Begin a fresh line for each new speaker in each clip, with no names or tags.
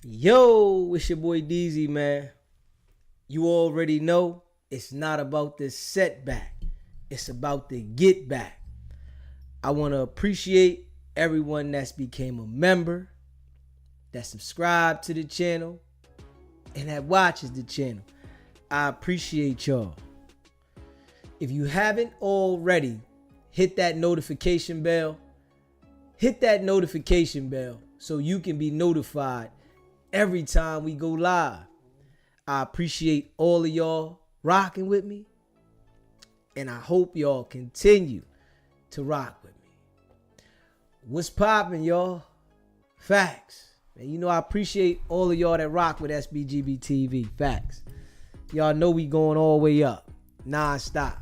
Yo, it's your boy DZ, man. You already know it's not about the setback. It's about the get back. I want to appreciate everyone that's became a member, that subscribed to the channel, and that watches the channel. I appreciate y'all. If you haven't already, hit that notification bell. Hit that notification bell so you can be notified every time we go live. I appreciate all of y'all rocking with me, and I hope y'all continue to rock with me. What's poppin', y'all? Facts. And you know I appreciate all of y'all that rock with SBGB TV. Facts. Y'all know we going all the way up. Non-stop.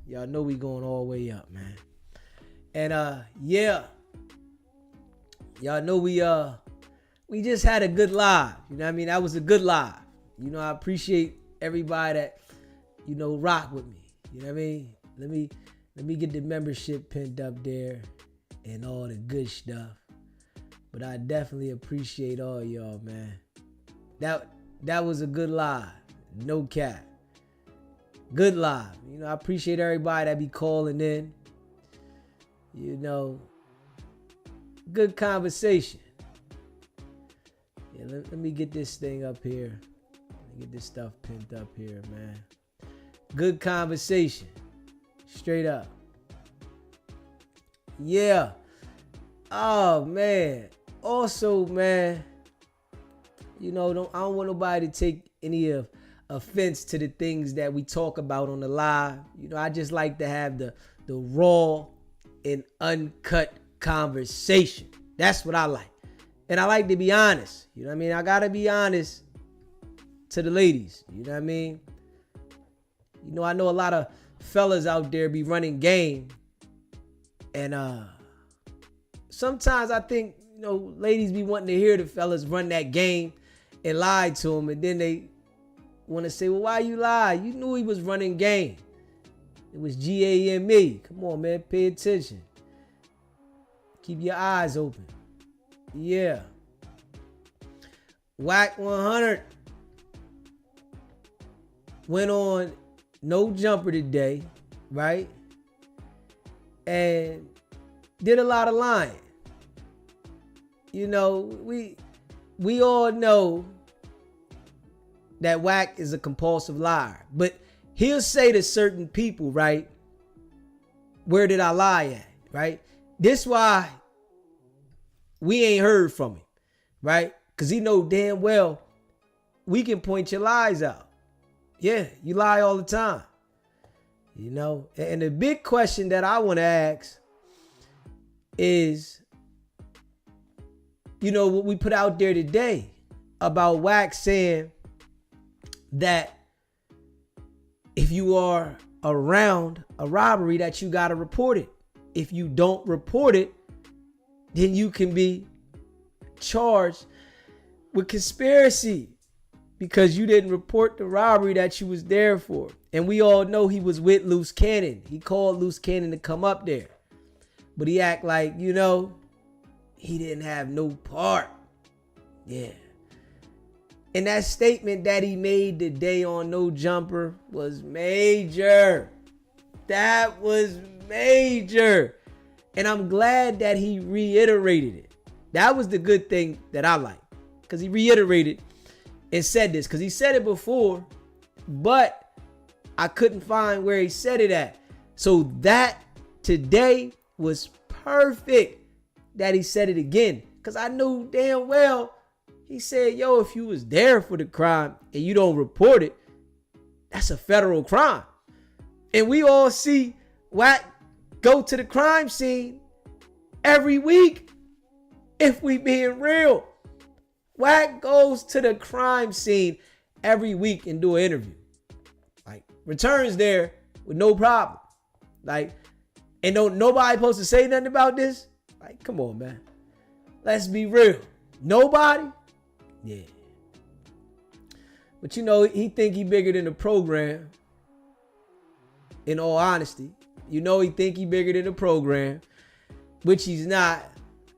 Y'all know we going all the way up, man. And yeah. Y'all know we just had a good live. You know what I mean? That was a good live. You know, I appreciate everybody that, you know, rock with me. You know what I mean? Let me get the membership pinned up there and all the good stuff. But I definitely appreciate all y'all, man. That was a good live. No cap. Good live. You know, I appreciate everybody that be calling in. You know, good conversation. Yeah, let me get this thing up here. Let me get this stuff pinned up here, man. Good conversation. Straight up. Yeah. Oh, man. Also, man, you know, I don't want nobody to take any offense to the things that we talk about on the live. You know, I just like to have the raw and uncut conversation. That's what I like. And I like to be honest. You know what I mean? I gotta be honest to the ladies. You know what I mean? You know, I know a lot of fellas out there be running game. And sometimes I think, you know, ladies be wanting to hear the fellas run that game and lie to them. And then they want to say, well, why you lie? You knew he was running game. It was GAME. Come on, man. Pay attention. Keep your eyes open. Yeah. Wack 100 went on No Jumper today, right? And did a lot of lying. You know, we all know that Wack is a compulsive liar. But he'll say to certain people, right? Where did I lie at, right? This why we ain't heard from him, right? Because he know damn well we can point your lies out. Yeah, you lie all the time. You know, and the big question that I want to ask is, you know, what we put out there today about Wack saying that if you are around a robbery that you got to report it. If you don't report it, then you can be charged with conspiracy because you didn't report the robbery that you was there for. And we all know he was with Loose Cannon. He called Loose Cannon to come up there. But he act like, you know, he didn't have no part. Yeah. And that statement that he made today on No Jumper was major. That was major. And I'm glad that he reiterated it. That was the good thing that I like. Because he reiterated and said this. Because he said it before, but I couldn't find where he said it at. So that today was perfect that he said it again. Because I knew damn well he said, yo, if you was there for the crime and you don't report it, that's a federal crime. And we all see Wack go to the crime scene every week. If we being real, Wack goes to the crime scene every week and do an interview. Like, returns there with no problem. Like, and nobody supposed to say nothing about this. Like, come on, man. Let's be real. Nobody? Yeah. But you know, he think he bigger than the program. In all honesty. You know he think he bigger than the program. Which he's not.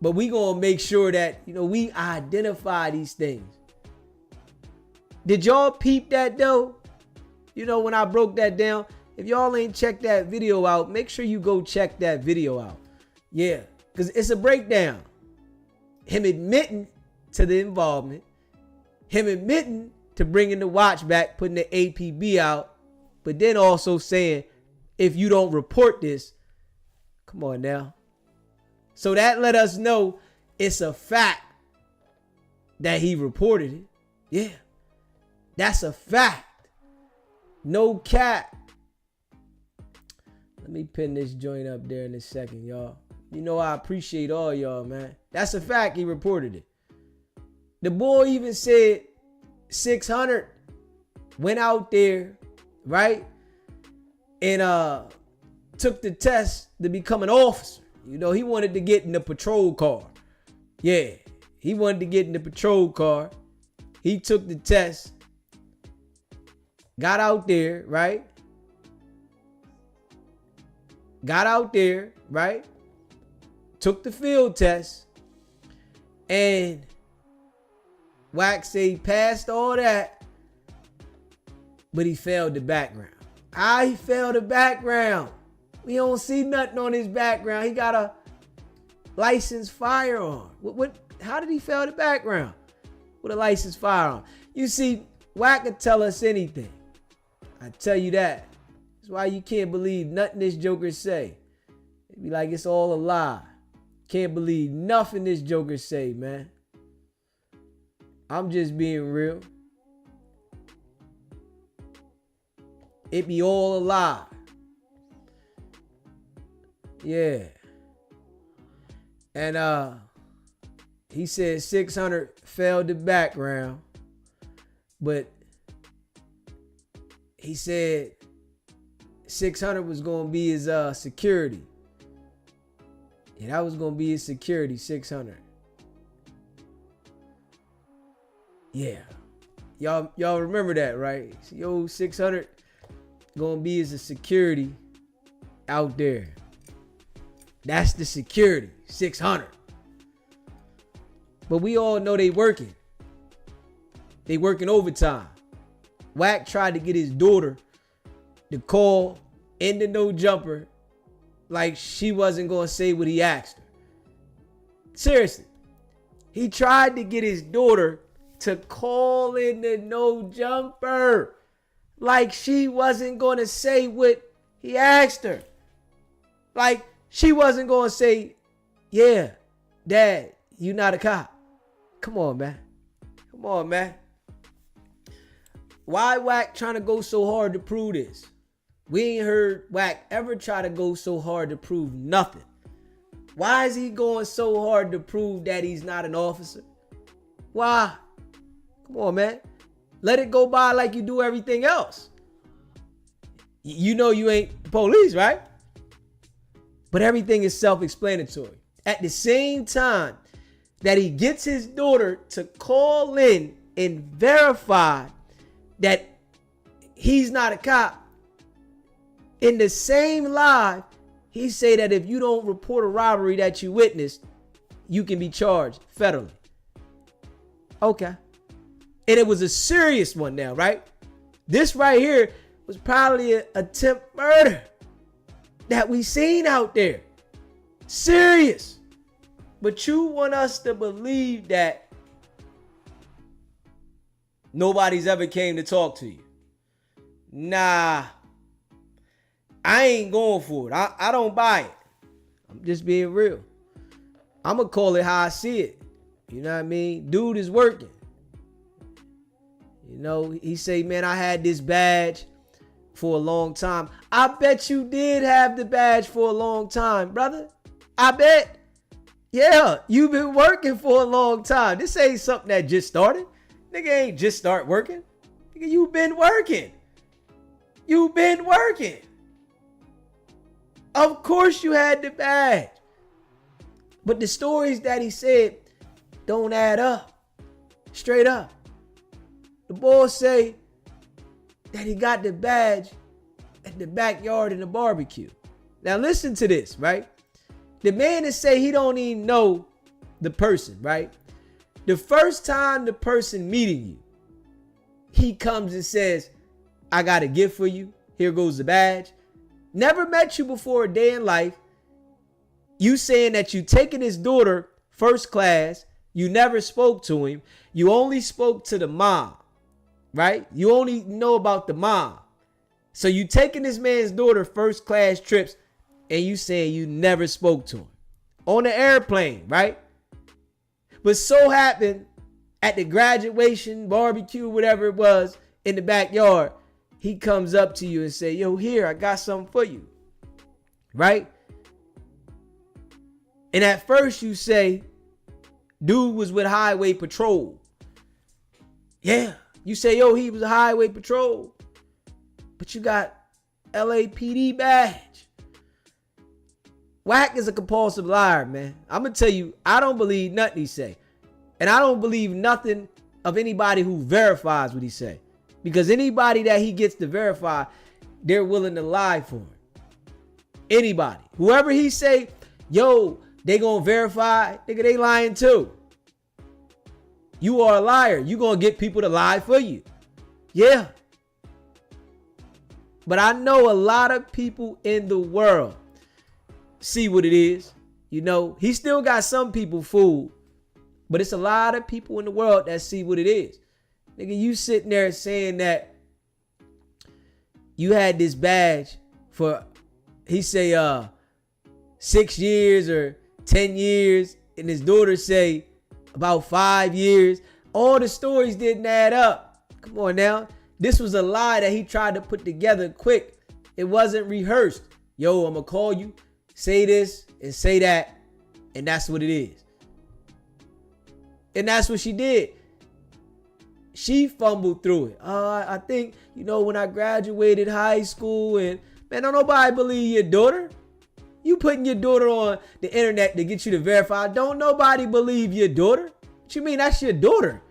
But we gonna make sure that, you know, we identify these things. Did y'all peep that though? You know, when I broke that down, if y'all ain't checked that video out, make sure you go check that video out. Yeah, because it's a breakdown. Him admitting to the involvement, him admitting to bringing the watch back, putting the APB out, but then also saying, if you don't report this, come on now. So that let us know it's a fact that he reported it. Yeah, that's a fact. No cap. Let me pin this joint up there in a second, y'all. You know I appreciate all y'all, man. That's a fact, he reported it. The boy even said 600 went out there, right? And took the test to become an officer. You know, he wanted to get in the patrol car. Yeah, he wanted to get in the patrol car. He took the test. Got out there, right? Got out there, right? Took the field test. And Wack say he passed all that, but he failed the background. He failed the background. We don't see nothing on his background. He got a licensed firearm. How did he fail the background with a licensed firearm? You see, Wack could tell us anything. I tell you that. That's why you can't believe nothing this joker say. It be like it's all a lie. Can't believe nothing this joker say, man. I'm just being real. It be all a lie. Yeah. And he said 600 failed the background, but he said 600 was going to be his security. And that was going to be his security, 600. Yeah. Y'all remember that, right? Yo, 600 going to be his security out there. That's the security, 600. But we all know they working. They working overtime. Wack tried to get his daughter to call in the no jumper like she wasn't going to say what he asked her. Seriously. He tried to get his daughter to call in the no jumper like she wasn't going to say what he asked her. Like she wasn't going to say, yeah, Dad, you not a cop. Come on, man. Come on, man. Why Wack trying to go so hard to prove this? We ain't heard Wack ever try to go so hard to prove nothing. Why is he going so hard to prove that he's not an officer? Why? Come on, man. Let it go by like you do everything else. You know you ain't the police, right? But everything is self-explanatory. At the same time that he gets his daughter to call in and verify that he's not a cop, in the same live, he say that if you don't report a robbery that you witnessed, you can be charged federally. Okay. And it was a serious one now, right? This right here was probably an attempt murder that we seen out there. Serious. But you want us to believe that nobody's ever came to talk to you. Nah. I ain't going for it. I don't buy it. I'm just being real. I'm going to call it how I see it. You know what I mean? Dude is working. You know, he say, man, I had this badge for a long time. I bet you did have the badge for a long time, brother. I bet. Yeah, you've been working for a long time. This ain't something that just started. Nigga ain't just start working. Nigga, you've been working. You've been working. Of course you had the badge. But the stories that he said don't add up. Straight up. The boys say that he got the badge at the backyard in the barbecue. Now listen to this, right? The man is say he don't even know the person, right? The first time the person meeting you, he comes and says, I got a gift for you. Here goes the badge. Never met you before a day in life. You saying that you taking his daughter first class. You never spoke to him. You only spoke to the mom, right? You only know about the mom. So you taking this man's daughter first class trips and you saying you never spoke to him on the airplane, right? But so happened at the graduation, barbecue, whatever it was in the backyard, he comes up to you and say, yo, here, I got something for you, right? And at first you say, dude was with highway patrol. Yeah, you say, yo, he was a highway patrol, but you got LAPD badge. Wack is a compulsive liar, man. I'm going to tell you, I don't believe nothing he say. And I don't believe nothing of anybody who verifies what he say. Because anybody that he gets to verify, they're willing to lie for him. Anybody. Whoever he say, yo, they gonna verify, nigga, they lying too. You are a liar. You gonna get people to lie for you. Yeah. But I know a lot of people in the world see what it is. You know, he still got some people fooled. But it's a lot of people in the world that see what it is. Nigga, you sitting there saying that you had this badge for, he say, 6 years or 10 years. And his daughter say about 5 years. All the stories didn't add up. Come on now. This was a lie that he tried to put together quick. It wasn't rehearsed. Yo, I'm going to call you, say this and say that. And that's what it is. And that's what she did. She fumbled through it. I think, you know, when I graduated high school and, man, don't nobody believe your daughter. You putting your daughter on the internet to get you to verify. Don't nobody believe your daughter. What you mean? That's your daughter.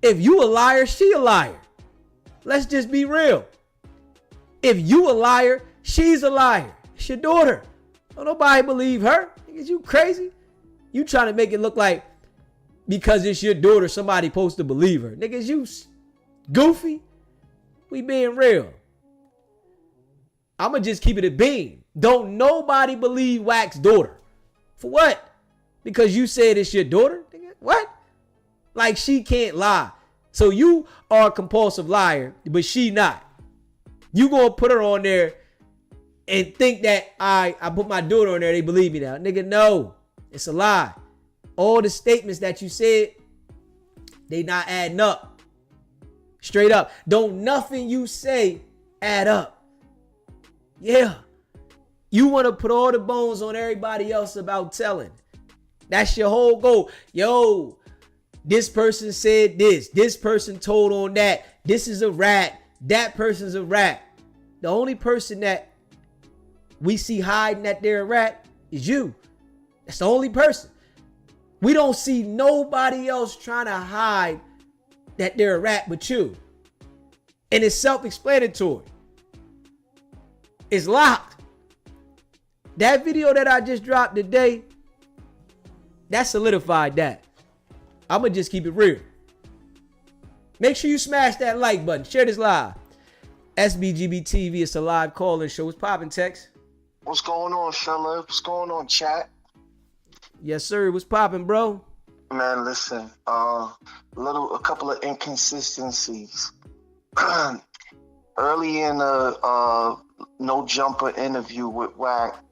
If you a liar, she a liar. Let's just be real. If you a liar, she's a liar. It's your daughter. Don't nobody believe her. Is you crazy? You trying to make it look like because it's your daughter, somebody supposed to believe her. Niggas, you goofy. We being real. I'ma just keep it a beam. Don't nobody believe Wack's daughter. For what? Because you said it's your daughter? Nigga, what? Like she can't lie. So you are a compulsive liar, but she not. You gonna put her on there and think that I put my daughter on there, they believe me now. Nigga, no. It's a lie. All the statements that you said, they not adding up. Straight up. Don't nothing you say add up. Yeah. You want to put all the bones on everybody else about telling. That's your whole goal. Yo, this person said this. This person told on that. This is a rat. That person's a rat. The only person that we see hiding that they're a rat is you. That's the only person. We don't see nobody else trying to hide that they're a rat but you. And it's self-explanatory. It's locked. That video that I just dropped today, that solidified that. I'm going to just keep it real. Make sure you smash that like button. Share this live. SBGB TV, it's a live call-in show. What's poppin', Tex?
What's going on, fella? What's going on, chat?
Yes, sir. What's poppin', bro?
Man, listen. A couple of inconsistencies. Early in a No Jumper interview with Wack,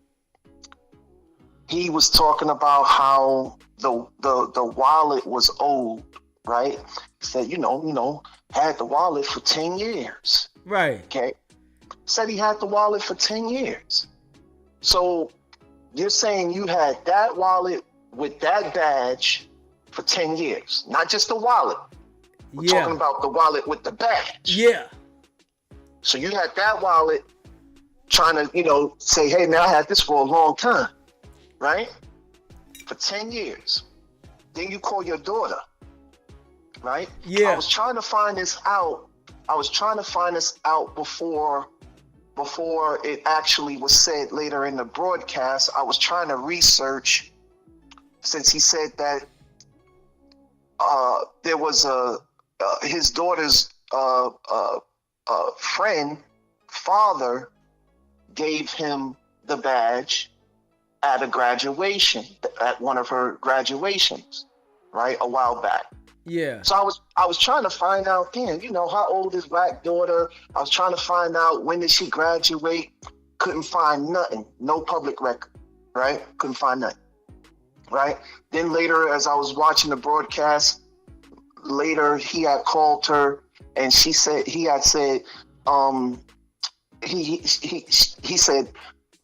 he was talking about how the wallet was old, right? He said, you know, had the wallet for 10 years.
Right.
Okay. Said he had the wallet for 10 years. So you're saying you had that wallet with that badge for 10 years, not just the wallet. We're talking about the wallet with the badge.
Yeah.
So you had that wallet trying to, say, hey, man, I had this for a long time, right? For 10 years. Then you call your daughter, right?
Yeah.
I was trying to find this out. Before it actually was said later in the broadcast. I was trying to research, since he said that there was his daughter's friend, father, gave him the badge at a graduation, at one of her graduations, right, a while back.
Yeah.
So I was trying to find out, damn, how old is Wack daughter? I was trying to find out, when did she graduate? Couldn't find nothing, no public record, right? Couldn't find nothing, right? Then later, as I was watching the broadcast, later he had called her, and he said, he said,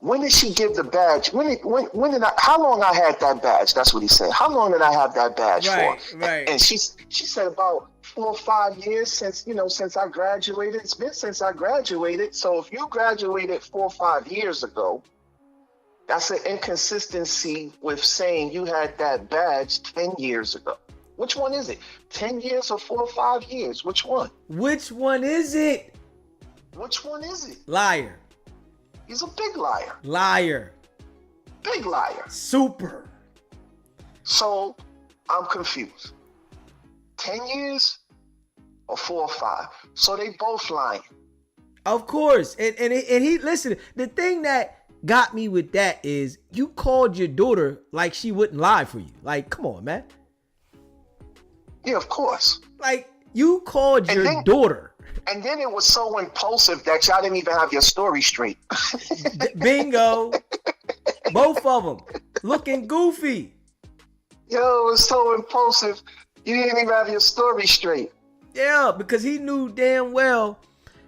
when did she give the badge? When did I, how long I had that badge? That's what he said. How long did I have that badge for?
Right.
And she said about 4 or 5 years since I graduated. It's been since I graduated. So if you graduated 4 or 5 years ago, that's an inconsistency with saying you had that badge 10 years ago. Which one is it? 10 years or 4 or 5 years? Which one?
Which one is it?
Which one is it?
Liar.
He's a big liar.
Liar.
Big liar.
Super.
So I'm confused. 10 years or 4 or 5? So they both lying.
Of course. And he, listen, the thing that got me with that is you called your daughter like she wouldn't lie for you. Like, come on, man.
Yeah, of course.
Like, you called your daughter.
And then it was so impulsive that y'all didn't even have your story straight.
Bingo. Both of them looking goofy.
Yo, it was so impulsive. You didn't even have your story straight.
Yeah, because he knew damn well,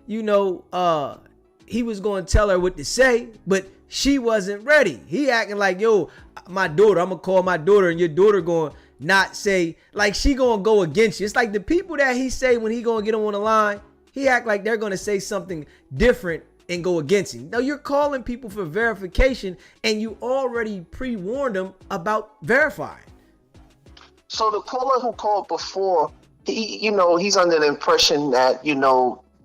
he was going to tell her what to say, but she wasn't ready. He acting like, yo, my daughter, I'm going to call my daughter, and your daughter going to not say, like, she going to go against you. It's like the people that he say when he going to get them on the line, he act like they're going to say something different and go against him. No, you're calling people for verification, and you already pre-warned them about verifying.
So the caller who called before, he's under the impression that,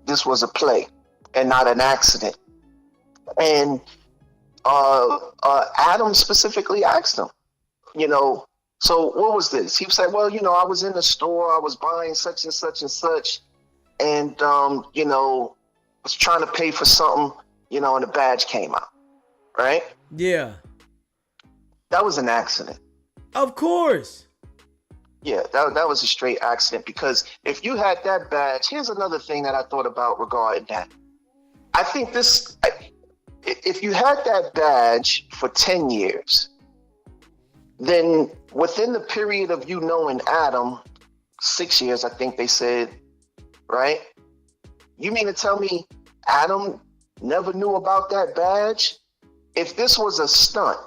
this was a play and not an accident. And Adam specifically asked him, so what was this? He said, well, I was in the store, I was buying such and such and such, and, was trying to pay for something, and the badge came out, right?
Yeah.
That was an accident.
Of course.
Yeah, that was a straight accident, because if you had that badge, here's another thing that I thought about regarding that. I think if you had that badge for 10 years, then within the period of you knowing Adam, 6 years, I think they said, right? You mean to tell me Adam never knew about that badge? If this was a stunt,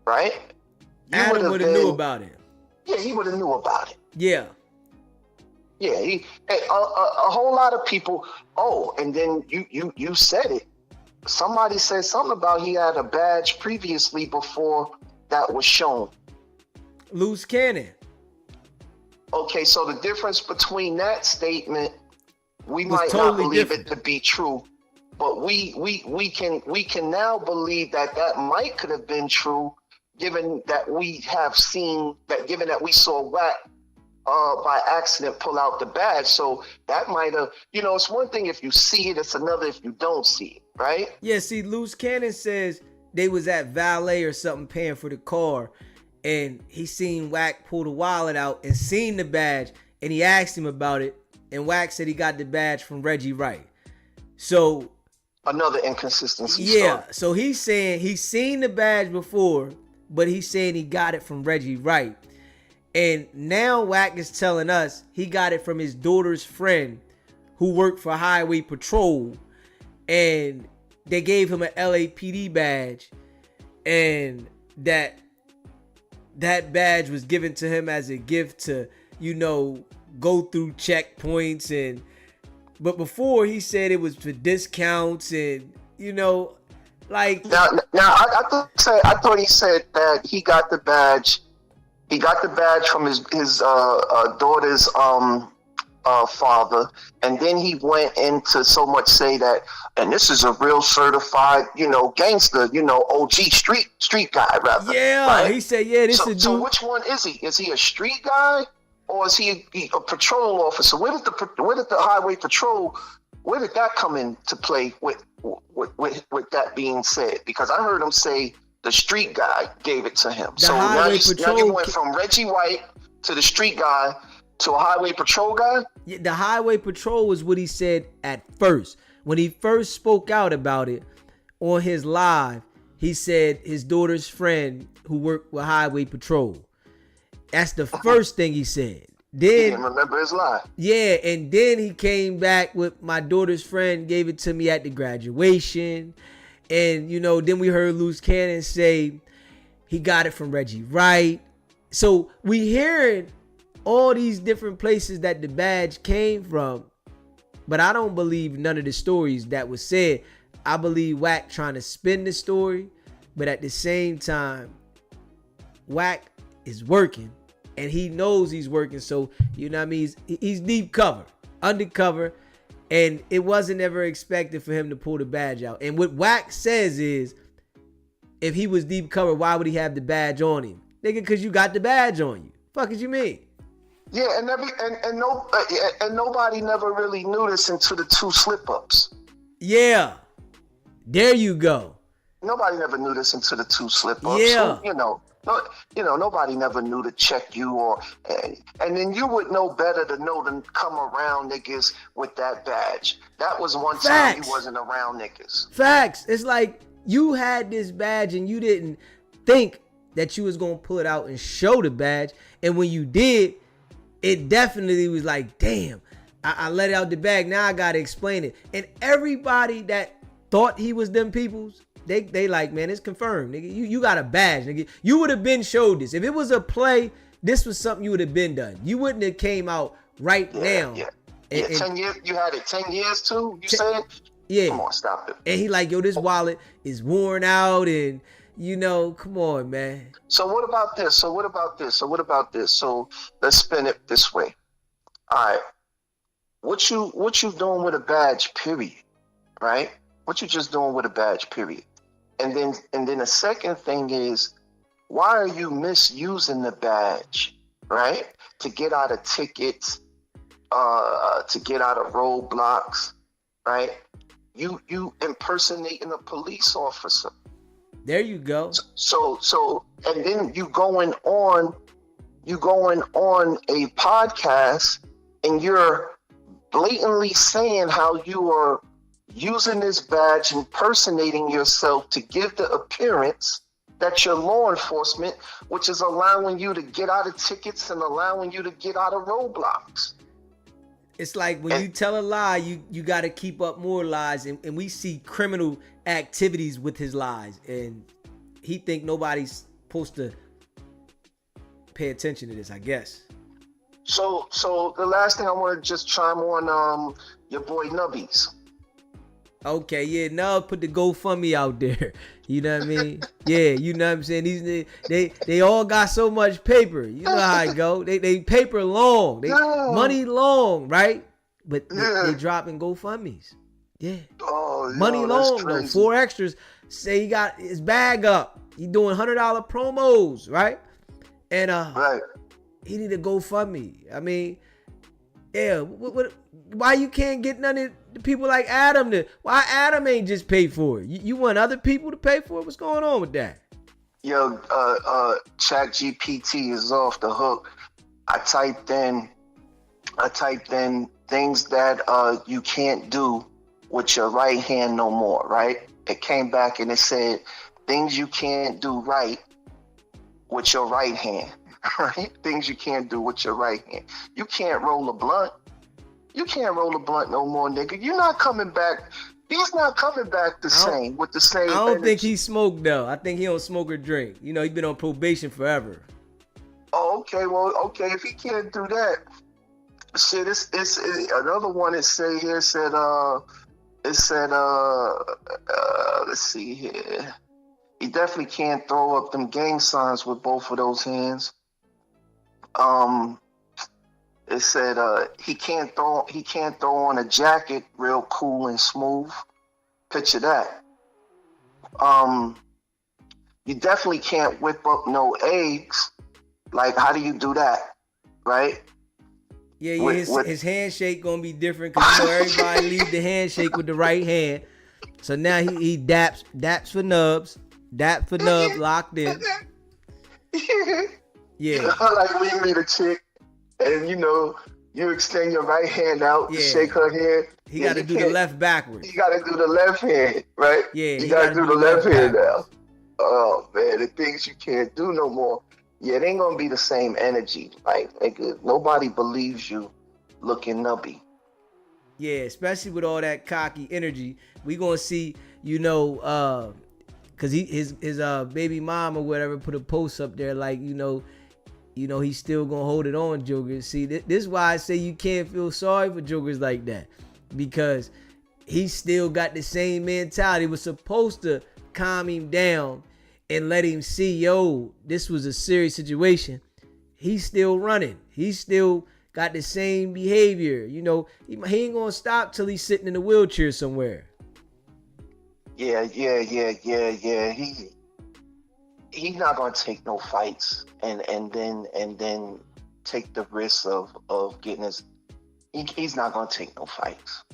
right?
Adam would have knew about it.
Yeah, he would have knew about it.
Yeah.
Yeah, a whole lot of people. Oh, and then you said it. Somebody said something about he had a badge previously before that was shown.
Loose cannon.
Okay, so the difference between that statement, we might
totally
not believe
different.
it to be true, but we can now believe that might could have been true, given that we saw Wack by accident pull out the badge. So that might have, it's one thing if you see it, it's another if you don't see it, right?
Yeah, see, Loose Cannon says they was at valet or something paying for the car, and he seen Wack pull the wallet out and seen the badge, and he asked him about it, and Wack said he got the badge from Reggie Wright. So
another inconsistency.
Yeah,
story.
so he's saying he's seen the badge before, but he's saying he got it from Reggie Wright. And now Wack is telling us he got it from his daughter's friend who worked for Highway Patrol, and they gave him an LAPD badge, and that badge was given to him as a gift to, go through checkpoints, but before he said it was for discounts, and like
now I thought he said that he got the badge. He got the badge from his daughter's father, and then he went into so much say that, and this is a real certified, gangster, OG street guy rather.
Yeah,
right?
he said, yeah, this is.
So which one is he? Is he a street guy, or is he a patrol officer? Where did the highway patrol? Where did that come into play with that being said? Because I heard him say the street guy gave it to him. So now you went from Reggie White to the street guy to a highway patrol guy?
Yeah, the highway patrol was what he said at first. When he first spoke out about it on his live, he said his daughter's friend who worked with highway patrol. That's the first thing he said. Then,
he didn't remember his lie.
Yeah, and then he came back with my daughter's friend gave it to me at the graduation. And, you know, then we heard Loose Cannon say he got it from Reggie Wright. So we hearing all these different places that the badge came from. But I don't believe none of the stories that was said. I believe Wack trying to spin the story. But at the same time, Wack is working. And he knows he's working, so you know what I mean. He's deep cover, undercover, and it wasn't ever expected for him to pull the badge out. And what Wack says is, if he was deep cover, why would he have the badge on him, nigga? Because you got the badge on you. Fuck is you mean?
Yeah, and nobody never really knew this until the 2 slip-ups.
Yeah, there you go.
Nobody never knew this until the 2 slip-ups.
Yeah,
so, nobody never knew to check you and then you would know better to know than come around niggas with that badge. That was one time you wasn't around niggas.
Facts. It's like you had this badge and you didn't think that you was gonna pull it out and show the badge, and when you did, it definitely was like, damn, I let it out the bag. Now I gotta explain it. And everybody that thought he was them peoples, They like, man, it's confirmed, nigga. You got a badge, nigga. You would have been showed this. If it was a play, this was something you would have been done. You wouldn't have came out right now.
Yeah. And 10 years. You had it 10 years too. You said.
Yeah.
Come on, stop it.
And he like, yo, this wallet is worn out, and come on, man.
So what about this? So let's spin it this way. All right. What you doing with a badge? Period. Right. What you just doing with a badge? Period. And then the second thing is, why are you misusing the badge, right? To get out of tickets, to get out of roadblocks, right? You impersonating a police officer.
There you go.
So and then you going on a podcast and you're blatantly saying how you are using this badge, impersonating yourself to give the appearance that you're law enforcement, which is allowing you to get out of tickets and allowing you to get out of roadblocks.
It's like when you tell a lie, you got to keep up more lies, and we see criminal activities with his lies, and he think nobody's supposed to pay attention to this, I guess.
So the last thing I want to just chime on your boy Nubbies.
Okay, yeah, now put the GoFundMe out there. You know what I mean? Yeah, you know what I'm saying? These they all got so much paper. You know how it go. They paper long. They money long, right? But they dropping GoFundMes. Yeah.
Oh,
money long though. 4XTRAS say he got his bag up. He doing $100 promos, right? And
right.
He need a GoFundMe. I mean, yeah, why you can't get none of the people like Adam why Adam ain't just pay for it? You want other people to pay for it? What's going on with that?
Yo, ChatGPT is off the hook. I typed in things that you can't do with your right hand no more, right? It came back and it said things you can't do right with your right hand, right? Things you can't do with your right hand. You can't roll a blunt. You can't roll a blunt no more, nigga. You're not coming back. He's not coming back the same with the same.
I don't think he smoked though. I think he don't smoke or drink. You know, he's been on probation forever.
Oh, okay. Well, okay. If he can't do that, shit. It's another one. It said, let's see here. He definitely can't throw up them gang signs with both of those hands. It said he can't throw on a jacket real cool and smooth. Picture that. You definitely can't whip up no eggs. Like, how do you do that? Right?
Yeah, yeah.
With
His handshake gonna be different because everybody leave the handshake with the right hand. So now he daps for Nubs, dap for Nub locked in. Yeah,
like we meet a chick, and you extend your right hand out to
yeah.
shake her hand.
He
Yeah,
got to
you
do the
can't.
left backwards.
You got to do the left hand, right?
Yeah,
You
he
got
got
to
to
do
do
the
the
left
left
hand now.
backwards.
Oh man, the things you can't do no more. Yeah, it ain't gonna be the same energy. Like, nigga, nobody believes you looking nubby.
Yeah, especially with all that cocky energy, we gonna see, cause his baby mom or whatever put a post up there like, he's still gonna hold it on, jokers. See, this is why I say you can't feel sorry for jokers like that, because he still got the same mentality. It was supposed to calm him down and let him see, yo, this was a serious situation. He's still running. He's still got the same behavior. He ain't gonna stop till he's sitting in a wheelchair somewhere.
Yeah. He's not gonna take no fights and then take the risk of getting his. He's not gonna take no fights.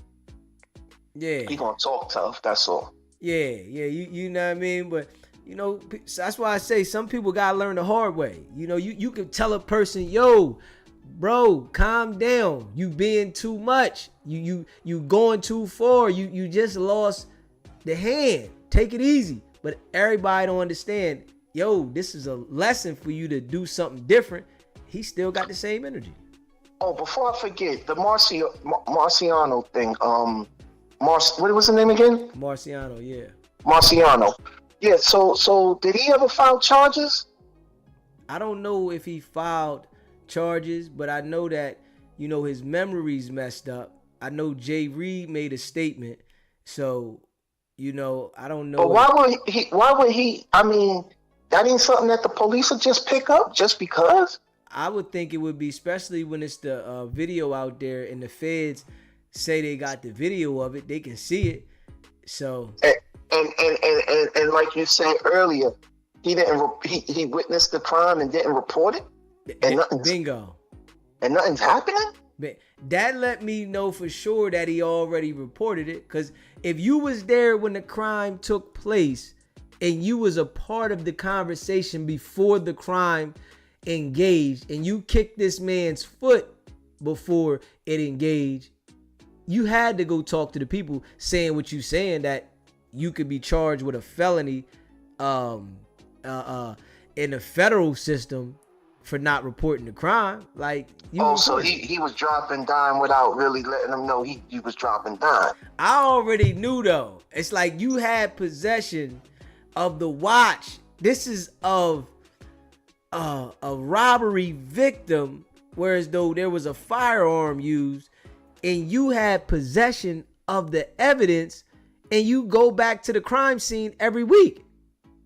Yeah.
He gonna talk tough. That's all.
Yeah. You know what I mean? But that's why I say some people gotta learn the hard way. You can tell a person, yo, bro, calm down. You being too much. You going too far. You just lost the hand. Take it easy. But everybody don't understand. Yo, this is a lesson for you to do something different. He still got the same energy.
Oh, before I forget, the Marciano thing. What was the name again?
Marciano, yeah.
Marciano. Yeah. So did he ever file charges?
I don't know if he filed charges, but I know that his memory's messed up. I know Jay Reed made a statement, so I don't know.
But why would he? I mean, that ain't something that the police would just pick up just because.
I would think it would be, especially when it's the video out there and the feds say they got the video of it, they can see it. So
and like you said earlier, he witnessed the crime and didn't report it, and
bingo,
and nothing's happening.
But that let me know for sure that he already reported it, because if you was there when the crime took place and you was a part of the conversation before the crime engaged and you kicked this man's foot before it engaged, you had to go talk to the people saying what you saying, that you could be charged with a felony in the federal system for not reporting the crime. Like,
so he was dropping dime without really letting them know he was dropping dime.
I already knew though. It's like you had possession of the watch. This is of a robbery victim, whereas though there was a firearm used, and you had possession of the evidence, and you go back to the crime scene every week.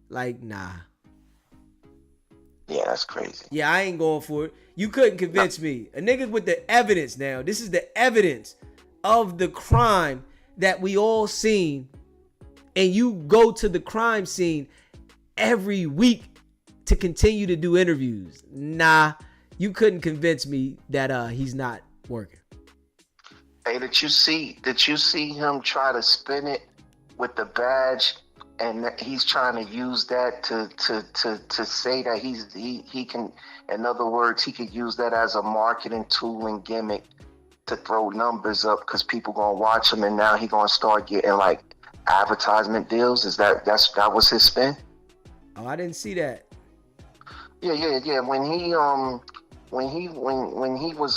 Like, nah.
Yeah, that's crazy.
Yeah, I ain't going for it. You couldn't convince me. A nigga with the evidence now. This is the evidence of the crime that we all seen. And you go to the crime scene every week to continue to do interviews. Nah, you couldn't convince me that he's not working.
Hey, did you see him try to spin it with the badge? And he's trying to use that to say that he can, in other words, he could use that as a marketing tool and gimmick to throw numbers up, because people gonna watch him, and now he gonna start getting like advertisement deals. That was his spin?
Oh, I didn't see that.
Yeah. When he was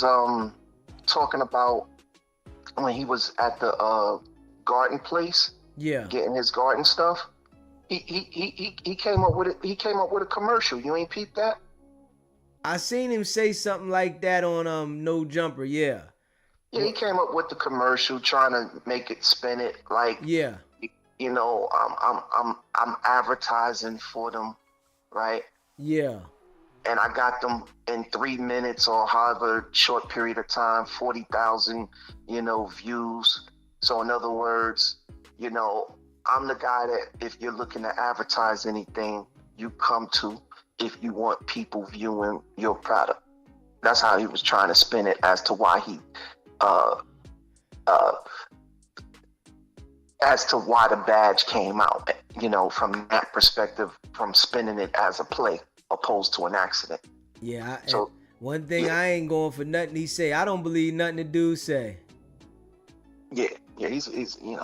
talking about when he was at the garden place,
yeah,
getting his garden stuff. He came up with it. He came up with a commercial. You ain't peeped that?
I seen him say something like that on No Jumper. Yeah.
Yeah, he came up with the commercial, trying to make it spin it like,
yeah,
I'm advertising for them, right?
Yeah.
And I got them in 3 minutes or however short period of time, 40,000, views. So in other words, I'm the guy that if you're looking to advertise anything, you come to if you want people viewing your product. That's how he was trying to spin it as to why he, uh, uh, as to why the badge came out. You know, from that perspective, from spinning it as a play opposed to an accident.
Yeah.
So
one thing I ain't going for nothing he say. I don't believe nothing the dude say.
yeah, he's and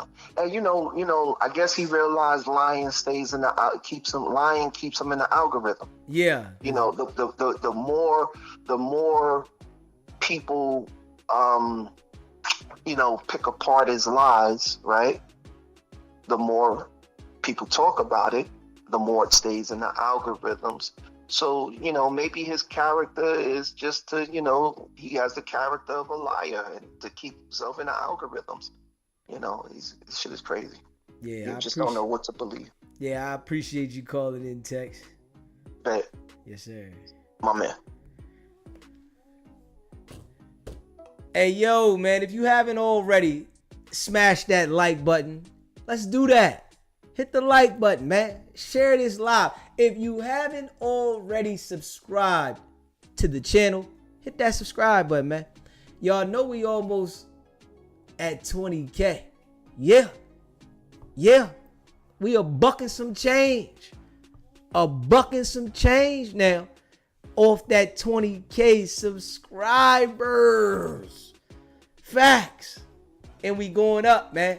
I guess he realized lying keeps him in the algorithm.
Yeah.
You know, the more people pick apart his lies, right? The more people talk about it, the more it stays in the algorithms. So, maybe his character is just to, he has the character of a liar and to keep himself in the algorithms. This shit is crazy.
Yeah,
you just don't know what to believe.
Yeah, I appreciate you calling in, Tex.
Bet.
Yes, sir.
My man.
Hey, yo, man, if you haven't already, smash that like button. Let's do that. Hit the like button, man. Share this live. If you haven't already subscribed to the channel, hit that subscribe button, man. Y'all know we almost at 20K. Yeah. We are bucking some change. Now off that 20K subscribers. Facts. And we going up, man.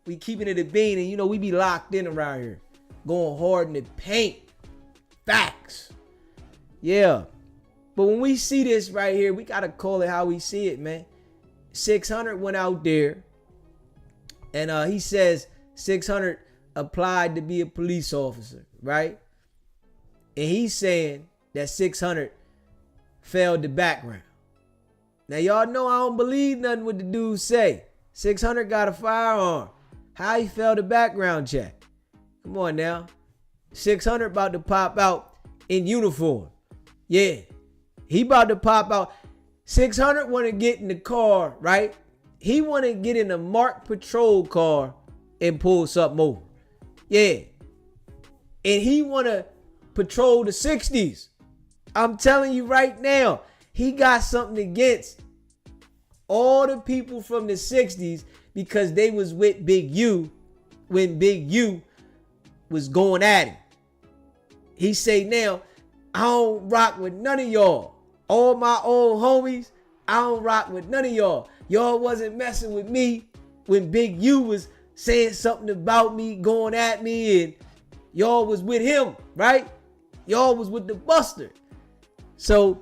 We keeping it a bean, and we be locked in around here. Going hard in the paint. Facts. Yeah. But when we see this right here, we gotta call it how we see it, man. 600 went out there, and he says 600 applied to be a police officer, right? And he's saying that 600 failed the background. Now, y'all know I don't believe nothing what the dude say. 600 got a firearm. How he failed the background check? Come on now. 600 about to pop out in uniform. Yeah. He about to pop out. 600 want to get in the car, right? He want to get in a marked patrol car and pull something over. Yeah. And he want to patrol the 60s. I'm telling you right now, he got something against all the people from the 60s because they was with Big U when Big U was going at him. He say now, I don't rock with none of y'all. All my old homies, I don't rock with none of y'all. Y'all wasn't messing with me when Big U was saying something about me, going at me, and y'all was with him, right? Y'all was with the Buster. So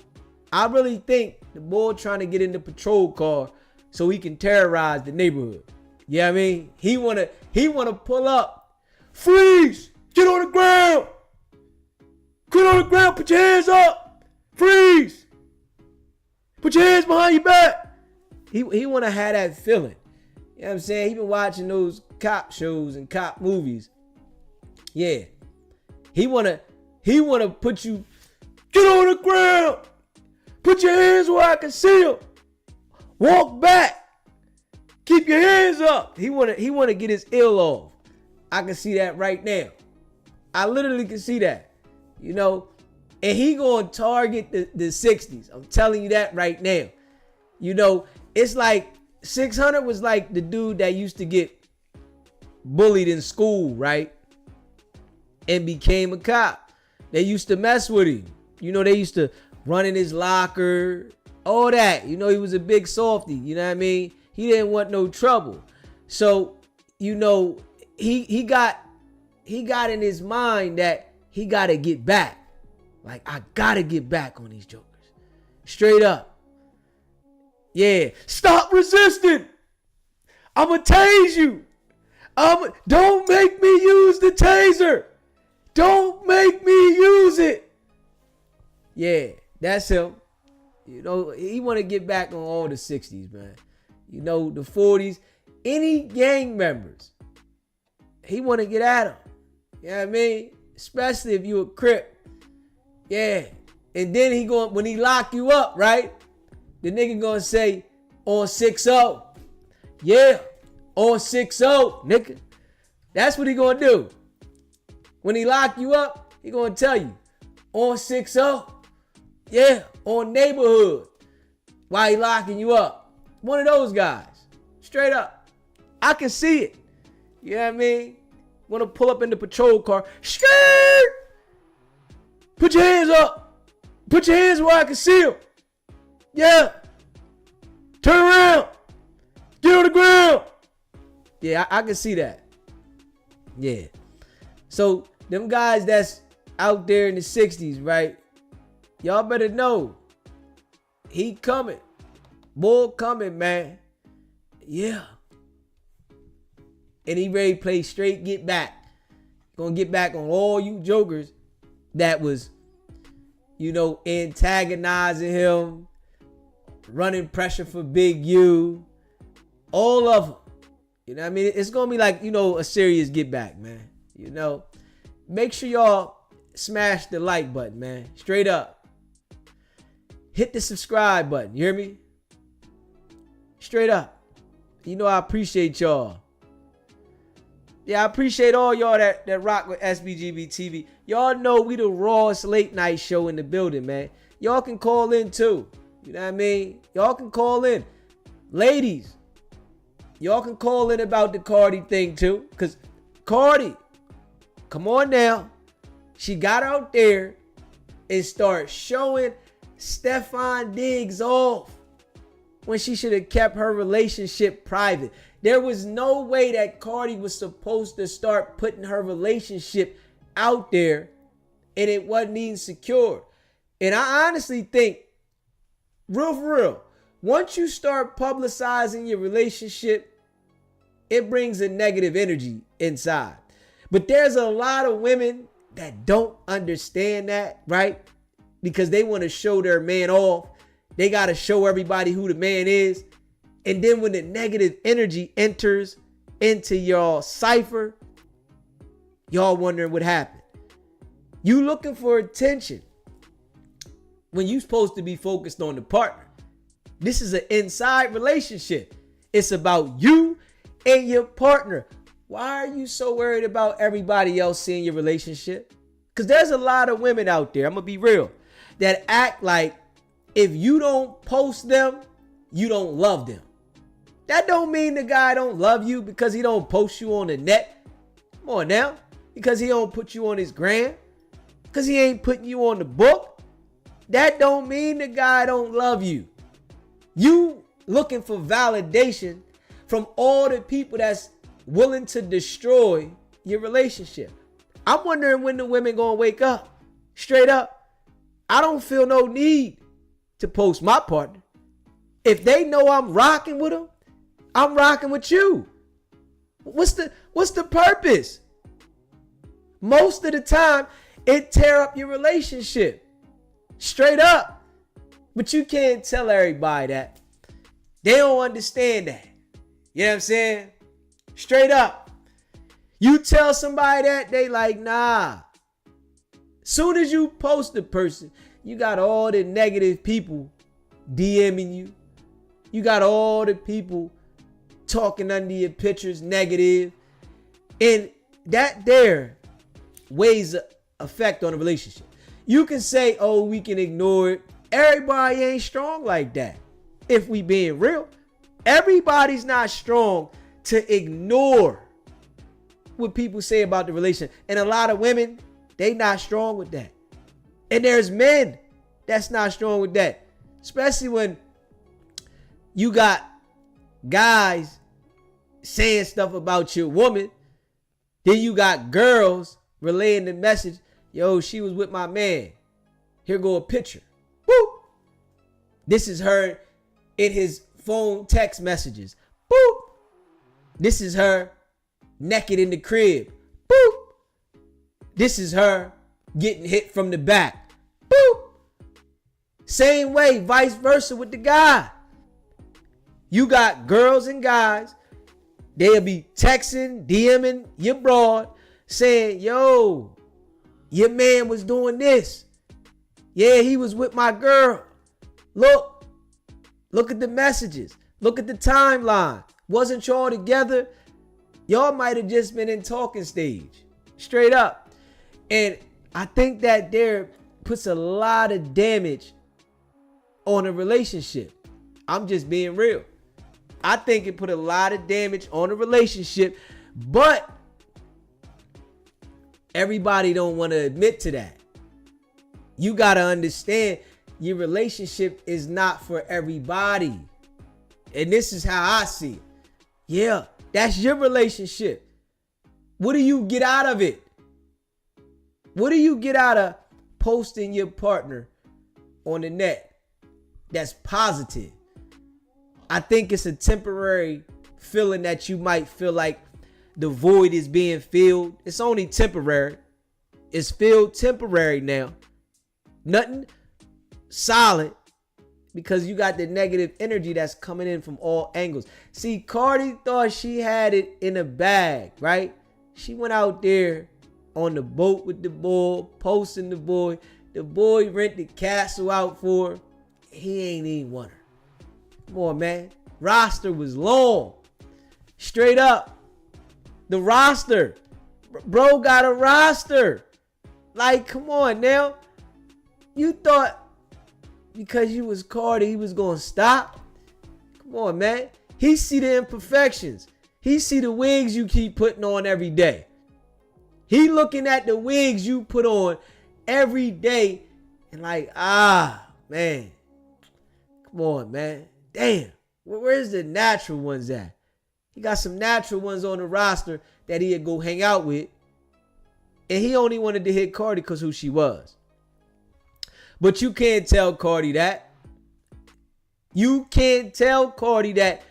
I really think the boy trying to get in the patrol car so he can terrorize the neighborhood. You know what I mean? He wanna pull up. Freeze! Get on the ground! Get on the ground, put your hands up! Freeze! Put your hands behind your back! He wanna have that feeling. You know what I'm saying? He been watching those cop shows and cop movies. Yeah. He wanna put you, get on the ground! Put your hands where I can see them. Walk back. Keep your hands up. He wanna get his ill off. I can see that right now. I literally can see that. And he gonna target the 60s. I'm telling you that right now. It's like 600 was like the dude that used to get bullied in school, right? And became a cop. They used to mess with him. They used to run in his locker, all that. He was a big softy, you know what I mean? He didn't want no trouble. So, he got in his mind that he got to get back. Like, I got to get back on these jokers. Straight up. Yeah. Stop resisting. I'm going to tase you. Don't make me use the taser. Don't make me use it. Yeah, that's him. He want to get back on all the 60s, man. The 40s. Any gang members, he want to get at them. You know what I mean? Especially if you a Crip. Yeah. And then when he lock you up, right? The nigga gonna say, on 6-0. Yeah, on 6-0, nigga. That's what he gonna do. When he lock you up, he gonna tell you, on 6-0. Yeah, on Neighborhood. Why he locking you up? One of those guys. Straight up. I can see it. You know what I mean? Want to pull up in the patrol car. Skirt! Put your hands up. Put your hands where I can see them. Yeah. Turn around. Get on the ground. Yeah, I can see that. Yeah. So, them guys that's out there in the 60s, right? Y'all better know. He coming. Bull coming, man. Yeah. And he ready to play straight get back. Gonna get back on all you jokers that was, antagonizing him, running pressure for Big U. All of them. You know what I mean? It's gonna be like, a serious get back, man. Make sure y'all smash the like button, man. Straight up. Hit the subscribe button. You hear me? Straight up. I appreciate y'all. Yeah, I appreciate all y'all that rock with SBGB TV. Y'all know we the rawest late night show in the building, man. Y'all can call in too. You know what I mean? Y'all can call in. Ladies, y'all can call in about the Cardi thing too. Because Cardi, come on now. She got out there and started showing Stefan Diggs off when she should have kept her relationship private. There was no way that Cardi was supposed to start putting her relationship out there and it wasn't even secure. And I honestly think, real for real, once you start publicizing your relationship, it brings a negative energy inside. But there's a lot of women that don't understand that, right? Because they want to show their man off. They got to show everybody who the man is. And then when the negative energy enters into y'all cipher, y'all wondering what happened. You looking for attention when you supposed to be focused on the partner. This is an inside relationship. It's about you and your partner. Why are you so worried about everybody else seeing your relationship? Because there's a lot of women out there, I'm going to be real, that act like if you don't post them, you don't love them. That don't mean the guy don't love you because he don't post you on the net. Come on now. Because he don't put you on his gram. Because he ain't putting you on the book. That don't mean the guy don't love you. You looking for validation from all the people that's willing to destroy your relationship. I'm wondering when the women gonna wake up. Straight up. I don't feel no need to post my partner. If they know I'm rocking with them, I'm rocking with you. What's the purpose? Most of the time, it tear up your relationship. Straight up. But you can't tell everybody that. They don't understand that. You know what I'm saying? Straight up. You tell somebody that, they like, nah. Soon as you post a person, you got all the negative people DMing you. You got all the people talking under your pictures negative. And that there weighs an effect on a relationship. You can say, oh, we can ignore it. Everybody ain't strong like that. If we being real, everybody's not strong to ignore what people say about the relationship. And a lot of women, they not strong with that. And there's men that's not strong with that. Especially when you got guys saying stuff about your woman. Then you got girls relaying the message. Yo, she was with my man. Here go a picture. Boop. This is her in his phone text messages. Boop. This is her naked in the crib. Boop. This is her getting hit from the back. Boop. Same way, vice versa with the guy. You got girls and guys. They'll be texting, DMing your broad, saying, yo, your man was doing this. Yeah, he was with my girl. Look at the messages. Look at the timeline. Wasn't y'all together? Y'all might have just been in talking stage. Straight up. And I think that there puts a lot of damage on a relationship. I'm just being real. I think it put a lot of damage on a relationship, but everybody don't want to admit to that. You got to understand your relationship is not for everybody. And this is how I see it. Yeah, that's your relationship. What do you get out of it? What do you get out of posting your partner on the net that's positive? I think it's a temporary feeling that you might feel like the void is being filled. It's only temporary. It's filled temporary now. Nothing solid, because you got the negative energy that's coming in from all angles. See, Cardi thought she had it in a bag, right? She went out there on the boat with the boy, posting the boy. The boy rented the castle out for her. He ain't even want her. Come on, man. Roster was long. Straight up. The roster. Bro got a roster. Like, come on now. You thought because you was Cardi, he was going to stop? Come on, man. He see the imperfections. He see the wigs you keep putting on every day. He looking at the wigs you put on every day and like, man. Come on, man. Damn. Where's the natural ones at? He got some natural ones on the roster that he'd go hang out with. And he only wanted to hit Cardi because who she was. But you can't tell Cardi that. You can't tell Cardi that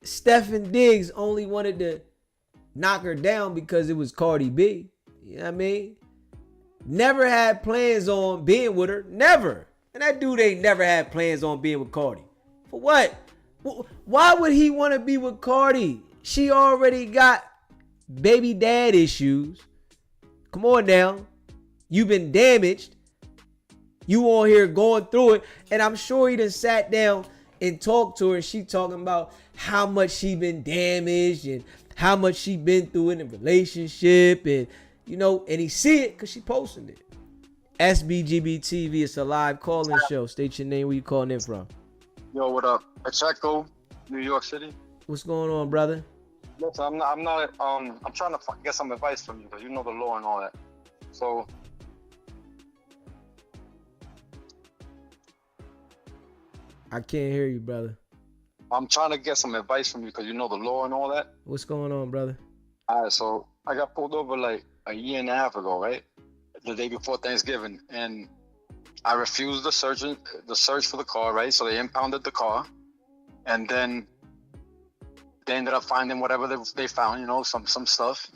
Stephen Diggs only wanted to knock her down because it was Cardi B. You know what I mean? Never had plans on being with her. Never. And that dude ain't never had plans on being with Cardi. For what? Why would he want to be with Cardi? She already got baby dad issues. Come on now. You've been damaged. You on here going through it. And I'm sure he done sat down and talked to her. And she talking about how much she been damaged and how much she been through in a relationship. And, you know, and he see it because she posting it. SBGB TV, it's a live call-in show. State your name, where you calling in from.
Yo, what up? Pacheco, New York City.
What's going on, brother?
Listen, I'm trying to get some advice from you because you know the law and all that. So,
I can't hear you, brother.
I'm trying to get some advice from you because you know the law and all that.
What's going on, brother?
All right, so I got pulled over like a year and a half ago, right? The day before Thanksgiving, and I refused the search for the car, right? So they impounded the car, and then they ended up finding whatever they found, you know, some stuff.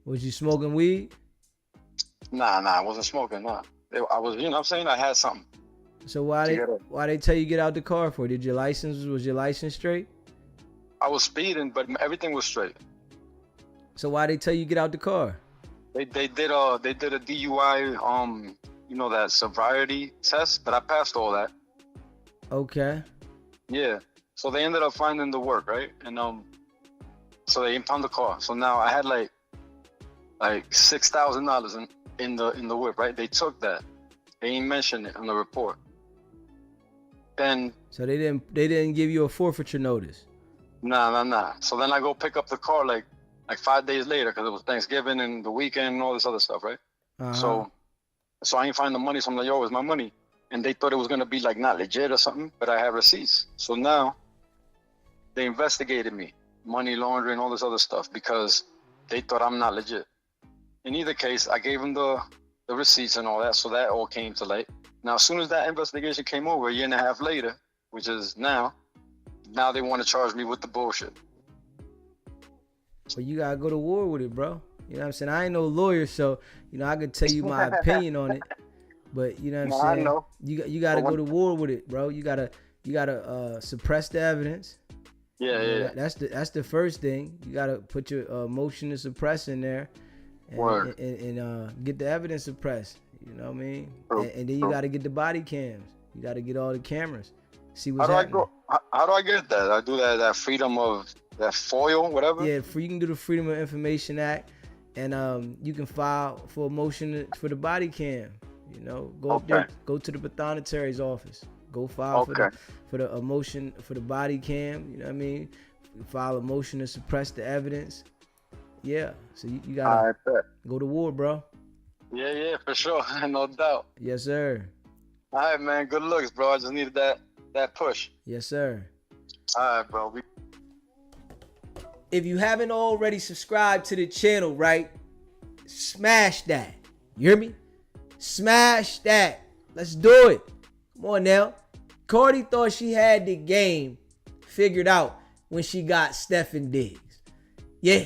Was you smoking weed?
Nah, I wasn't smoking. Nah, I was, you know what I'm saying? I had something.
So why they tell you get out the car for? Was your license straight?
I was speeding, but everything was straight.
So why they tell you get out the car?
They did a DUI, you know, that sobriety test, but I passed all that.
Okay.
Yeah. So they ended up finding the work, right? And so they impounded the car. So now I had like $6,000 in the whip, right? They took that. They ain't mentioned it on the report. Then
so they didn't give you a forfeiture notice.
Nah. So then I go pick up the car like 5 days later because it was Thanksgiving and the weekend and all this other stuff, right?
Uh-huh.
So I ain't find the money. So I'm like, yo, where's my money? And they thought it was gonna be like not legit or something, but I have receipts. So now they investigated me, money laundering, all this other stuff, because they thought I'm not legit. In either case, I gave them the receipts and all that, so that all came to light. Now, as soon as that investigation came over, a year and a half later, which is now they want to charge me with the bullshit.
Well, you gotta go to war with it, bro. You know what I'm saying? I ain't no lawyer, so you know I could tell you my opinion on it. But you know what I'm saying?
I know.
You gotta go to war with it, bro. You gotta suppress the evidence.
Yeah.
That's the first thing. You gotta put your motion to suppress in there, and get the evidence suppressed. You know what I mean?
True.
And then you gotta get the body cams. You gotta get all the cameras. See what's
How
happening.
do I get that? I do that freedom of that FOIL, whatever.
Yeah, you can do the Freedom of Information Act, and you can file for a motion for the body cam. You know, go up there, go to the pathonetary's office. Go file for the emotion, for the body cam. You know what I mean? File a motion to suppress the evidence. Yeah. So you gotta go to war, bro.
Yeah, for sure. No doubt.
Yes, sir.
All right, man. Good looks, bro. I just needed that push.
Yes, sir.
All right, bro.
If you haven't already subscribed to the channel, right? Smash that. You hear me? Smash that. Let's do it. Come on now. Cardi thought she had the game figured out when she got Stephen Diggs. Yeah.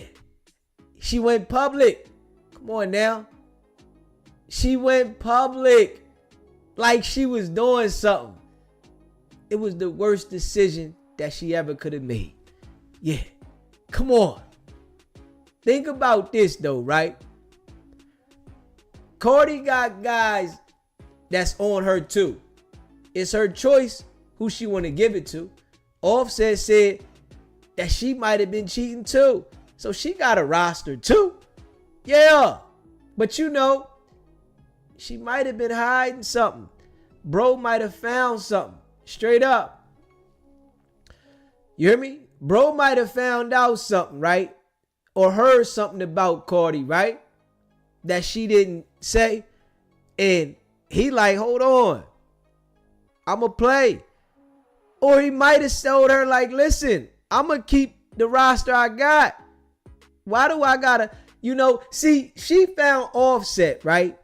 She went public. Come on now. She went public like she was doing something. It was the worst decision that she ever could have made. Yeah. Come on. Think about this though, right? Cardi got guys that's on her too. It's her choice who she want to give it to. Offset said that she might have been cheating too. So she got a roster too. Yeah. But you know, she might have been hiding something. Bro might have found something. Straight up. You hear me? Bro might have found out something, right? Or heard something about Cardi, right? That she didn't say. And he like, hold on. I'ma play. Or he might have told her like, listen, I'ma keep the roster I got. Why do I gotta, you know, see, she found Offset, right?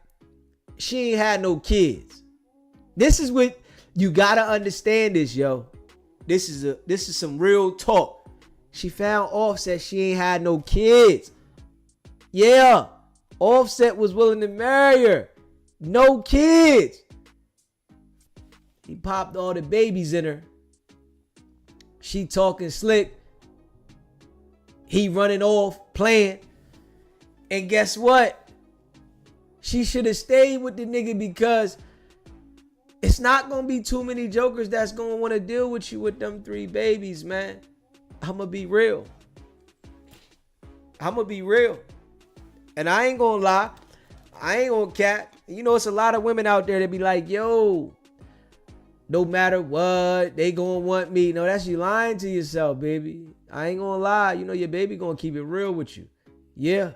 She ain't had no kids. This is what you gotta understand this, yo. This is some real talk. She found Offset, she ain't had no kids. Yeah. Offset was willing to marry her. No kids. He popped all the babies in her. She talking slick. He running off, playing. And guess what? She should have stayed with the nigga because it's not going to be too many jokers that's going to want to deal with you with them 3 babies, man. I'm going to be real. I'm going to be real. And I ain't going to lie. I ain't going to cap. You know, it's a lot of women out there that be like, yo, no matter what, they going to want me. No, that's you lying to yourself, baby. I ain't going to lie. You know, your baby going to keep it real with you. Yeah.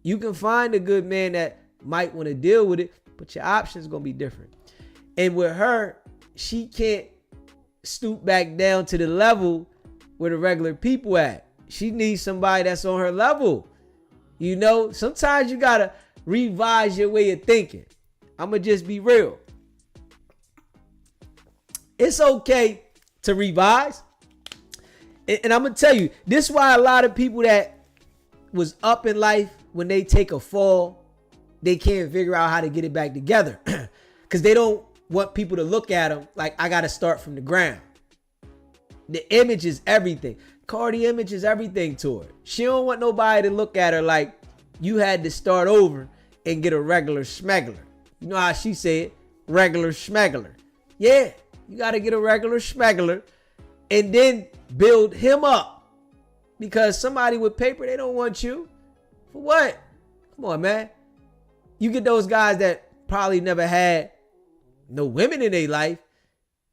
You can find a good man that might want to deal with it, but your options going to be different. And with her, she can't stoop back down to the level where the regular people at. She needs somebody that's on her level. You know, sometimes you got to revise your way of thinking. I'm going to just be real. It's okay to revise. And I'm going to tell you, this is why a lot of people that was up in life, when they take a fall, they can't figure out how to get it back together. Because they don't want people to look at them like, I got to start from the ground. The image is everything. Cardi image is everything to her. She don't want nobody to look at her like you had to start over and get a regular schmegler. You know how she said, regular schmegler. Yeah, you got to get a regular schmegler and then build him up. Because somebody with paper, they don't want you. For what? Come on, man. You get those guys that probably never had no women in their life.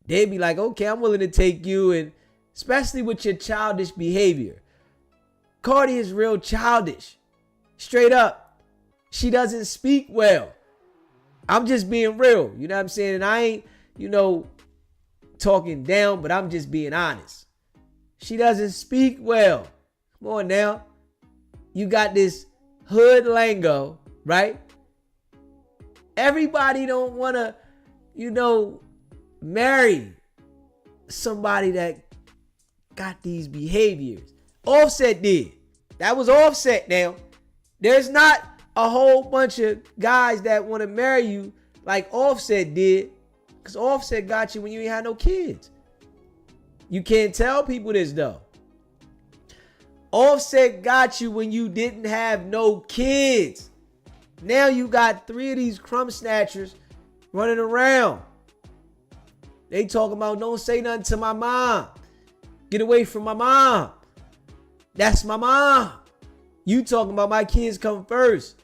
They'd be like, okay, I'm willing to take you, and especially with your childish behavior. Cardi is real childish. Straight up. She doesn't speak well. I'm just being real. You know what I'm saying? And I ain't, you know, talking down, but I'm just being honest. She doesn't speak well. Come on now. You got this hood lingo, right? Everybody don't want to, you know, marry somebody that got these behaviors. Offset did. That was Offset now. There's not a whole bunch of guys that want to marry you like Offset did, because Offset got you when you ain't had no kids. You can't tell people this though. Offset got you when you didn't have no kids. Now you got 3 of these crumb snatchers running around. They talking about don't say nothing to my mom. Get away from my mom. That's my mom. You talking about my kids come first.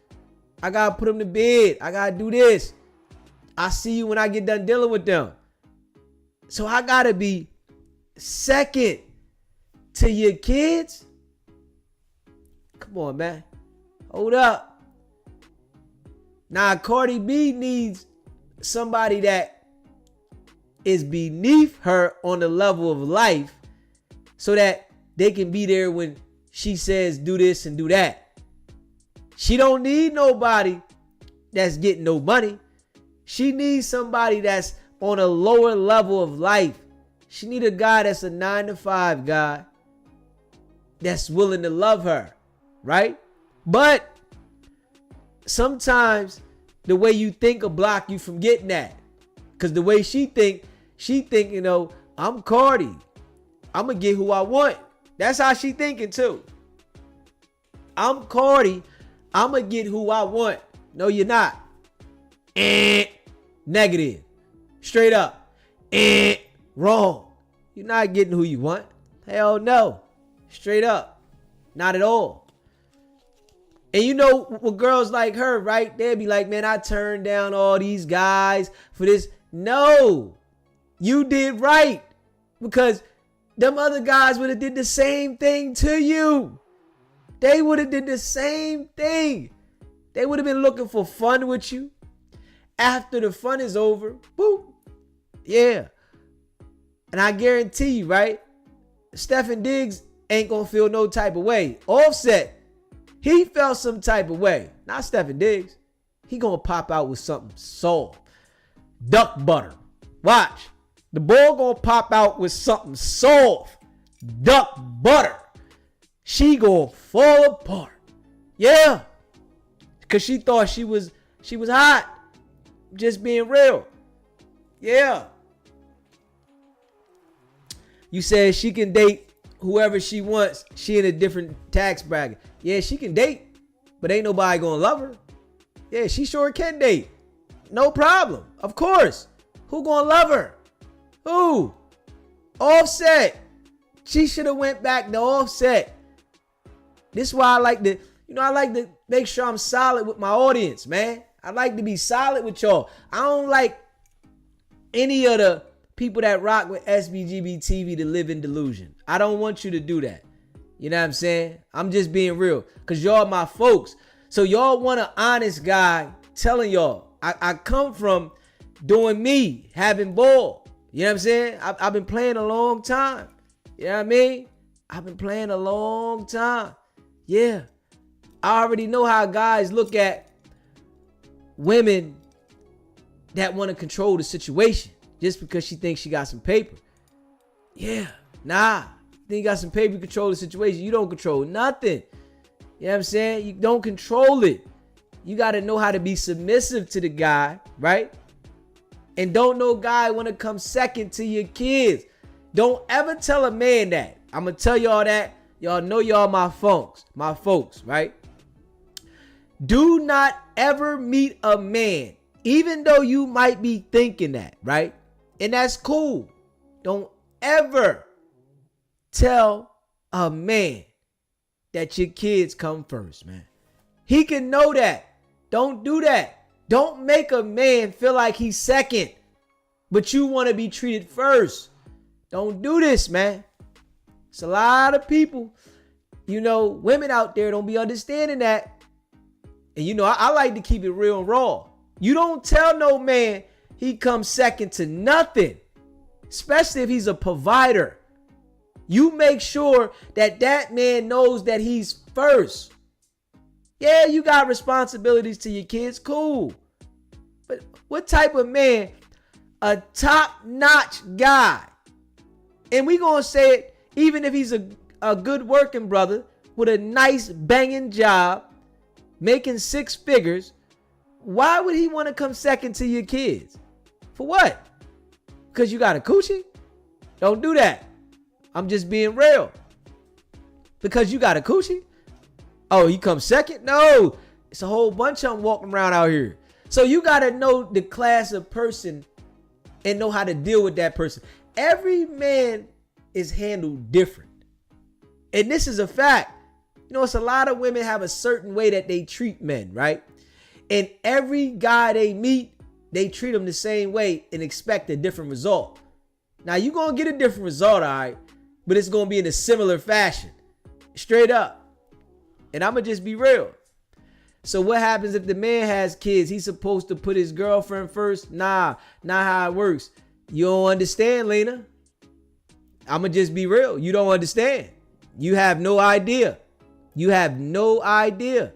I gotta put them to bed. I gotta do this. I see you when I get done dealing with them. So I gotta be second to your kids? Come on, man. Hold up. Now, Cardi B needs somebody that is beneath her on the level of life so that they can be there when she says do this and do that. She don't need nobody that's getting no money. She needs somebody that's on a lower level of life. She need a guy that's a 9-to-5 guy that's willing to love her, right? But sometimes the way you think will block you from getting that. Because the way she think, you know, I'm Cardi. I'm going to get who I want. That's how she thinking too. I'm Cardi. I'm going to get who I want. No, you're not. Negative. Straight up. Wrong. You're not getting who you want. Hell no. Straight up. Not at all. And you know, with girls like her, right? They'd be like, man, I turned down all these guys for this. No. You did right. Because them other guys would have did the same thing to you. They would have did the same thing. They would have been looking for fun with you. After the fun is over, boop. Yeah. And I guarantee you, right? Stephen Diggs ain't gonna feel no type of way. Offset, he felt some type of way. Not Stephen Diggs. He gonna pop out with something soft. Duck butter. Watch. The boy gonna pop out with something soft. Duck butter. She gonna fall apart. Yeah. Cause she thought she was hot. Just being real. Yeah. You said she can date whoever she wants. She in a different tax bracket. Yeah, she can date, but ain't nobody gonna love her. Yeah, she sure can date. No problem. Of course. Who gonna love her? Who? Offset. She should have went back to Offset. This is why I like to make sure I'm solid with my audience, man. I like to be solid with y'all. I don't like any of the people that rock with SBGB TV to live in delusion. I don't want you to do that. You know what I'm saying? I'm just being real. Because y'all my folks. So y'all want an honest guy telling y'all. I come from doing me, having ball. You know what I'm saying? I've been playing a long time. You know what I mean? I've been playing a long time. Yeah. I already know how guys look at women that want to control the situation just because she thinks she got some paper. Yeah. Nah. You think you got some paper to control the situation. You don't control nothing. You know what I'm saying? You don't control it. You got to know how to be submissive to the guy, right? And don't no guy want to come second to your kids. Don't ever tell a man that. I'm going to tell y'all that. Y'all know y'all my folks, right? Do not ever meet a man, even though you might be thinking that, right? And that's cool. Don't ever tell a man that your kids come first, man. He can know that. Don't do that. Don't make a man feel like he's second, but you want to be treated first. Don't do this, man. It's a lot of people, women out there don't be understanding that. And I like to keep it real and raw. You don't tell no man he comes second to nothing, especially if he's a provider. You make sure that man knows that he's first. Yeah, you got responsibilities to your kids, cool. But what type of man, a top-notch guy, and we gonna say it, even if he's a good working brother with a nice banging job, making 6 figures, why would he want to come second to your kids? For what? Because you got a coochie? Don't do that. I'm just being real. Because you got a coochie? Oh, he comes second? No. It's a whole bunch of them walking around out here. So you got to know the class of person and know how to deal with that person. Every man is handled different. And this is a fact. It's a lot of women have a certain way that they treat men, right? And every guy they meet they treat them the same way and expect a different result. Now, you're going to get a different result, all right, but it's going to be in a similar fashion. Straight up. And I'm going to just be real. So what happens if the man has kids? He's supposed to put his girlfriend first? Nah, not how it works. You don't understand, Lena. I'm going to just be real. You don't understand. You have no idea. You have no idea.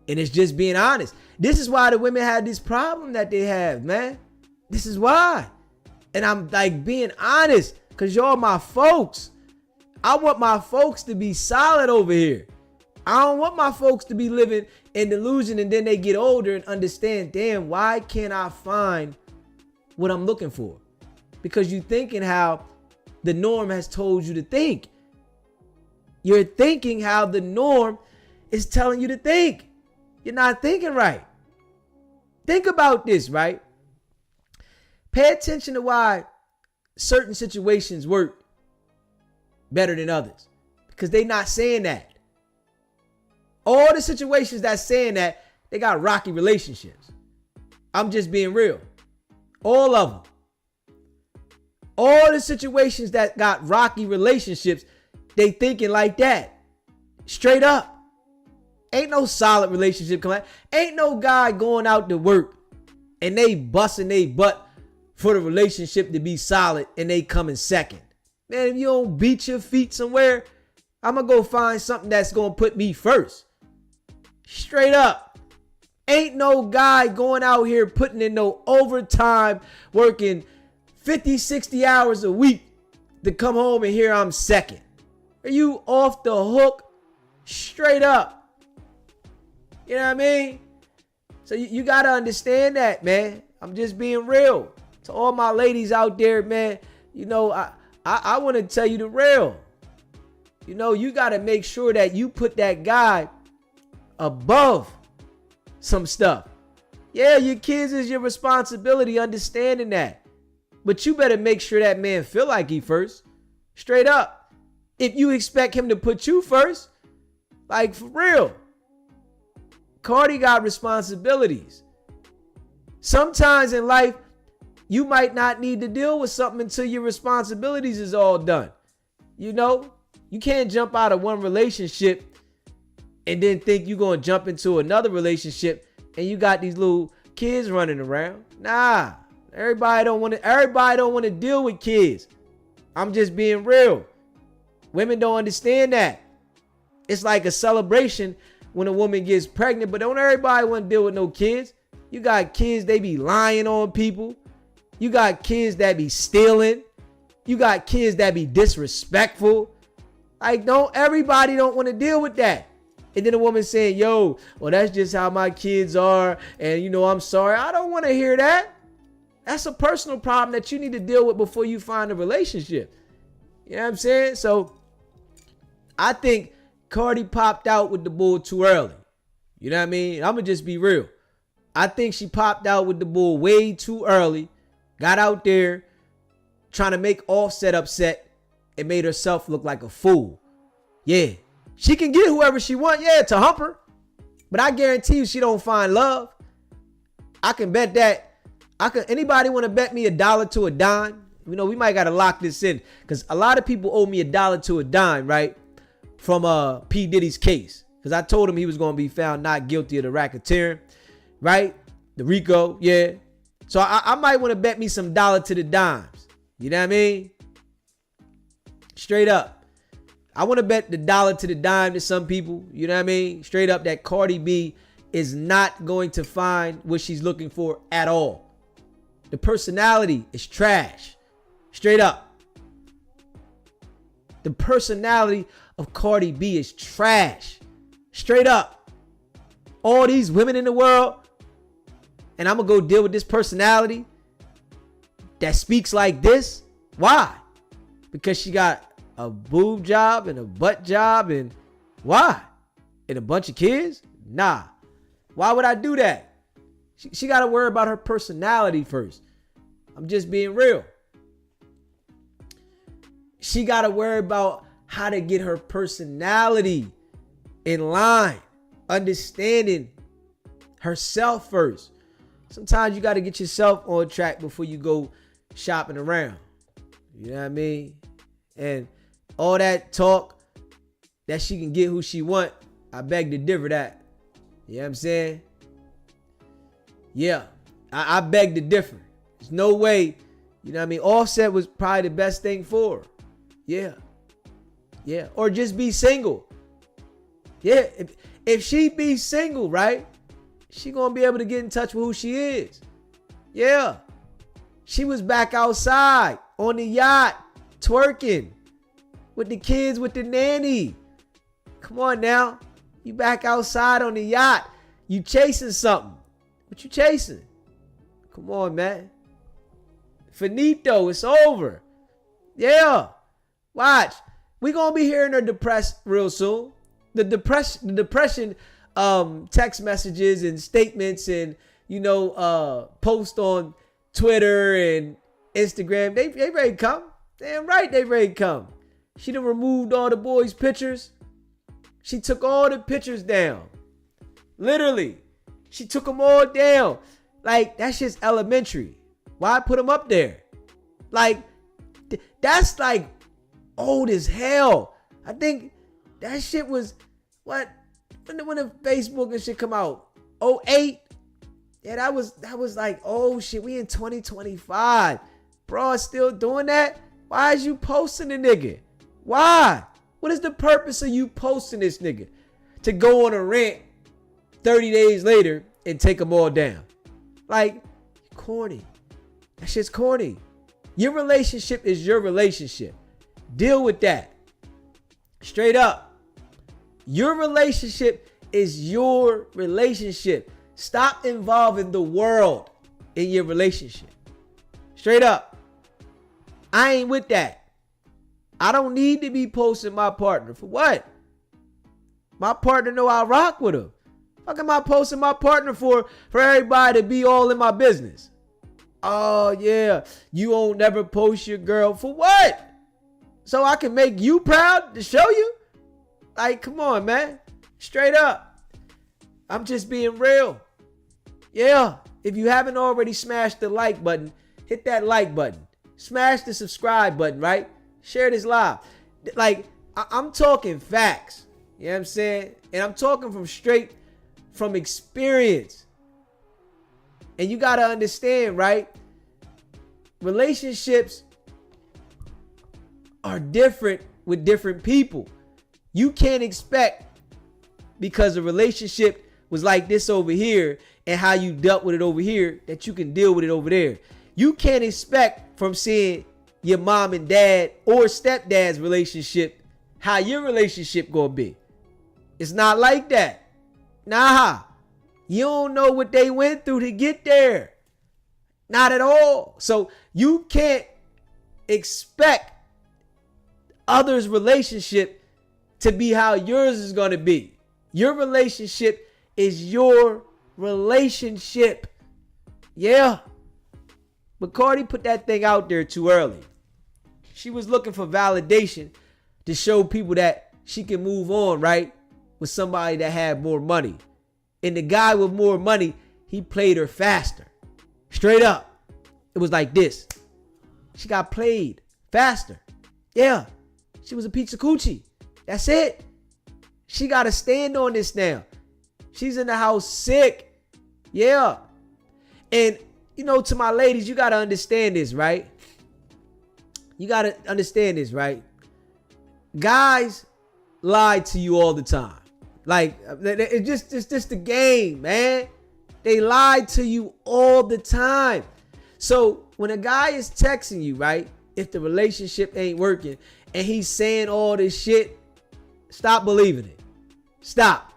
And it's just being honest. This is why the women have this problem that they have, man. This is why. And I'm like being honest because y'all my folks. I want my folks to be solid over here. I don't want my folks to be living in delusion and then they get older and understand, damn, why can't I find what I'm looking for? Because you're thinking how the norm has told you to think. You're thinking how the norm is telling you to think. You're not thinking right. Think about this, right? Pay attention to why certain situations work better than others. Because they're not saying that. All the situations that's saying that, they got rocky relationships. I'm just being real. All of them. All the situations that got rocky relationships, they thinking like that. Straight up. Ain't no solid relationship coming. Ain't no guy going out to work and they busting they butt for the relationship to be solid and they coming second. Man, if you don't beat your feet somewhere, I'm going to go find something that's going to put me first. Straight up. Ain't no guy going out here putting in no overtime, working 50, 60 hours a week to come home and hear I'm second. Are you off the hook? Straight up. You know what I mean? So you got to understand that, man. I'm just being real. To all my ladies out there, man, you know, I want to tell you the real. You know, you got to make sure that you put that guy above some stuff. Yeah, your kids is your responsibility, understanding that. But you better make sure that man feel like he first. Straight up. If you expect him to put you first, like for real. Cardi got responsibilities. Sometimes in life, you might not need to deal with something until your responsibilities is all done. You know, you can't jump out of one relationship and then think you're going to jump into another relationship and you got these little kids running around. Nah, everybody don't want to deal with kids. I'm just being real. Women don't understand that. It's like a celebration when a woman gets pregnant, but don't everybody want to deal with no kids. You got kids, they be lying on people. You got kids that be stealing. You got kids that be disrespectful. Like, everybody don't want to deal with that. And then a woman saying, yo, well, that's just how my kids are. And, you know, I'm sorry. I don't want to hear that. That's a personal problem that you need to deal with before you find a relationship. You know what I'm saying? So I think Cardi popped out with the bull too early. You know what I mean? I'm going to just be real. I think she popped out with the bull way too early. Got out there trying to make Offset upset and made herself look like a fool. Yeah. She can get whoever she wants, yeah, to hump her. But I guarantee you she don't find love. I can bet that. Anybody want to bet me $1 to a dime? You know, we might got to lock this in. Because a lot of people owe me $1 to a dime, right? From P. Diddy's case. Because I told him he was going to be found not guilty of the racketeering. Right? The RICO, yeah. So I might want to bet me some dollar to the dimes. You know what I mean? Straight up. I want to bet the dollar to the dime to some people. You know what I mean? Straight up that Cardi B is not going to find what she's looking for at all. The personality is trash. Straight up. The personality of Cardi B is trash. Straight up. All these women in the world, and I'm going to go deal with this personality that speaks like this. Why? Because she got a boob job and a butt job, and why? And a bunch of kids? Nah. Why would I do that? She got to worry about her personality first. I'm just being real. She got to worry about how to get her personality in line, understanding herself first. Sometimes you got to get yourself on track before you go shopping around. You know what I mean? And all that talk that she can get who she want, I beg to differ that. You know what I'm saying? Yeah, I beg to differ. There's no way, you know what I mean? Offset was probably the best thing for her. Yeah. Yeah. Or just be single. Yeah. If she be single, right? She gonna be able to get in touch with who she is. Yeah. She was back outside on the yacht, twerking with the kids, with the nanny. Come on now. You back outside on the yacht. You chasing something. What you chasing? Come on, man. Finito. It's over. Yeah. Watch. We gonna be hearing her depressed real soon. The depression text messages and statements and, you know, post on Twitter and Instagram. They ready to come. Damn right they ready to come. She done removed all the boys' pictures. She took all the pictures down. Literally. She took them all down. Like, that's just elementary. Why put them up there? Like, that's like old as hell. I think that shit was, what? When the Facebook and shit come out? 08? Yeah, that was like, oh shit, we in 2025. Bro, still doing that? Why is you posting the nigga? Why? What is the purpose of you posting this nigga? To go on a rant 30 days later and take them all down. Like, corny. That shit's corny. Your relationship is your relationship. Deal with that. Straight up. Your relationship is your relationship. Stop involving the world in your relationship. Straight up. I ain't with that. I don't need to be posting my partner. For what? My partner know I rock with him. What am I posting my partner for everybody to be all in my business? Oh yeah, you won't never post your girl. For what? So I can make you proud to show you? Like, come on, man. Straight up. I'm just being real. Yeah, if you haven't already smashed the like button, hit that like button. Smash the subscribe button, right? Share this live. Like, I'm talking facts. You know what I'm saying? And I'm talking from experience. And you got to understand, right? Relationships are different with different people. You can't expect, because a relationship was like this over here and how you dealt with it over here, that you can deal with it over there. You can't expect from seeing your mom and dad or stepdad's relationship how your relationship gonna be. It's not like that. Nah. You don't know what they went through to get there. Not at all. So you can't expect others' relationship to be how yours is gonna be. Your relationship is your relationship. Yeah. But Cardi put that thing out there too early. She was looking for validation to show people that she can move on, right? With somebody that had more money. And the guy with more money, he played her faster. Straight up. It was like this. She got played faster. Yeah. She was a pizza coochie. That's it. She got to stand on this now. She's in the house sick. Yeah. And, you know, to my ladies, you got to understand this, right? You got to understand this, right? Guys lie to you all the time. Like, it's just the game, man. They lie to you all the time. So when a guy is texting you, right, if the relationship ain't working and he's saying all this shit, stop believing it. Stop.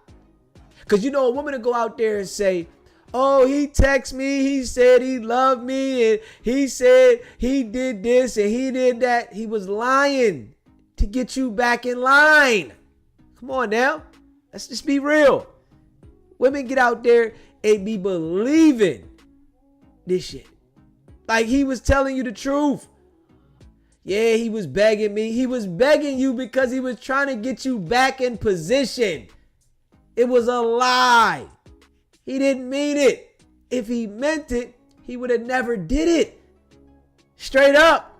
Because, you know, a woman will go out there and say, oh, he texted me, he said he loved me, and he said he did this and he did that. He was lying to get you back in line. Come on now. Let's just be real. Women get out there and be believing this shit. Like he was telling you the truth. Yeah, he was begging me. He was begging you because he was trying to get you back in position. It was a lie. He didn't mean it. If he meant it, he would have never did it. Straight up.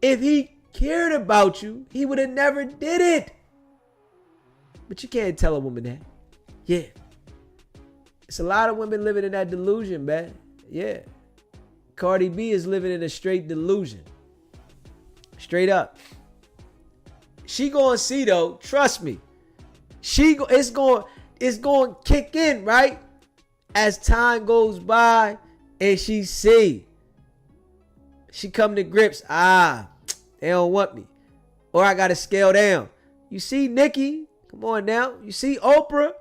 If he cared about you, he would have never did it. But you can't tell a woman that. Yeah. It's a lot of women living in that delusion, man. Yeah. Cardi B is living in a straight delusion. Straight up. She gonna see though, trust me. It's going to kick in, right? As time goes by and she see. She come to grips. They don't want me. Or I got to scale down. You see Nicki, come on now. You see Oprah,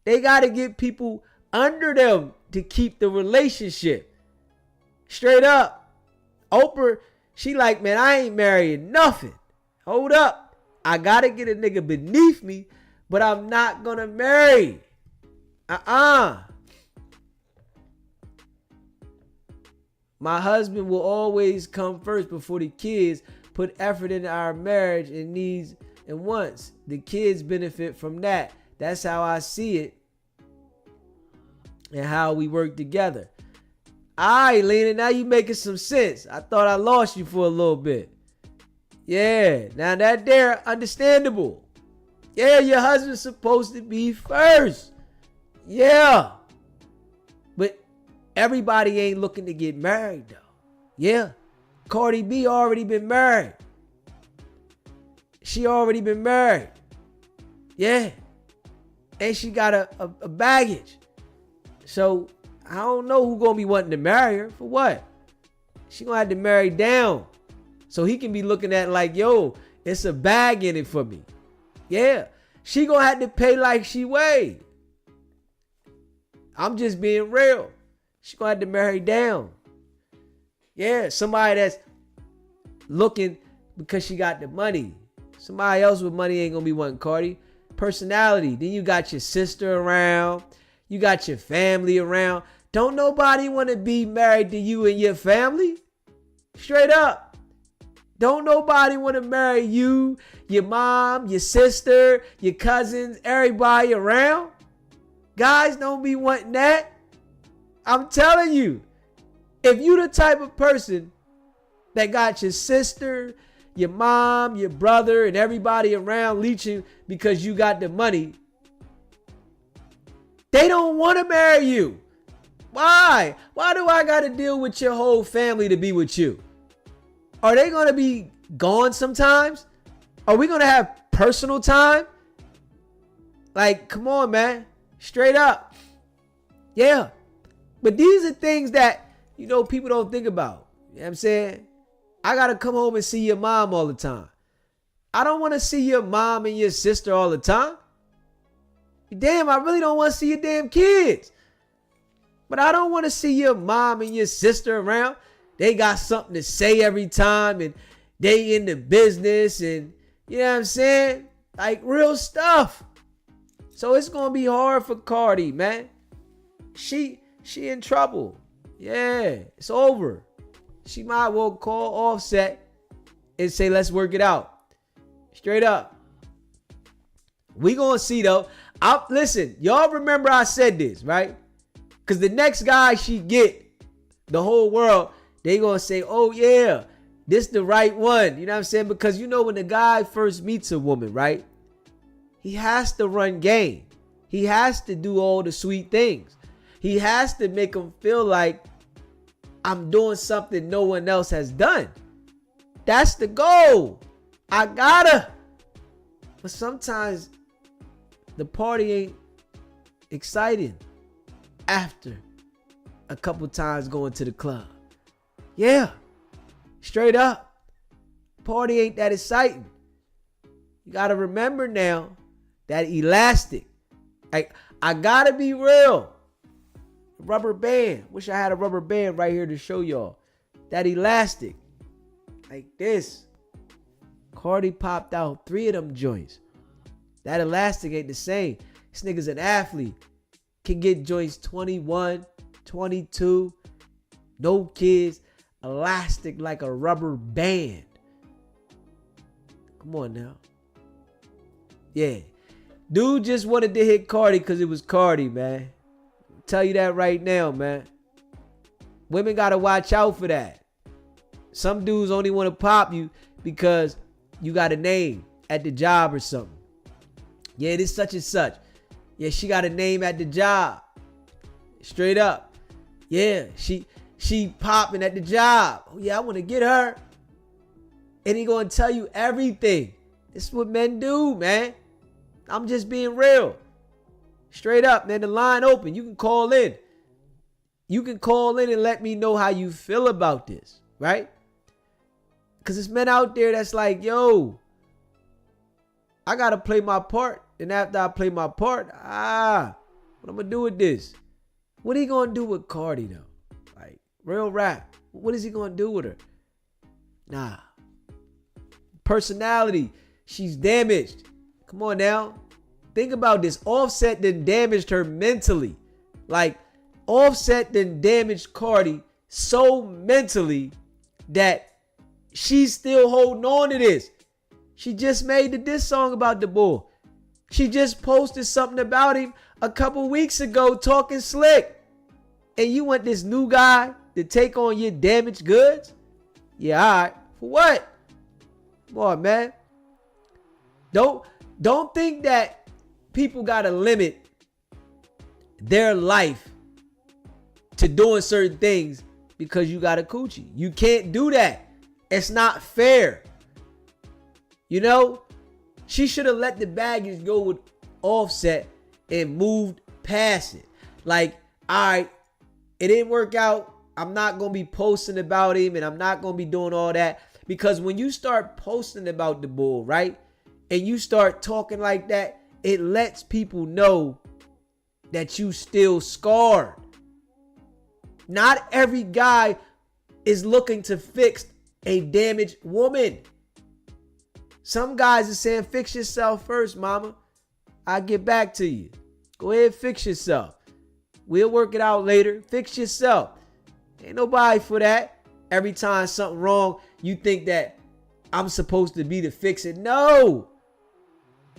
they got to get people under them to keep the relationship. Straight up. Oprah, she like, man, I ain't marrying nothing. Hold up. I got to get a nigga beneath me, but I'm not going to marry. My husband will always come first before the kids. Put effort into our marriage and needs and wants. The kids benefit from that. That's how I see it and how we work together. All right, Lena, now you making some sense. I thought I lost you for a little bit. Yeah, now that there, understandable. Yeah, your husband's supposed to be first. Yeah. But everybody ain't looking to get married, though. Yeah. Cardi B already been married. She already been married. Yeah. And she got a baggage. So, I don't know who gonna be wanting to marry her. For what? She gonna have to marry down. So he can be looking at like, yo, it's a bag in it for me. Yeah. She gonna have to pay like she weigh. I'm just being real. She gonna have to marry down. Yeah, somebody that's looking because she got the money. Somebody else with money ain't gonna be wanting Cardi. Personality. Then you got your sister around. You got your family around. Don't nobody want to be married to you and your family. Straight up. Don't nobody want to marry you, your mom, your sister, your cousins, everybody around. Guys don't be wanting that. I'm telling you. If you the type of person that got your sister, your mom, your brother, and everybody around leeching because you got the money, they don't want to marry you. Why? Why do I got to deal with your whole family to be with you? Are they going to be gone sometimes? Are we going to have personal time? Like, come on, man. Straight up. Yeah. But these are things that, you know, people don't think about. You know what I'm saying? I got to come home and see your mom all the time. I don't want to see your mom and your sister all the time. Damn, I really don't want to see your damn kids. But I don't want to see your mom and your sister around. They got something to say every time and they in the business and, you know what I'm saying? Like real stuff. So it's going to be hard for Cardi, man. She in trouble. Yeah, it's over. She might well call Offset and say, let's work it out. Straight up. We gonna see though. Listen, y'all remember I said this, right? Because the next guy she get, the whole world, they gonna say, oh yeah, this the right one. You know what I'm saying? Because you know when the guy first meets a woman, right? He has to run game. He has to do all the sweet things. He has to make them feel like I'm doing something no one else has done. That's the goal. I gotta. But sometimes the party ain't exciting after a couple times going to the club. Yeah. Straight up. Party ain't that exciting. You gotta remember now that elastic. I gotta be real. Rubber band. Wish I had a rubber band right here to show y'all. That elastic. Like this. Cardi popped out 3 of them joints. That elastic ain't the same. This nigga's an athlete. Can get joints 21, 22. No kids. Elastic like a rubber band. Come on now. Yeah. Dude just wanted to hit Cardi because it was Cardi, man. Tell you that right now, man. Women gotta watch out for that. Some dudes only want to pop you because you got a name at the job or something. Yeah, this such and such. Yeah, she got a name at the job. Straight up. Yeah, she popping at the job. Oh yeah, I want to get her. And he gonna tell you everything. This is what men do, man. I'm just being real. Straight up, man. The line open. You can call in. You can call in and let me know how you feel about this, right? Because there's men out there that's like, yo, I got to play my part. And after I play my part, what I'm going to do with this? What are he going to do with Cardi, though? Like, real rap. What is he going to do with her? Nah. Personality. She's damaged. Come on now. Think about this. Offset then damaged her mentally. Like, Offset then damaged Cardi so mentally that she's still holding on to this. She just made the diss song about the bull. She just posted something about him a couple weeks ago talking slick. And you want this new guy to take on your damaged goods? Yeah, all right. For what? Come on, man. Don't think that people got to limit their life to doing certain things because you got a coochie. You can't do that. It's not fair. You know, she should have let the baggage go with Offset and moved past it. Like, all right, it didn't work out. I'm not going to be posting about him and I'm not going to be doing all that. Because when you start posting about the bull, right, and you start talking like that, it lets people know that you still scarred. Not every guy is looking to fix a damaged woman. Some guys are saying, fix yourself first, mama. I'll get back to you. Go ahead, fix yourself. We'll work it out later. Fix yourself. Ain't nobody for that. Every time something wrong, you think that I'm supposed to be to fix it. No.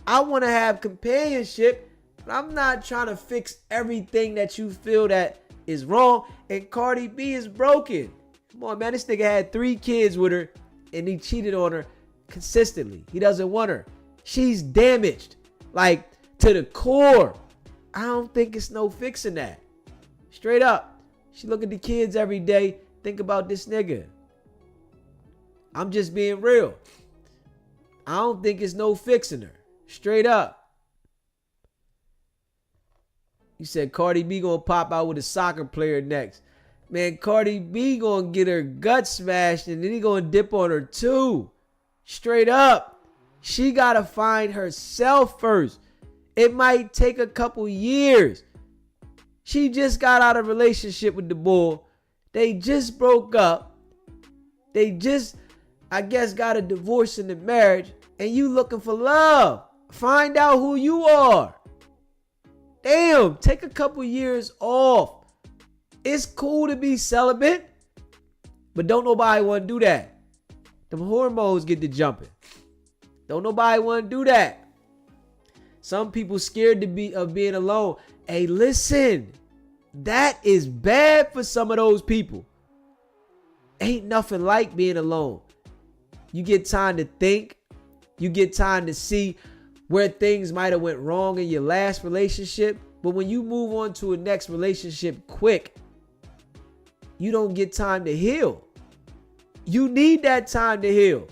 I want to have companionship, but I'm not trying to fix everything that you feel that is wrong. And Cardi B is broken. Come on, man. This nigga had 3 kids with her and he cheated on her consistently. He doesn't want her. She's damaged. Like, to the core. I don't think it's no fixing that. Straight up. She look at the kids every day. Think about this nigga. I'm just being real. I don't think it's no fixing her. Straight up. You said Cardi B gonna pop out with a soccer player next. Man, Cardi B gonna get her gut smashed and then he gonna dip on her too. Straight up. She gotta find herself first. It might take a couple years. She just got out of a relationship with the bull. They just broke up. They just, I guess, got a divorce in the marriage. And you looking for love. Find out who you are. Damn, take a couple years off. It's cool to be celibate, but don't nobody want to do that. Them hormones get to jumping. Don't nobody want to do that. Some people scared of being alone. Hey, listen, that is bad for some of those people. Ain't nothing like being alone. You get time to think. You get time to see where things might have went wrong in your last relationship. But when you move on to a next relationship quick, you don't get time to heal. You need that time to heal.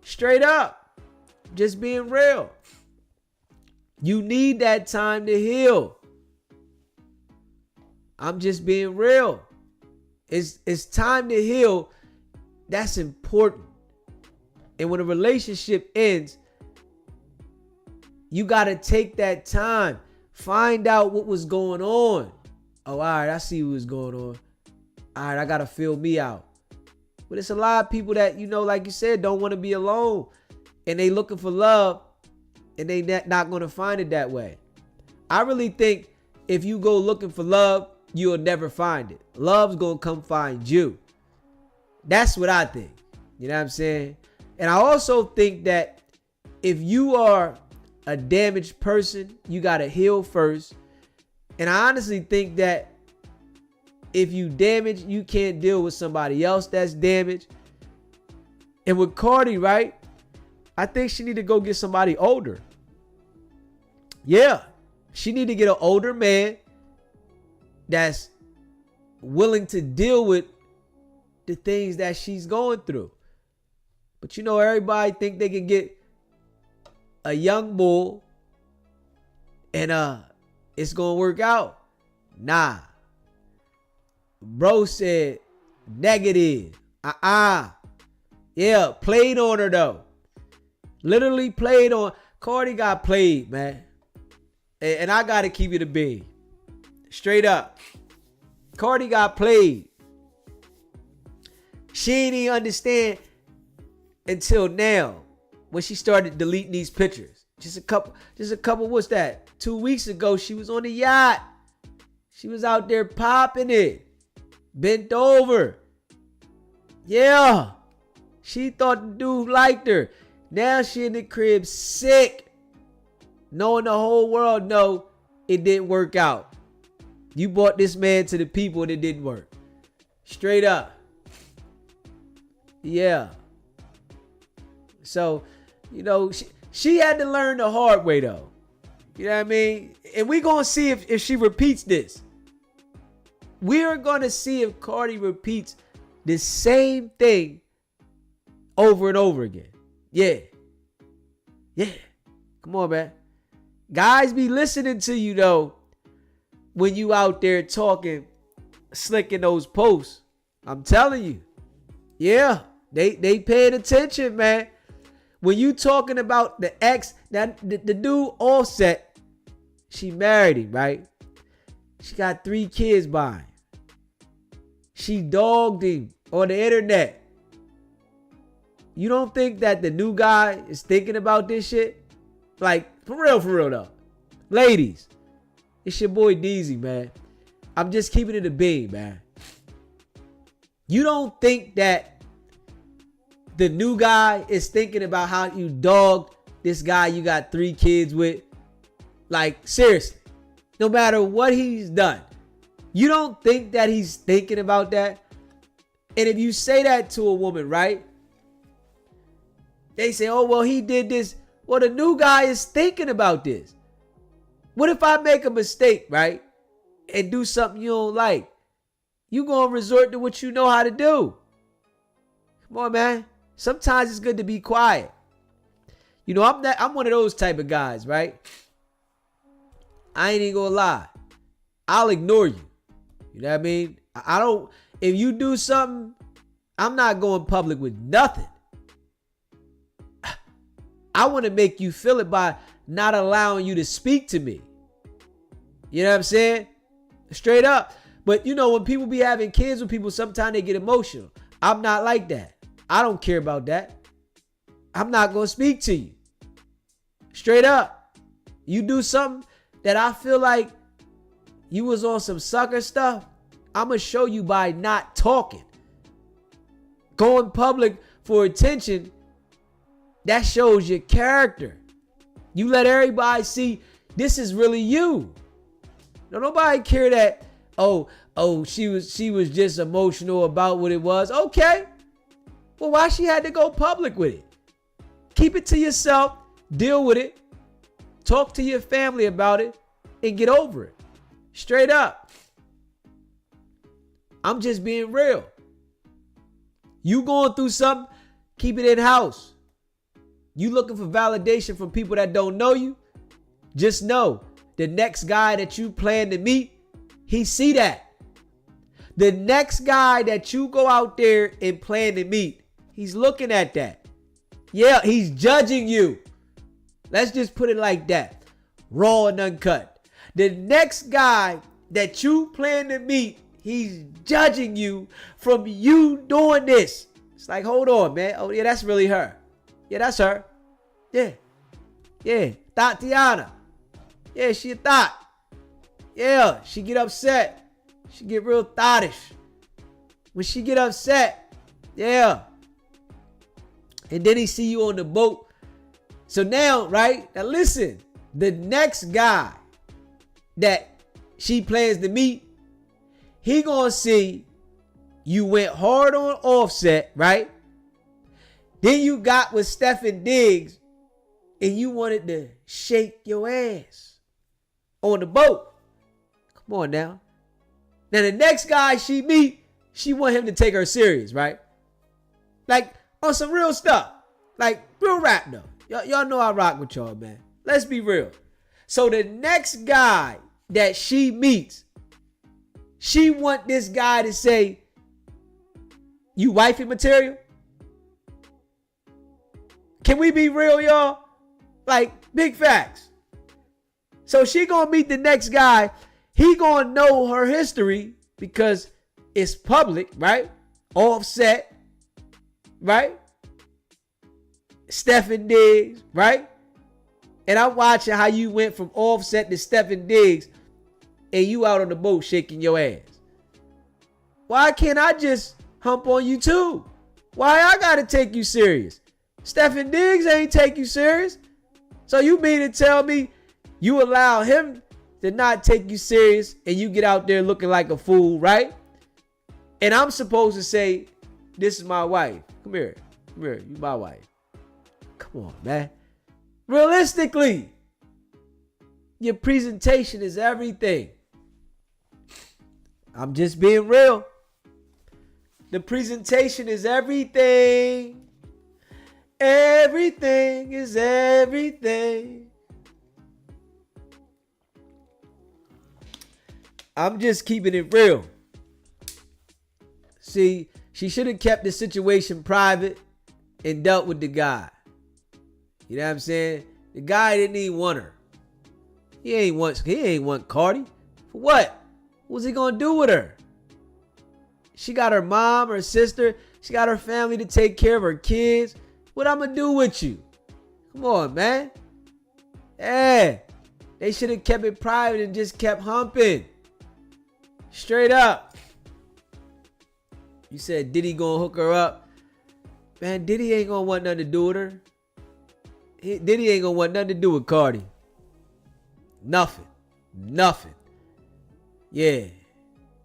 Straight up. Just being real. You need that time to heal. I'm just being real. It's time to heal. That's important. And when a relationship ends, you got to take that time. Find out what was going on. Oh, all right, I see what was going on. All right, I got to feel me out. But it's a lot of people that, you know, like you said, don't want to be alone. And they looking for love. And they not going to find it that way. I really think if you go looking for love, you'll never find it. Love's going to come find you. That's what I think. You know what I'm saying? And I also think that if you are a damaged person, you got to heal first. And I honestly think that if you damaged, you can't deal with somebody else that's damaged. And with Cardi, right? I think she need to go get somebody older. Yeah. She need to get an older man that's willing to deal with the things that she's going through. But you know, everybody think they can get a young bull and it's gonna work out. Nah. Bro said negative. Yeah, played on her though. Literally played on. Cardi got played, man. And I gotta keep it a bean. Straight up. Cardi got played. She ain't even understand until now when she started deleting these pictures. Just a couple, what's that? 2 weeks ago, she was on the yacht. She was out there popping it. Bent over. Yeah. She thought the dude liked her. Now she in the crib sick. Knowing the whole world know it didn't work out. You brought this man to the people and it didn't work. Straight up. Yeah. So, you know, she had to learn the hard way though. You know what I mean? And we gonna see if she repeats this. We're gonna see if Cardi repeats the same thing over and over again. Yeah. Yeah. Come on, man. Guys be listening to you though when you out there talking slick in those posts. I'm telling you. Yeah. They paying attention, man. When you talking about the ex, that the dude Offset, she married him, right? She got 3 kids by him. She dogged him on the internet. You don't think that the new guy is thinking about this shit? Like, for real though. Ladies, it's your boy DZ, man. I'm just keeping it a bean, man. You don't think that the new guy is thinking about how you dogged this guy you got 3 kids with? Like, seriously. No matter what he's done. You don't think that he's thinking about that? And if you say that to a woman, right? They say, oh, well, he did this. Well, the new guy is thinking about this. What if I make a mistake, right? And do something you don't like? You gonna resort to what you know how to do. Come on, man. Sometimes it's good to be quiet. You know, I'm one of those type of guys, right? I ain't even gonna lie. I'll ignore you. You know what I mean? I don't, if you do something, I'm not going public with nothing. I want to make you feel it by not allowing you to speak to me. You know what I'm saying? Straight up. But you know, when people be having kids with people, sometimes they get emotional. I'm not like that. I don't care about that. I'm not going to speak to you. Straight up. You do something that I feel like you was on some sucker stuff, I'm going to show you by not talking. Going public for attention, that shows your character. You let everybody see this is really you. Now, nobody care that, oh, she was just emotional about what it was. Okay. Well, why she had to go public with it? Keep it to yourself. Deal with it. Talk to your family about it and get over it. Straight up. I'm just being real. You going through something, keep it in house. You looking for validation from people that don't know you? Just know the next guy that you plan to meet, he see that. The next guy that you go out there and plan to meet, he's looking at that. Yeah, he's judging you. Let's just put it like that. Raw and uncut. The next guy that you plan to meet, he's judging you from you doing this. It's like, hold on, man. Oh, yeah, that's really her. Yeah, that's her. Yeah. Yeah. Tatiana. Yeah, she a thought. Yeah, she get upset. She get real thottish. When she get upset, yeah. And then he see you on the boat. So now, right? Now listen, the next guy that she plans to meet, he gonna see you went hard on Offset, right? Then you got with Stephen Diggs and you wanted to shake your ass on the boat. Come on now. Now the next guy she meet, she want him to take her serious, right? Like on some real stuff. Like real rap though. Y'all know I rock with y'all, man. Let's be real. So the next guy that she meets, she want this guy to say, you wifey material? Can we be real, y'all? Like, big facts. So she gonna meet the next guy. He gonna know her history because it's public, right? Offset, right? Stephen Diggs, right? And I'm watching how you went from Offset to Stephen Diggs and you out on the boat shaking your ass. Why can't I just hump on you too? Why I gotta take you serious? Stephen Diggs ain't take you serious. So you mean to tell me you allow him to not take you serious and you get out there looking like a fool, right? And I'm supposed to say, this is my wife. Come here, you my wife. Come on, man. Realistically, your presentation is everything. I'm just being real. The presentation is everything. Everything is everything. I'm just keeping it real. See, she should have kept the situation private and dealt with the guy. You know what I'm saying? The guy didn't even want her. He ain't want Cardi. For what? What's he gonna do with her? She got her mom, her sister. She got her family to take care of her kids. What I'm gonna do with you? Come on, man. Yeah. They should have kept it private and just kept humping. Straight up. You said Diddy gonna hook her up. Man, Diddy ain't gonna want nothing to do with her. Diddy ain't gonna want nothing to do with Cardi. Nothing. Yeah.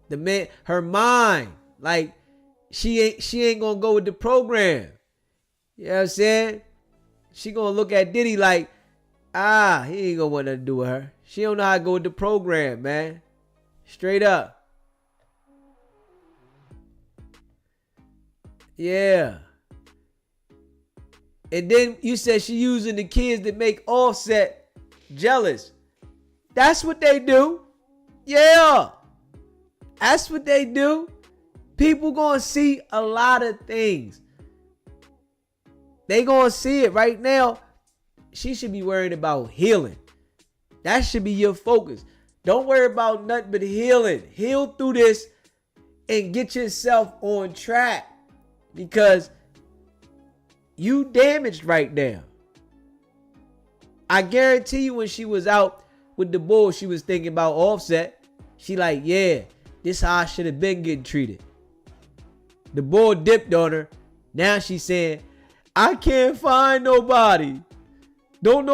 The man, her mind, like she ain't gonna go with the program. You know what I'm saying? She gonna look at Diddy like, he ain't gonna want nothing to do with her. She don't know how to go with the program, man. Straight up. Yeah. And then you said she using the kids to make Offset jealous. That's what they do. Yeah. That's what they do. People gonna see a lot of things. They gonna see it right now. She should be worried about healing. That should be your focus. Don't worry about nothing but healing. Heal through this and get yourself on track. Because you damaged right now. I guarantee you when she was out with the bull, she was thinking about Offset. She like, yeah, this how I should have been getting treated. The bull dipped on her. Now she's saying, I can't find nobody. They don't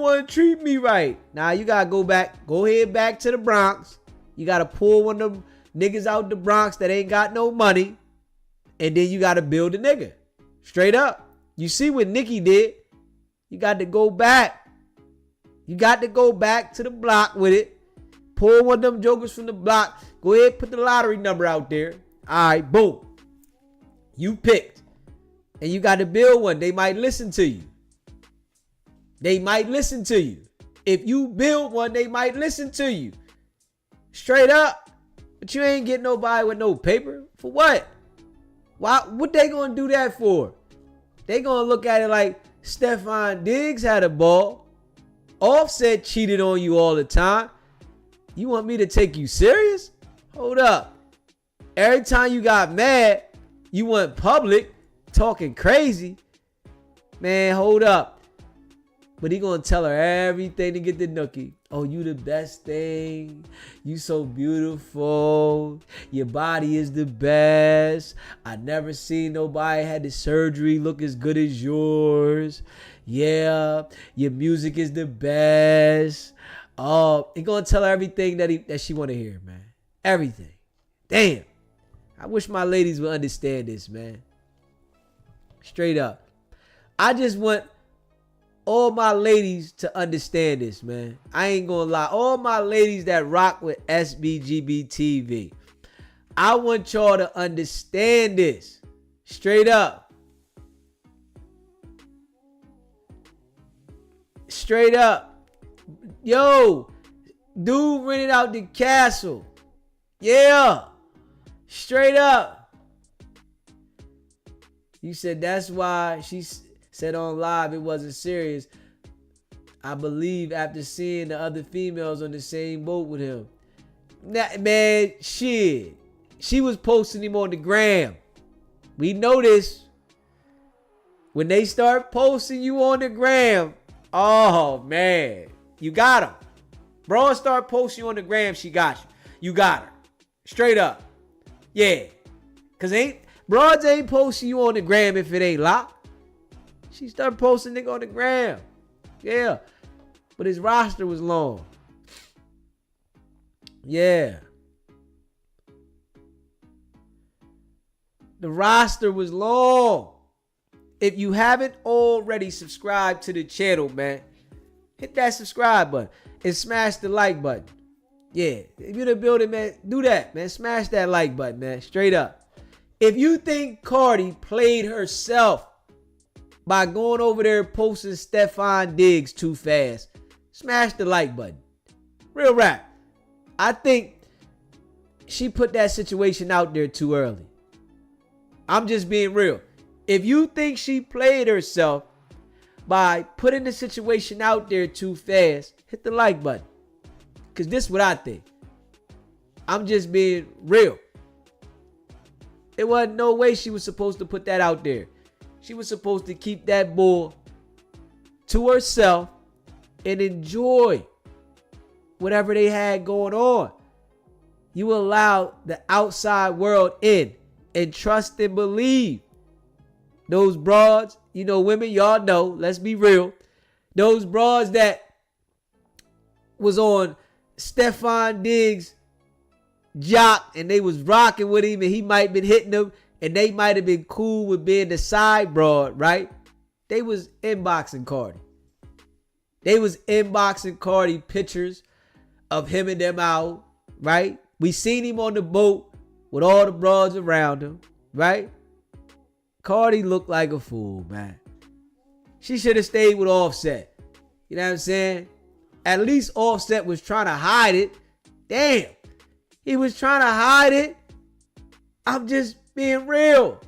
want to treat me right. Now you got to go ahead back to the Bronx. You got to pull one of them niggas out the Bronx that ain't got no money. And then you got to build a nigga. Straight up. You see what Nicki did. You got to go back. You got to go back to the block with it. Pull one of them jokers from the block. Go ahead, put the lottery number out there. All right, boom. You picked. And you got to build one. They might listen to you. If you build one, they might listen to you. Straight up. But you ain't getting nobody with no paper. For what? Why? What they gonna do that for? They gonna look at it like Stefan Diggs had a ball. Offset cheated on you all the time. You want me to take you serious? Hold up. Every time you got mad, you went public talking crazy. Man, hold up. But he gonna tell her everything to get the nookie. Oh, you the best thing. You so beautiful. Your body is the best. I never seen nobody had the surgery look as good as yours. Yeah, your music is the best. Oh, he gonna tell her everything that she want to hear, man. Everything. Damn. I wish my ladies would understand this, man. Straight up. I just want all my ladies to understand this, man. I ain't gonna lie. All my ladies that rock with SBGB TV, I want y'all to understand this. Straight up. Straight up. Yo, dude rented out the castle. Yeah. Straight up. You said that's why she said on live it wasn't serious. I believe after seeing the other females on the same boat with him. Nah, man, shit. She was posting him on the gram. We know this. When they start posting you on the gram, oh, man. You got him. Bro, start posting you on the gram, she got you. You got her. Straight up. Yeah. Cause broads ain't posting you on the gram if it ain't locked. She started posting nigga on the gram. Yeah. But his roster was long. Yeah. The roster was long. If you haven't already subscribed to the channel, man, hit that subscribe button and smash the like button. Yeah, if you're in the building, man, do that, man. Smash that like button, man. Straight up. If you think Cardi played herself by going over there posting Stefan Diggs too fast, smash the like button. Real rap. I think she put that situation out there too early. I'm just being real. If you think she played herself by putting the situation out there too fast, hit the like button. Because this is what I think. I'm just being real. It wasn't no way she was supposed to put that out there. She was supposed to keep that bull to herself and enjoy whatever they had going on. You allow the outside world in and trust and believe. Those broads, you know, women, y'all know, let's be real. Those broads that was on Stefan Diggs' jock and they was rocking with him and he might have been hitting them and they might have been cool with being the side broad, right? They was inboxing Cardi. They was inboxing Cardi pictures of him and them out, right? We seen him on the boat with all the broads around him, right? Cardi looked like a fool, man. She should have stayed with Offset. You know what I'm saying? At least Offset was trying to hide it. Damn. He was trying to hide it. I'm just being real.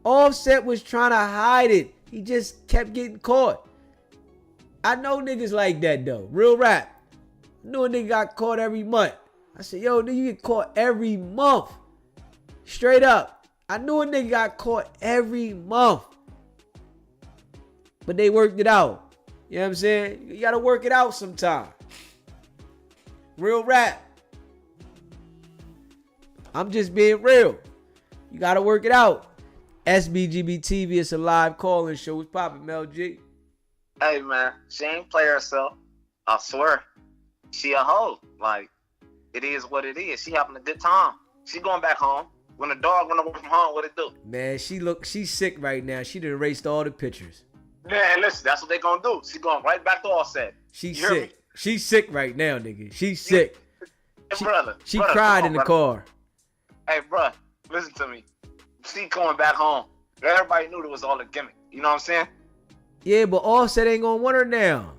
Offset was trying to hide it. He just kept getting caught. I know niggas like that though. Real rap. I knew a nigga got caught every month. I said, yo, nigga, you get caught every month. Straight up. I knew a nigga got caught every month. But they worked it out. You know what I'm saying? You gotta work it out sometime. Real rap. I'm just being real. You gotta work it out. SBGB TV, it's a live call-in show. What's poppin', Mel G?
Hey, man, she ain't play herself. I swear. She a hoe. Like, it is what it is. She having a good time. She going back home. When the dog run away from home, what it do?
Man, she's sick right now. She done erased all the pictures.
Man, listen, that's what they gonna do. She going right back to Offset.
She's sick. She's sick right now, nigga. She's sick.
Hey, brother.
She cried in the car.
Hey, bro, listen to me. She going back home. Everybody knew it was all a gimmick. You know what I'm saying?
Yeah, but Offset ain't gonna want her now.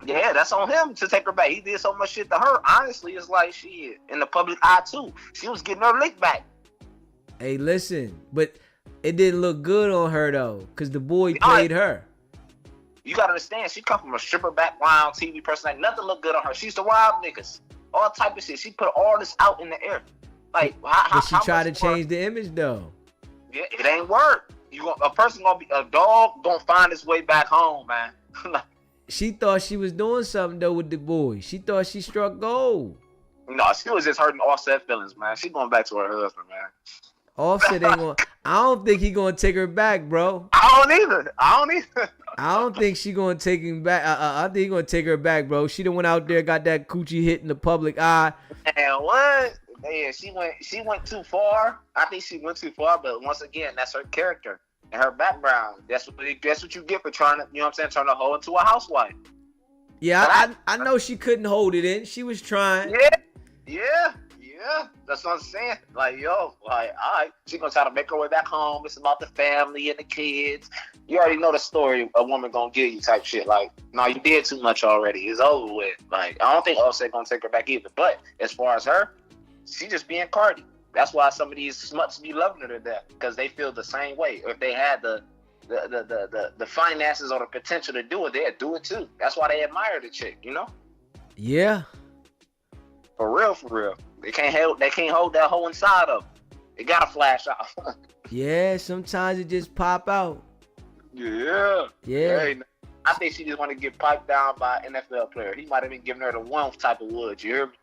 Yeah, that's on him to take her back. He did so much shit to her. Honestly, it's like she in the public eye too. She was getting her lick back.
Hey, listen, but it didn't look good on her though, cause the boy played her.
You gotta understand, she come from a stripper background, TV person. Like, nothing look good on her. She's the wild niggas, all type of shit. She put all this out in the air. Like,
but she tried to change the image though.
Yeah, it ain't work. A dog gonna find its way back home, man.
She thought she was doing something though with the boy. She thought she struck gold.
No, she was just hurting Offset feelings, man. She going back to her husband, man.
Offset ain't gonna. I don't think he gonna take her back, bro.
I don't either.
I don't think she gonna take him back. I think he gonna take her back, bro. She done went out there, got that coochie hit in the public eye.
Man, what? Yeah, she went too far. I think she went too far, but once again, that's her character and her background. That's what you get for trying to, you know what I'm saying, turn a hoe into a housewife.
Yeah, I know she couldn't hold it in. She was trying.
Yeah. That's what I'm saying. Like, yo, like, all right, she gonna try to make her way back home. It's about the family and the kids. You already know the story a woman gonna give you type shit. Like, no, you did too much already. It's over with. Like, I don't think Offset gonna take her back either. But as far as her, she just being Cardi. That's why some of these smuts be loving her to death, because they feel the same way. If they had the finances or the potential to do it, they'd do it too. That's why they admire the chick, you know?
Yeah.
For real. They can't hold that hoe inside of them. It gotta flash out.
Yeah, sometimes it just pop out.
Yeah.
Yeah.
I think she just want to get piped down by an NFL player. He might have been giving her the one type of wood. You hear me?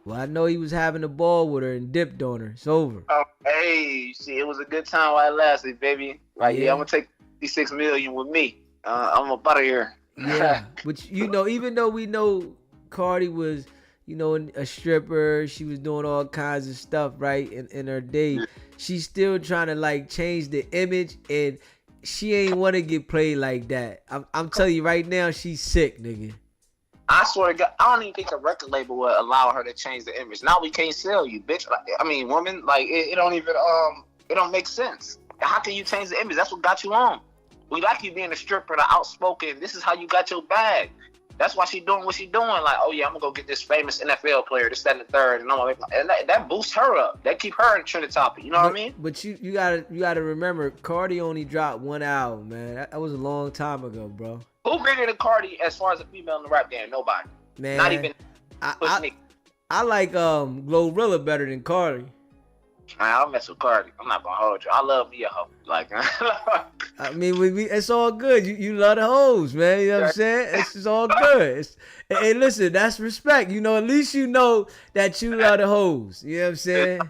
Well, I know he was having a ball with her and dipped on her. It's over.
Oh, hey, see, it was a good time while it lasted, baby. Like, yeah I'm gonna take $56 million with me. I'm up out of here.
Yeah, but you know, even though we know Cardi was, you know, a stripper, she was doing all kinds of stuff, right, in her day, she's still trying to, like, change the image, and she ain't want to get played like that. I'm telling you right now, she's sick, nigga.
I swear to God, I don't even think a record label would allow her to change the image. Now we can't sell you, bitch. Like, I mean, woman, like, it don't even, it don't make sense. How can you change the image? That's what got you on. We like you being a stripper, the outspoken. This is how you got your bag. That's why she doing what she doing. Like, oh yeah, I'm gonna go get this famous NFL player, this, that, and the third, and that boosts her up. That keep her in trending topic. You know what I mean?
But you gotta remember, Cardi only dropped one album, man. That was a long time ago, bro.
Who bigger than Cardi as far as a female in the rap game? Nobody.
Man,
not even.
I like Glorilla better than Cardi.
I'll mess with Cardi. I'm not gonna hold you. I love me a hoe. Like,
I mean, it's all good. You love the hoes, man. You know what I'm saying? It's just all good. Hey, listen, that's respect. You know, at least you know that you love the hoes. You know what I'm saying?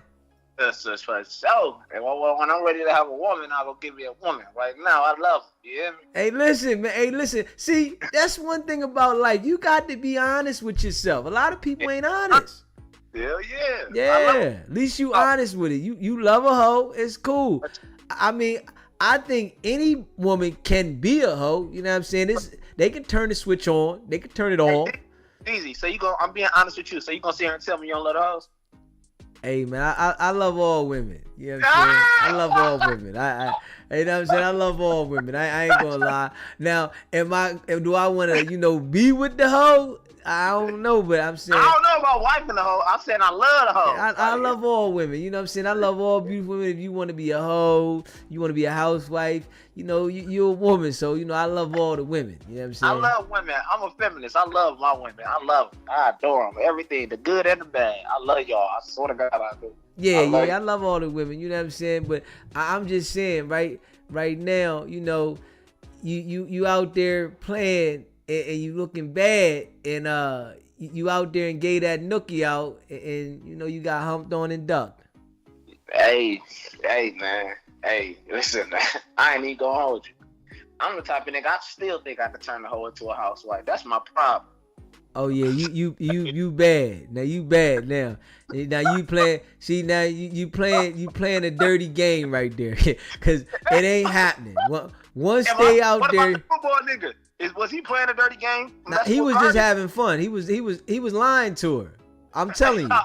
That's just for sure. And when I'm ready to have a woman, I'll go give me a woman. Right now, I love her. You hear me?
Hey, listen, man. Hey, listen. See, that's one thing about life. You got to be honest with yourself. A lot of people ain't honest.
Hell yeah.
Yeah. At least you honest with it. You love a hoe. It's cool. I mean, I think any woman can be a hoe. You know what I'm saying? They can turn the switch on. They can turn it on.
Easy. So I'm being honest with you. So you gonna sit here and tell me you don't love the hoes?
Hey man, I love all women. You know what I'm saying? I love all women. I you know what I'm saying? I love all women. I ain't gonna lie. Now, do I wanna, be with the hoe? I don't know, but I'm saying
I don't know about wife and the hoe. I'm saying I love the hoe.
I love all women. You know what I'm saying? I love all beautiful women. If you want to be a hoe, you want to be a housewife, you're a woman. So, I love all the women. You know what I'm saying?
I love women. I'm a feminist. I love my women. I love them. I adore them. Everything, the good and the bad. I love y'all. I swear to God I do.
I love all the women. You know what I'm saying? But I'm just saying, right now, you out there playing and you looking bad, and you out there and gave that nookie out, and you got humped on and ducked.
Hey man, listen, man. I ain't even gonna hold you. I'm the type of nigga, I still think I could turn the hoe into a housewife. That's my problem.
Oh yeah, you bad. Now you bad now. Now you playing. See, now you playing a dirty game right there, cause it ain't happening. Once they out
what
there.
About the football nigga? Was he playing a dirty game?
Nah, he was just having fun. He was lying to her. I'm telling you.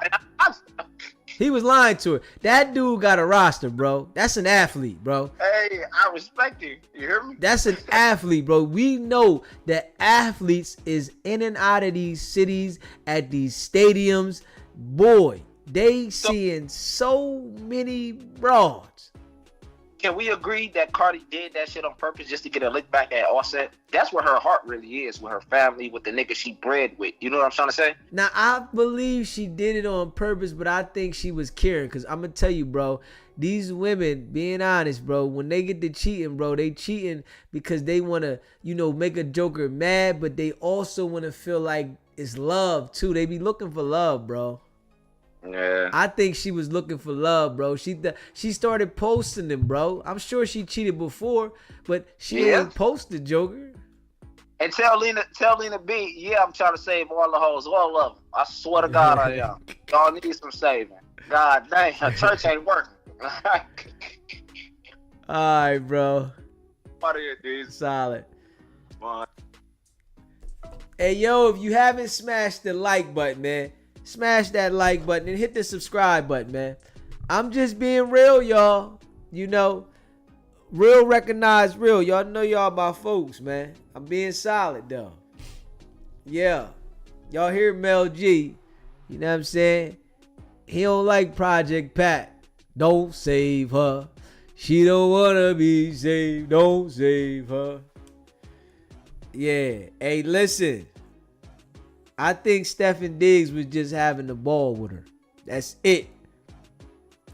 He was lying to her. That dude got a roster, bro. That's an athlete, bro.
Hey, I respect you. You hear me?
That's an athlete, bro. We know that athletes is in and out of these cities, at these stadiums. Boy, they seeing so many broads.
Can we agree that Cardi did that shit on purpose just to get a lick back at Offset? That's where her heart really is, with her family, with the nigga she bred with. You know what I'm trying to say?
Now, I believe she did it on purpose, but I think she was caring. Because I'm going to tell you, bro, these women, being honest, bro, when they get to cheating, bro, they cheating because they want to, make a joker mad, but they also want to feel like it's love, too. They be looking for love, bro.
Yeah.
I think she was looking for love, bro. She started posting them, bro. I'm sure she cheated before, but she
Yeah.
ain't posted, Joker.
And tell Lena B, yeah, I'm trying to save all the hoes, all of them. I swear to God I am. Y'all need some saving. God dang, her church ain't working.
All right, bro.
Out of here, dude.
Solid.
Bye.
Hey, yo, if you haven't smashed the like button, man, smash that like button and hit the subscribe button, man. I'm just being real, y'all. You know, real recognize real. Y'all know y'all my folks, man. I'm being solid, though. Yeah. Y'all hear Mel G. You know what I'm saying? He don't like Project Pat. Don't save her. She don't wanna be saved. Don't save her. Yeah. Hey, listen. I think Stephen Diggs was just having the ball with her. That's it.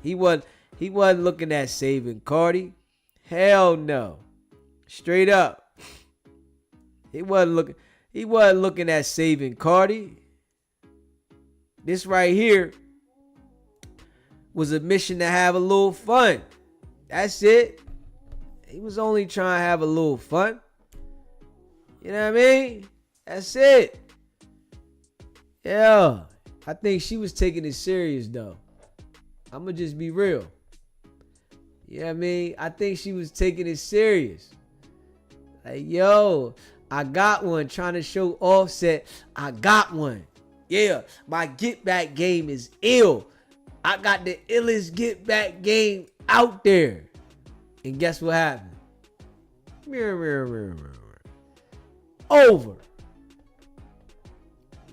He wasn't looking at saving Cardi. Hell no. Straight up. He wasn't looking at saving Cardi. This right here was a mission to have a little fun. That's it. He was only trying to have a little fun. You know what I mean? That's it. Yeah. I think she was taking it serious, though. I'm going to just be real. You know what I mean? I think she was taking it serious. Like, yo, I got one, trying to show Offset. I got one. Yeah, my get back game is ill. I got the illest get back game out there. And guess what happened? Over.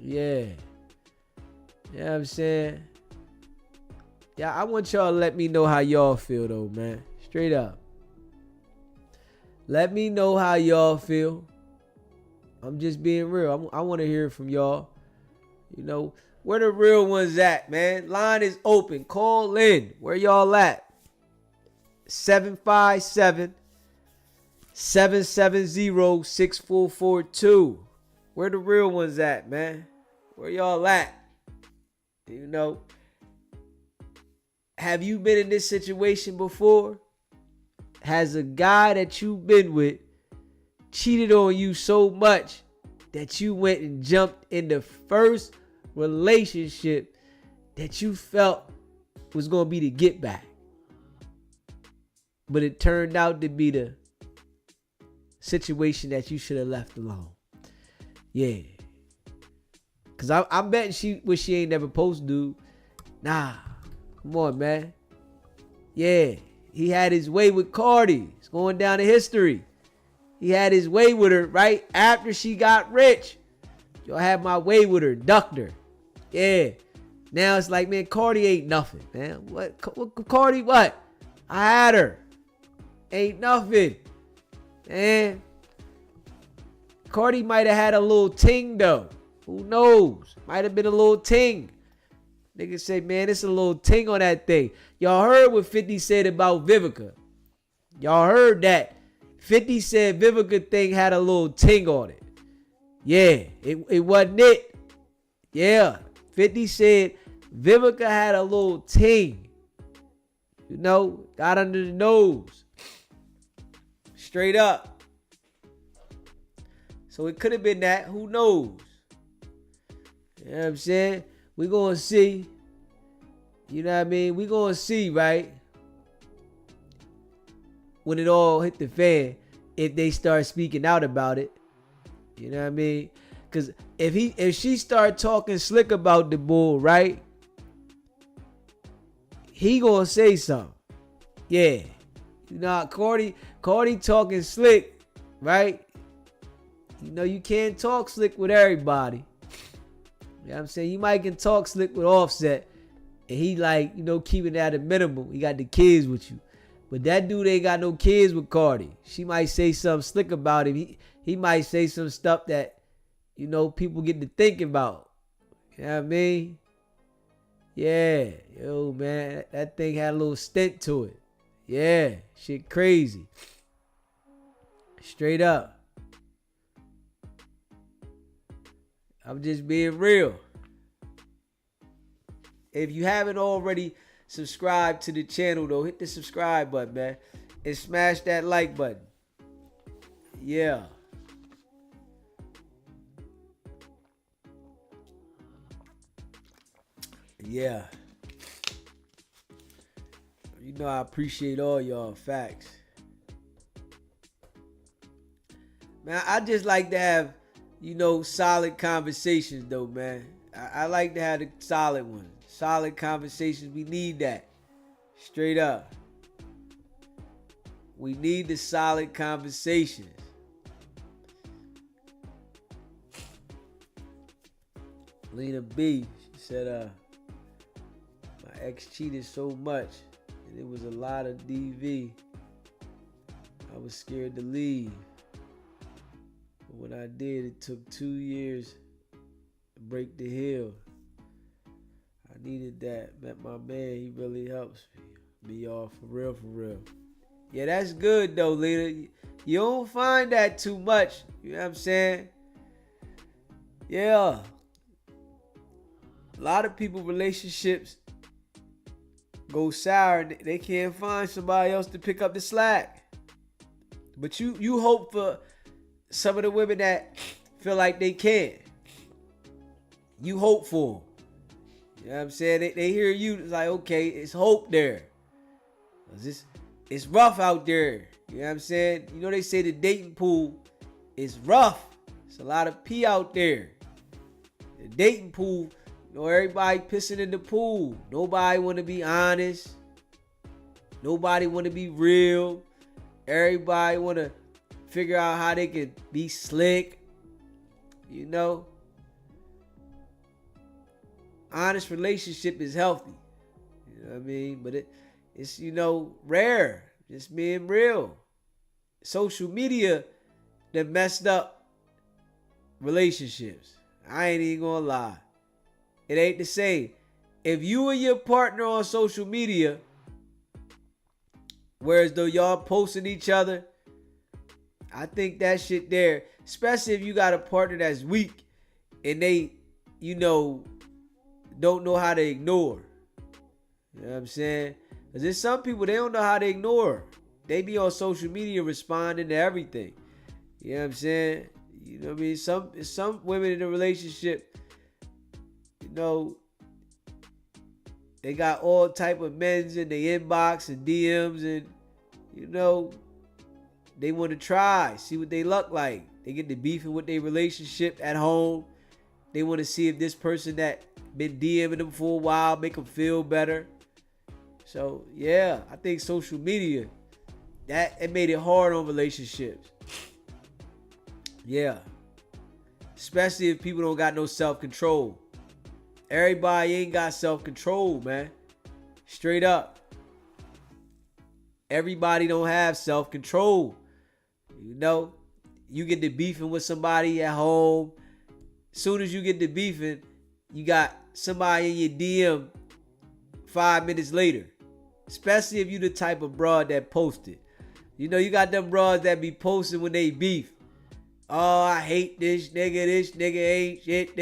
Yeah. You know what I'm saying? Yeah, I want y'all to let me know how y'all feel, though, man. Straight up. Let me know how y'all feel. I'm just being real. I want to hear from y'all. You know, where the real ones at, man? Line is open. Call in. Where y'all at? 757-770-6442. Where the real ones at, man? Where y'all at? You know, have you been in this situation before? Has a guy that you've been with cheated on you so much that you went and jumped in the first relationship that you felt was going to be the get back, but it turned out to be the situation that you should have left alone? Yeah. Cause I'm betting she ain't never supposed to do. Nah. Come on, man. Yeah. He had his way with Cardi. It's going down in history. He had his way with her right after she got rich. Y'all had my way with her, ducked her. Yeah. Now it's like, man, Cardi ain't nothing, man. What Cardi, what? I had her. Ain't nothing. Man. Cardi might have had a little ting, though. Who knows? Might have been a little ting. Niggas say, man, it's a little ting on that thing. Y'all heard what 50 said about Vivica. Y'all heard that. 50 said Vivica thing had a little ting on it. Yeah, it wasn't it. Yeah, 50 said Vivica had a little ting. You know, got under the nose. Straight up. So it could have been that. Who knows? You know what I'm saying? We gonna see. You know what I mean? We gonna see, right? When it all hit the fan, if they start speaking out about it. You know what I mean? Cause if she start talking slick about the bull, right? He gonna say something. Yeah. You know, Cardi talking slick, right? You know, you can't talk slick with everybody. You know what I'm saying? You might can talk slick with Offset, and he like, you know, keeping it at a minimum. He got the kids with you. But that dude ain't got no kids with Cardi. She might say something slick about him. He might say some stuff that, you know, people get to thinking about. You know what I mean? Yeah. Yo, man, that thing had a little stint to it. Yeah. Shit crazy. Straight up. I'm just being real. If you haven't already subscribed to the channel, though, hit the subscribe button, man. And smash that like button. Yeah. Yeah. You know I appreciate all y'all. Facts. Man, I just like to have, solid conversations, though, man. I like to have the solid ones. Solid conversations. We need that. Straight up. We need the solid conversations. Lena B, she said, my ex cheated so much, and it was a lot of DV. I was scared to leave. But when I did, it took 2 years to break the heel. I needed that. Met my man, he really helps me. Be all for real, for real. Yeah, that's good though, Lena. You don't find that too much. You know what I'm saying? Yeah. A lot of people, relationships go sour and they can't find somebody else to pick up the slack. But you hope for some of the women that feel like they can. You hope for them. You know what I'm saying? They hear you, it's like, okay, it's hope there. It's rough out there. You know what I'm saying? You know they say the dating pool is rough. It's a lot of pee out there. The dating pool, everybody pissing in the pool. Nobody want to be honest. Nobody want to be real. Everybody want to figure out how they can be slick. Honest relationship is healthy. You know what I mean? But it's rare. Just being real. Social media that messed up relationships. I ain't even gonna lie. It ain't the same. If you and your partner on social media, whereas though y'all posting each other, I think that shit there, especially if you got a partner that's weak and they, don't know how to ignore. You know what I'm saying? Because there's some people, they don't know how to ignore. They be on social media responding to everything. You know what I'm saying? You know what I mean? Some women in a relationship, they got all type of men's in the inbox and DMs and, they want to try, see what they look like. They get to beefing with their relationship at home. They want to see if this person that been DMing them for a while make them feel better. So, yeah, I think social media, it made it hard on relationships. Yeah. Especially if people don't got no self-control. Everybody ain't got self-control, man. Straight up. Everybody don't have self-control. You get to beefing with somebody at home. Soon as you get to beefing, you got somebody in your DM 5 minutes later. Especially if you the type of broad that posted. You got them broads that be posting when they beef. Oh, I hate this nigga ain't shit.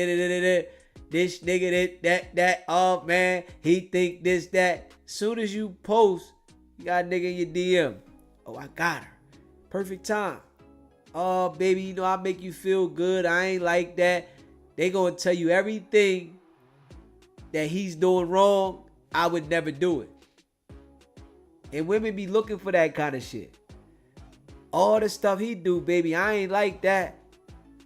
This nigga that. Oh man, he think this, that. Soon as you post, you got a nigga in your DM. Oh, I got her. Perfect time. Oh, baby, I make you feel good. I ain't like that. They gonna tell you everything that he's doing wrong. I would never do it. And women be looking for that kind of shit. All the stuff he do, baby, I ain't like that.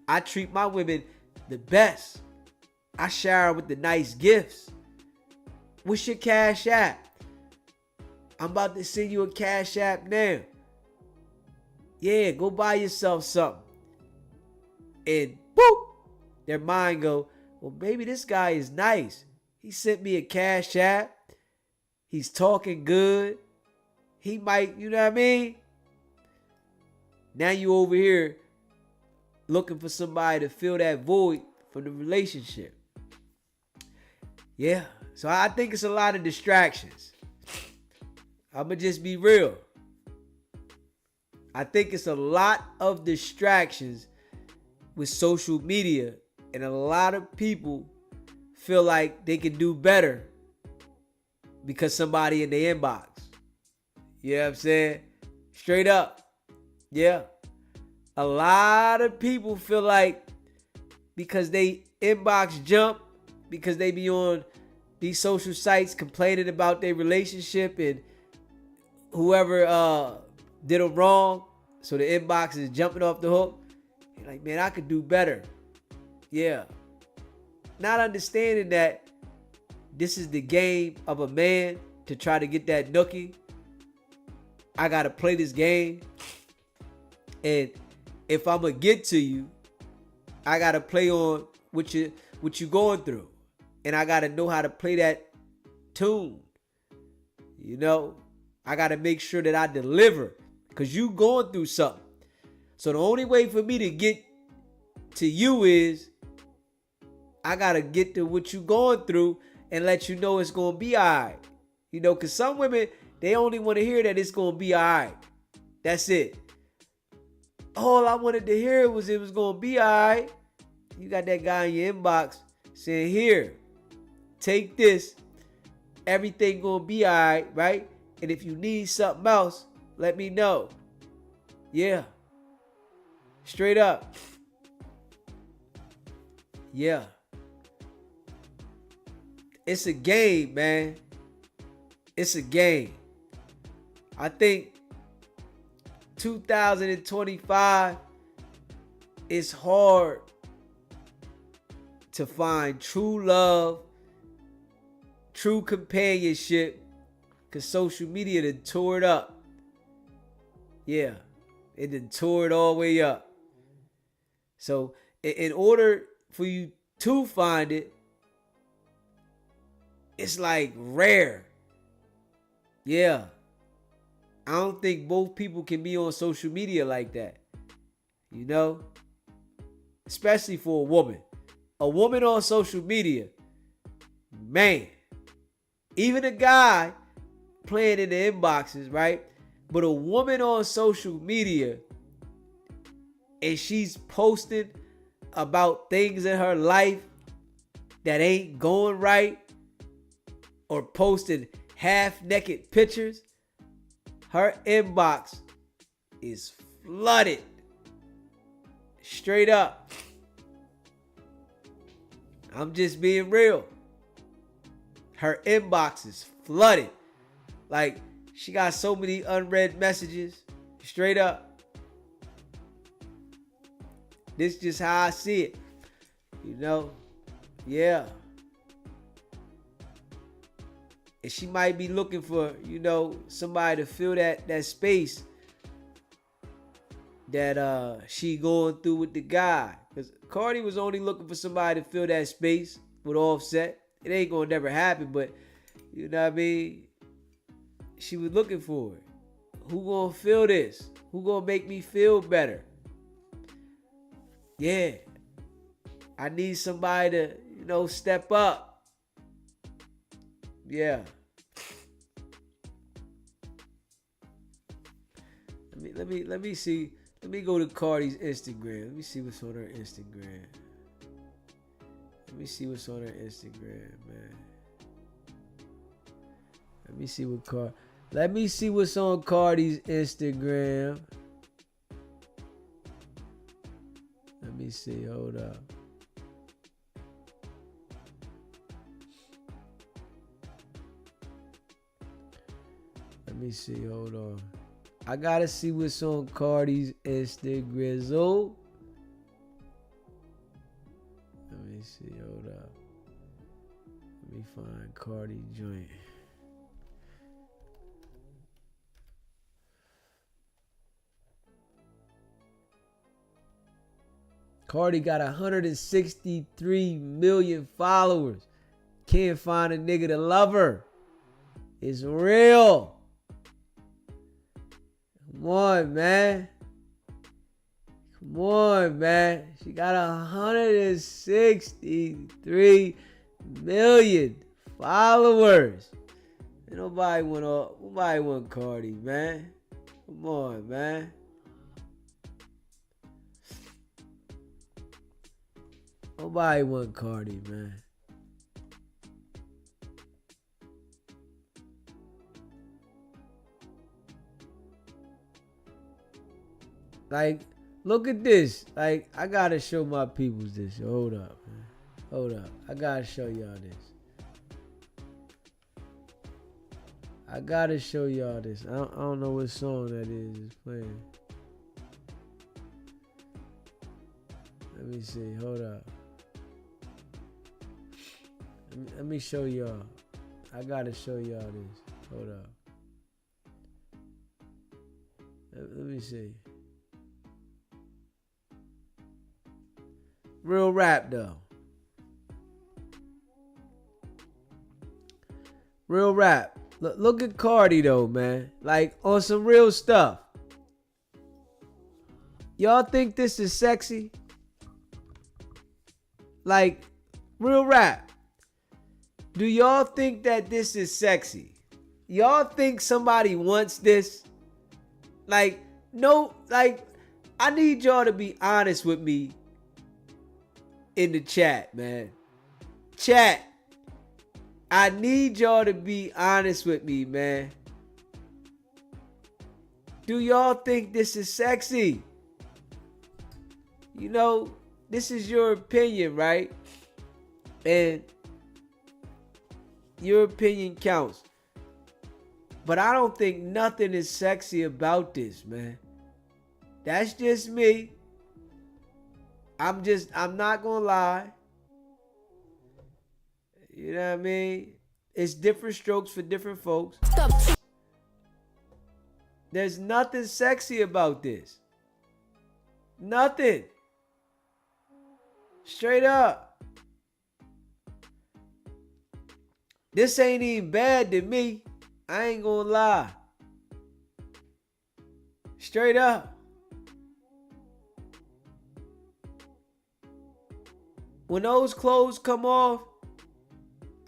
I treat my women the best. I shower with the nice gifts. What's your Cash App? I'm about to send you a Cash App now. Yeah, go buy yourself something. And boop, their mind go, well, baby, this guy is nice. He sent me a Cash App. He's talking good. He might, you know what I mean? Now you over here looking for somebody to fill that void from the relationship. Yeah, so I think it's a lot of distractions. I'ma just be real. I think it's a lot of distractions with social media, and a lot of people feel like they can do better because somebody in the inbox. You know what I'm saying? Straight up. Yeah. A lot of people feel like because they inbox jump, because they be on these social sites complaining about their relationship and whoever did them wrong, so the inbox is jumping off the hook. You're like, man, I could do better. Yeah. Not understanding that this is the game of a man to try to get that nookie. I got to play this game. And if I'm going to get to you, I got to play on what you going through. And I got to know how to play that tune. You know, I got to make sure that I deliver because you going through something. So the only way for me to get to you is I got to get to what you going through and let you know it's going to be all right. You know, because some women, they only want to hear that it's going to be all right. That's it. All I wanted to hear was it was going to be all right. You got that guy in your inbox saying, here, take this. Everything going to be all right, right? And if you need something else, let me know. Yeah. Straight up. Yeah. It's a game, man. It's a game. I think 2025 is hard to find true love, true companionship, because social media done tore it up. Yeah, it done tore it all the way up. So in order for you to find it, it's like rare. Yeah. I don't think both people can be on social media like that. You know? Especially for a woman. A woman on social media, man. Even a guy playing in the inboxes, right? But a woman on social media and she's posting about things in her life that ain't going right, or posting half-naked pictures, her inbox is flooded. Straight up. I'm just being real. Her inbox is flooded. Like, she got so many unread messages. Straight up. This is just how I see it. You know? Yeah. And she might be looking for, you know, somebody to fill that space that she going through with the guy. Because Cardi was only looking for somebody to fill that space with Offset. It ain't gonna never happen, but you know what I mean? She was looking for it. Who gonna fill this? Who gonna make me feel better? Yeah. I need somebody to, you know, step up. Yeah. Let me see. Let me go to Cardi's Instagram. Let me see what's on her Instagram. Let me see what's on her Instagram, man. Let me see what's on Cardi's Instagram. Let me see. Hold up. Let me see. Hold on. I gotta see what's on Cardi's Instagram. Let me see. Hold up. Let me find Cardi joint. Cardi got 163 million followers. Can't find a nigga to love her. It's real. Come on, man. Come on, man. She got 163 million followers. Ain't nobody want Cardi, man. Come on, man. Nobody want Cardi, man. Like, look at this. Like, I gotta show my peoples this. Hold up, man. Hold up. I gotta show y'all this. I gotta show y'all this. I don't know what song that is. It's playing. Let me see. Hold up. Let me show y'all. I gotta show y'all this. Hold up. Let me see. Real rap though. Real rap. Look at Cardi though, man. Like, on some real stuff. Y'all think this is sexy? Like, real rap. Do y'all think that this is sexy? Y'all think somebody wants this? Like, no, like, I need y'all to be honest with me in the chat, man. Chat. I need y'all to be honest with me, man. Do y'all think this is sexy? You know, this is your opinion, right? And your opinion counts. But I don't think nothing is sexy about this, man. That's just me. I'm not gonna lie. You know what I mean? It's different strokes for different folks. There's nothing sexy about this. Nothing. Straight up. This ain't even bad to me. I ain't gonna lie. Straight up. When those clothes come off,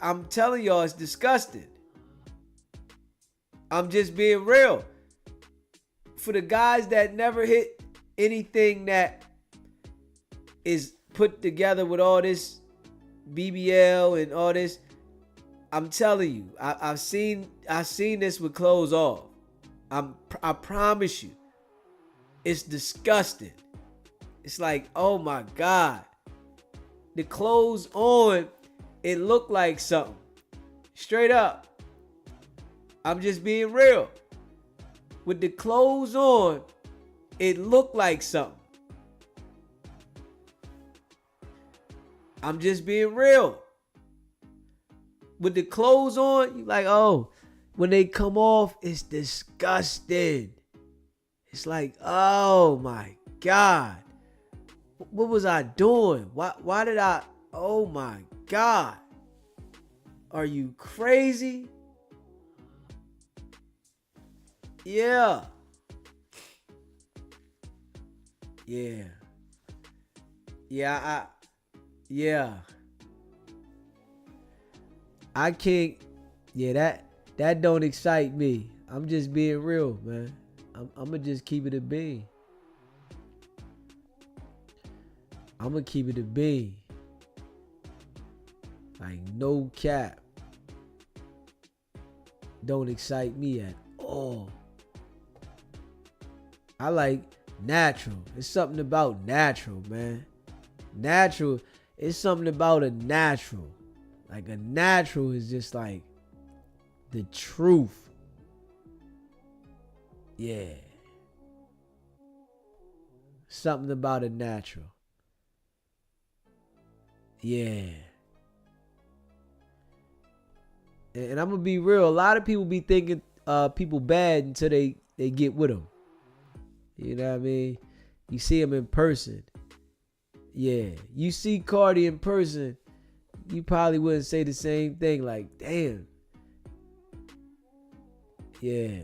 I'm telling y'all, it's disgusting. I'm just being real. For the guys that never hit anything that is put together with all this BBL and all this, I'm telling you, I've seen this with clothes off. I promise you, it's disgusting. It's like, oh my God. The clothes on, it looked like something. Straight up. I'm just being real. With the clothes on, it looked like something. I'm just being real. With the clothes on, you like, oh, when they come off, it's disgusting. It's like, oh my God. What was I doing? Why did I? Oh my God. Are you crazy? Yeah. Yeah. Yeah. I can't. Yeah, that don't excite me. I'm just being real, man. I'm gonna just keep it a bean. I'm gonna keep it a bean. Like, no cap. Don't excite me at all. I like natural. It's something about natural, man. Natural. It's something about a natural. Like, a natural is just like the truth. Yeah. Something about a natural. Yeah. And I'm gonna be real. A lot of people be thinking people bad until they get with them. You know what I mean? You see them in person. Yeah. You see Cardi in person, you probably wouldn't say the same thing. Like, damn. Yeah.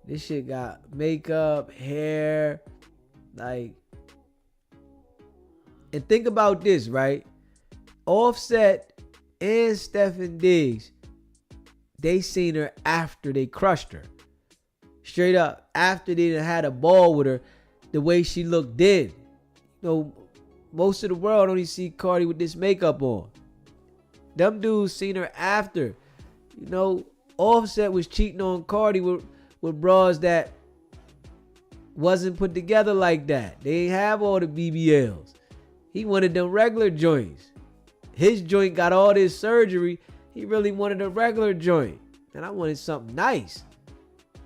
This shit got makeup, hair, like. And think about this, right? Offset and Stephen Diggs, they seen her after they crushed her. Straight up, after they done had a ball with her, the way she looked then. You know, most of the world only see Cardi with this makeup on. Them dudes seen her after. You know, Offset was cheating on Cardi with bras that wasn't put together like that. They ain't have all the BBLs. He wanted them regular joints. His joint got all this surgery. He really wanted a regular joint. And I wanted something nice.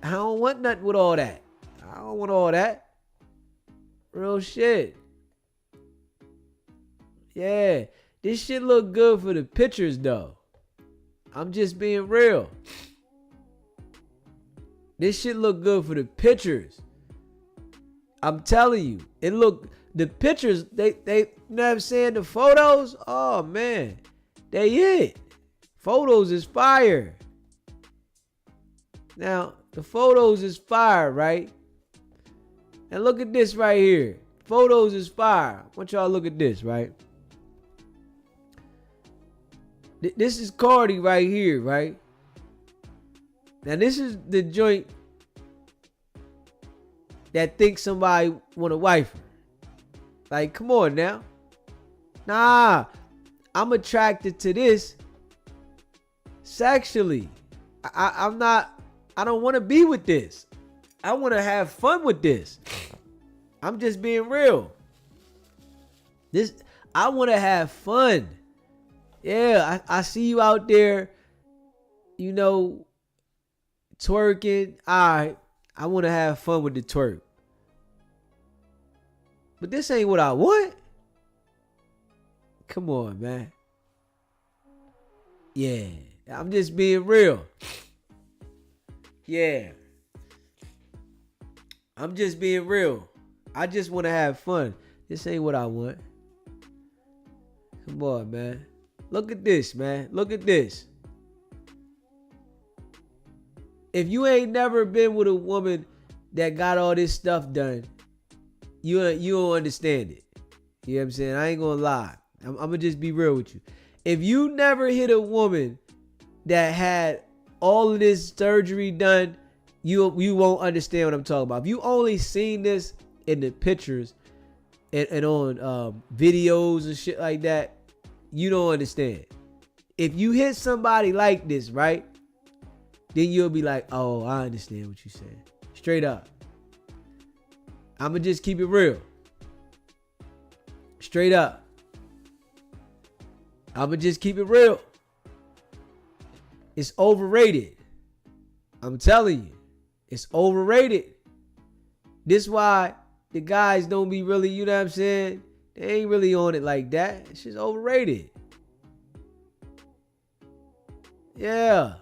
I don't want nothing with all that. I don't want all that. Real shit. Yeah. This shit look good for the pictures though. I'm just being real. This shit look good for the pictures. I'm telling you. It look, the pictures, they you know what I'm saying? The photos, oh man. They it. Photos is fire. Now, the photos is fire, right? And look at this right here. Photos is fire. I want y'all to look at this, right? This is Cardi right here, right? Now, this is the joint that thinks somebody want to wife her. Like, come on now. Nah, I'm attracted to this sexually. I don't want to be with this. I want to have fun with this. I'm just being real. I want to have fun. Yeah, I see you out there, you know, twerking. All right, I want to have fun with the twerk. But this ain't what I want. Come on, man. Yeah, I'm just being real. Yeah. I'm just being real. I just want to have fun. This ain't what I want. Come on, man. Look at this, man. Look at this. If you ain't never been with a woman that got all this stuff done, you don't understand it. You know what I'm saying? I ain't gonna lie. I'm gonna just be real with you. If you never hit a woman that had all of this surgery done, you won't understand what I'm talking about. If you only seen this in the pictures and on videos and shit like that, you don't understand. If you hit somebody like this, right, then you'll be like, oh, I understand what you're saying. Straight up. I'ma just keep it real. Straight up. I'ma just keep it real. It's overrated. I'm telling you. It's overrated. This why the guys don't be really, you know what I'm saying? They ain't really on it like that. It's just overrated. Yeah.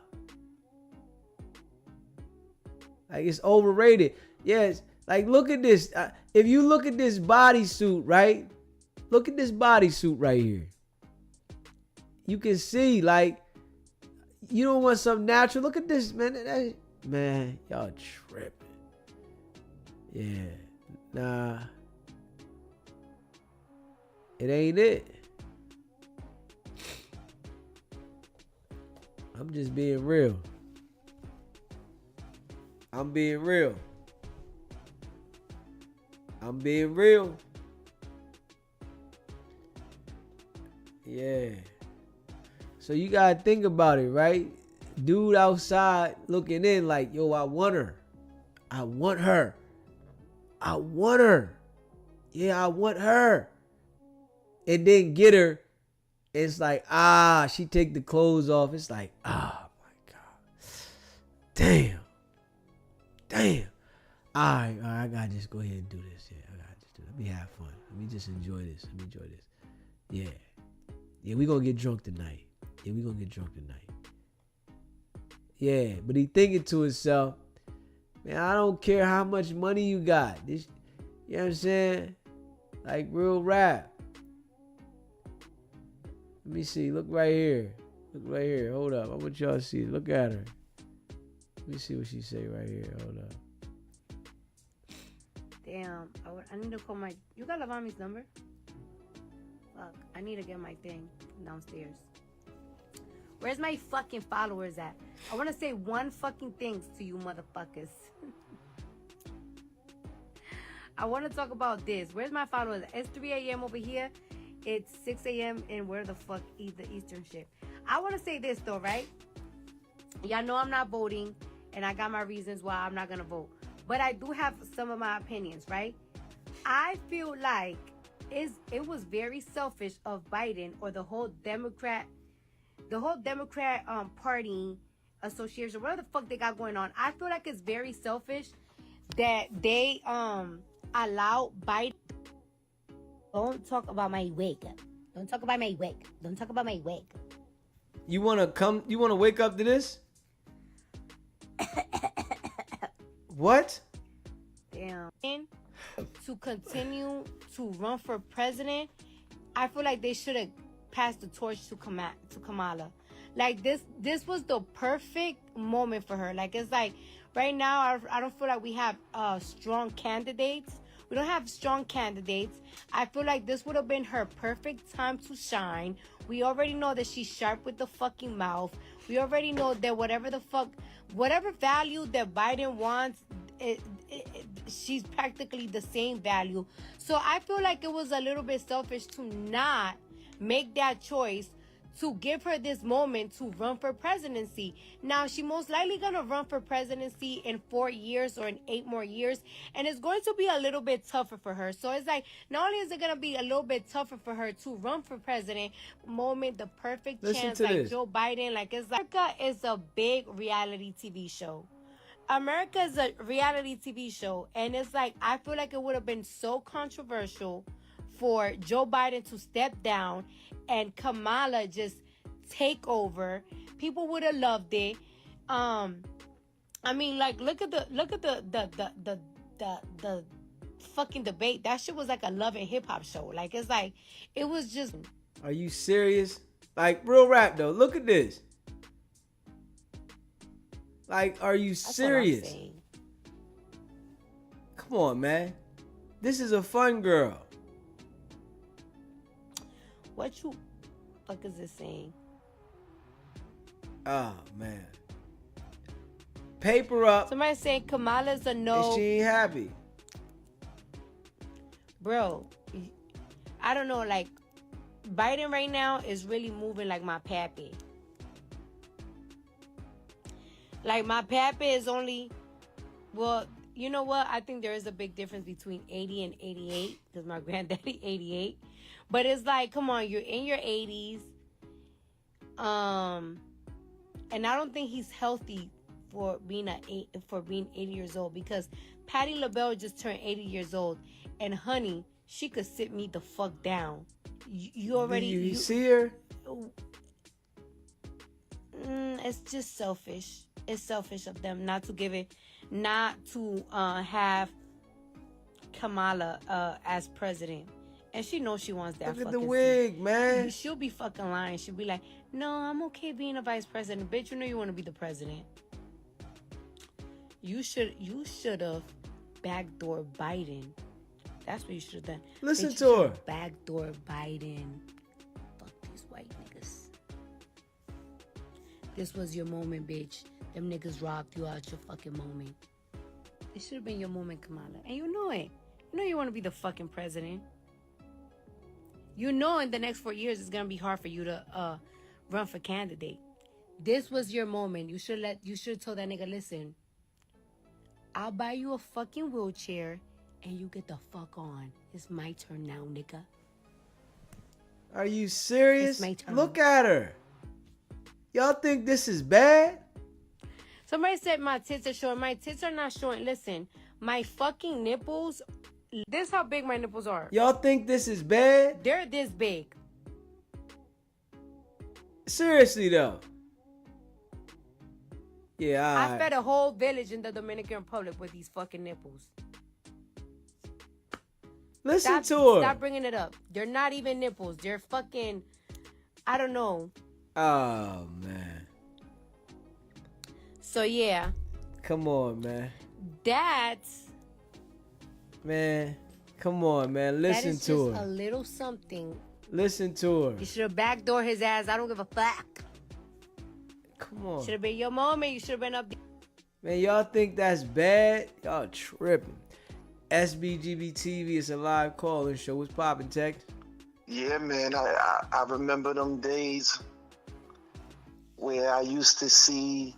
Like, it's overrated. Yes. Like, look at this. If you look at this bodysuit, right? Look at this bodysuit right here. You can see, like, you don't want something natural. Look at this, man. Man, y'all tripping. Yeah. Nah. It ain't it. I'm just being real. I'm being real. I'm being real. Yeah. So you gotta think about it, right? Dude outside looking in like, yo, I want her. I want her. I want her. Yeah, I want her. And then get her. It's like, she take the clothes off. It's like, oh my God. Damn. All right, I gotta just go ahead and do this. Yeah, I gotta just do it. Let me have fun. Let me just enjoy this. Yeah. Yeah, we gonna get drunk tonight. Yeah, but he thinking to himself, man, I don't care how much money you got. This, you know what I'm saying? Like real rap. Let me see. Look right here. Hold up. I want y'all to see. Look at her. Let me see what she say right here. Hold up.
Damn. I need to call my... You got Lavami's number? Fuck. I need to get my thing downstairs. Where's my fucking followers at? I want to say one fucking thing to you motherfuckers. I want to talk about this. Where's my followers? It's 3 a.m. over here. It's 6 a.m. and where the fuck the Eastern shit. I want to say this though, right? Y'all know I'm not voting and I got my reasons why I'm not going to vote. but I do have some of my opinions, right? I feel like it was very selfish of Biden or the whole Democrat party association, whatever the fuck they got going on. I feel like it's very selfish that they allow Biden. Don't talk about my wake up. Don't talk about my wake. Don't talk about my wake.
You wanna wake up to this? What?
Damn. To continue to run for president, I feel like they should have passed the torch to Kamala. Like this was the perfect moment for her. Like it's like right now I don't feel like we have strong candidates. We don't have strong candidates. I feel like this would have been her perfect time to shine. We already know that she's sharp with the fucking mouth. We already know that whatever value that Biden wants, she's practically the same value. So I feel like it was a little bit selfish to not make that choice to give her this moment to run for presidency. Now, she most likely gonna run for presidency in 4 years or in 8 more years, and it's going to be a little bit tougher for her. So it's like, not only is it gonna be a little bit tougher for her to run for president, the perfect chance, like this. Joe Biden, like it's like, America is a big reality TV show. America is a reality TV show, and it's like, I feel like it would have been so controversial for Joe Biden to step down and Kamala just take over. People would have loved it. I mean, like, look at the fucking debate. That shit was like a love and hip hop show. Like, it's like, it was just.
Are you serious? Like, real rap though. Look at this. Like, are you serious? Come on, man. This is a fun girl.
What you fuck is this saying?
Oh, man. Paper up.
Somebody saying Kamala's a no.
And she ain't happy.
Bro, I don't know. Like, Biden right now is really moving like my pappy. Like, my pappy is only... Well, you know what? I think there is a big difference between 80 and 88. Because my granddaddy 88. But it's like, come on, you're in your 80s. And I don't think he's healthy for being 80 years old, because Patti LaBelle just turned 80 years old, and honey, she could sit me the fuck down. You already
you see her?
It's just selfish. It's selfish of them not to have Kamala as president. And she knows she wants that.
Look at the wig,
seat.
Man.
She'll be fucking lying. She'll be like, no, I'm okay being a vice president. Bitch, you know you want to be the president. You should have backdoor Biden. That's what you should have done.
Listen
bitch,
to her.
Backdoor Biden. Fuck these white niggas. This was your moment, bitch. Them niggas robbed you out your fucking moment. It should have been your moment, Kamala. And you know it. You know you want to be the fucking president. You know in the next 4 years it's gonna be hard for you to run for candidate. This was your moment. You should have told that nigga, listen, I'll buy you a fucking wheelchair and you get the fuck on. It's my turn now, nigga.
Are you serious?
It's my turn.
Look at her. Y'all think this is bad?
Somebody said my tits are showing. My tits are not showing. Listen, my fucking nipples. This is how big my nipples are.
Y'all think this is bad?
They're this big.
Seriously though. Yeah,
I fed a whole village in the Dominican Republic with these fucking nipples.
Listen to her.
Stop bringing it up. They're not even nipples. They're fucking, I don't know.
Oh, man.
So, yeah.
Come on, man.
That's...
Man, come on, man. Listen to her.
That is just a little something.
Listen to her.
You should have backdoored his ass. I don't give a fuck.
Come on.
Should have been your moment. You should have been up there.
Man, y'all think that's bad? Y'all tripping. SBGB TV is a live call-in show. What's poppin', Tech?
Yeah, man. I remember them days where I used to see,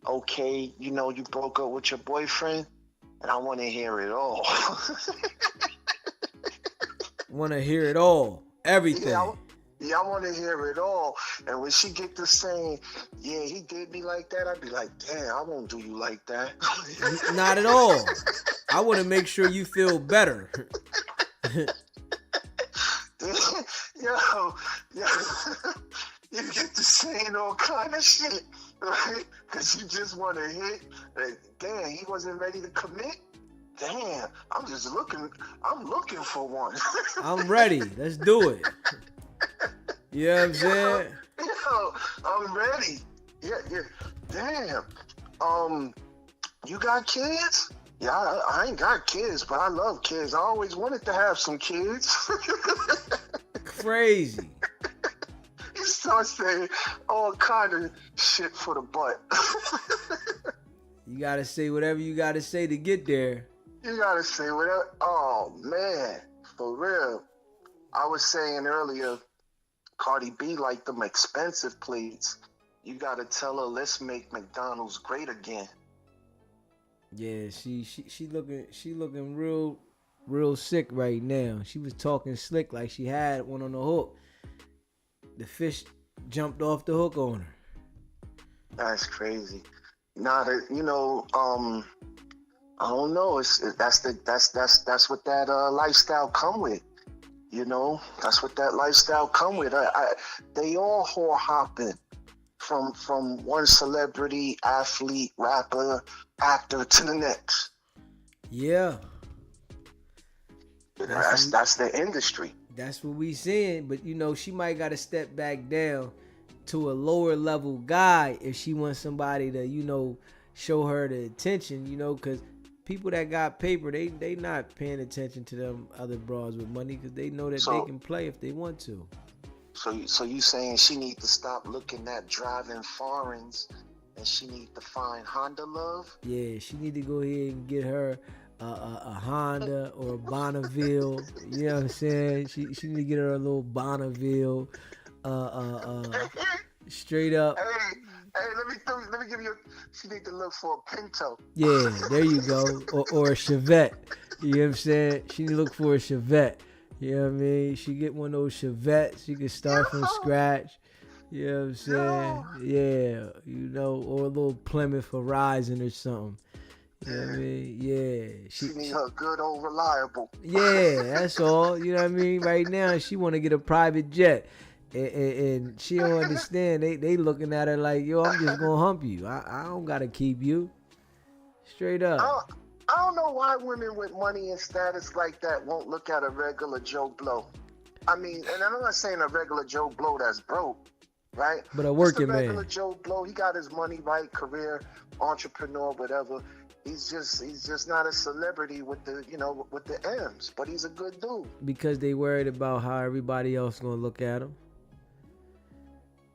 okay, you know, you broke up with your boyfriend, and I want to hear it all.
Want to hear it all, everything.
I want to hear it all. And when she get to saying, yeah, he did me like that, I'd be like, damn, I won't do you like that.
Not at all. I want to make sure you feel better.
yo, you get to saying all kind of shit, right? Because you just want to hit. Like, damn, he wasn't ready to commit. Damn, I'm looking for one.
I'm ready. Let's do it. You know what I'm saying?
Yo, I'm ready. Yeah. Damn. You got kids? Yeah, I ain't got kids, but I love kids. I always wanted to have some kids.
Crazy.
You start saying all kind of shit for the butt.
You gotta say whatever you gotta say to get there.
You gotta say whatever. Oh man, for real. I was saying earlier, Cardi B like them expensive plates. You gotta tell her, let's make McDonald's great again.
Yeah, she looking real sick right now. She was talking slick like she had one on the hook. The fish jumped off the hook on her.
That's crazy. Now that I don't know. That's what that lifestyle come with. You know, that's what that lifestyle come with. They all whore hopping from one celebrity, athlete, rapper, actor to the next.
Yeah.
That's the industry.
That's what we seeing. But she might got to step back down to a lower level guy if she wants somebody to show her the attention. Because people that got paper, they not paying attention to them other bras with money because they know that they can play if they want to.
So you saying she need to stop looking at driving foreigns and she need to find Honda love?
Yeah, she need to go ahead and get her a Honda or a Bonneville. You know what I'm saying? She need to get her a little Bonneville. Straight up.
Hey, let me give you. She need to look for a Pinto.
Yeah, there you go. Or a Chevette. You know what I'm saying? She need to look for a Chevette. You know what I mean? She get one of those Chevettes. She can start from scratch. You know what I'm saying? Yeah. Or a little Plymouth Horizon or something. You know what I mean? Yeah.
She need her good old reliable.
Yeah, that's all. You know what I mean? Right now, she want to get a private jet. And she don't understand. They looking at her like, yo, I'm just going to hump you. I don't got to keep you. Straight up.
I don't know why women with money and status like that won't look at a regular Joe Blow. I mean, and I'm not saying a regular Joe Blow that's broke, right?
But a working man.
Regular Joe Blow, he got his money right, career, entrepreneur, whatever. He's just not a celebrity with the M's, but he's a good dude.
Because they worried about how everybody else gonna look at him.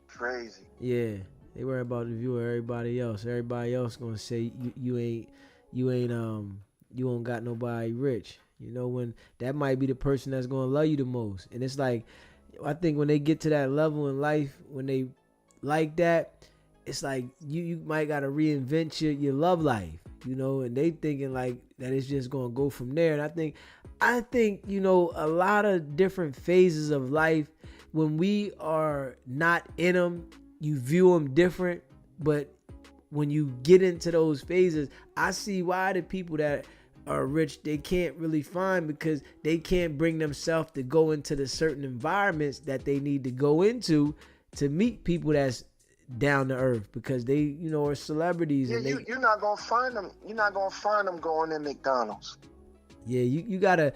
Crazy.
Yeah, they worry about the view of everybody else. Everybody else gonna say you don't got nobody rich. When that might be the person that's gonna love you the most. And it's like, I think when they get to that level in life, when they like that, it's like you might gotta reinvent your love life. And they thinking like that it's just gonna go from there. And I think a lot of different phases of life, when we are not in them, you view them different. But when you get into those phases, I see why the people that are rich, they can't really find, because they can't bring themselves to go into the certain environments that they need to go into to meet people that's down to earth, because they are celebrities.
Yeah,
and
you're not gonna find them. You're not gonna find them going in McDonald's.
Yeah, you gotta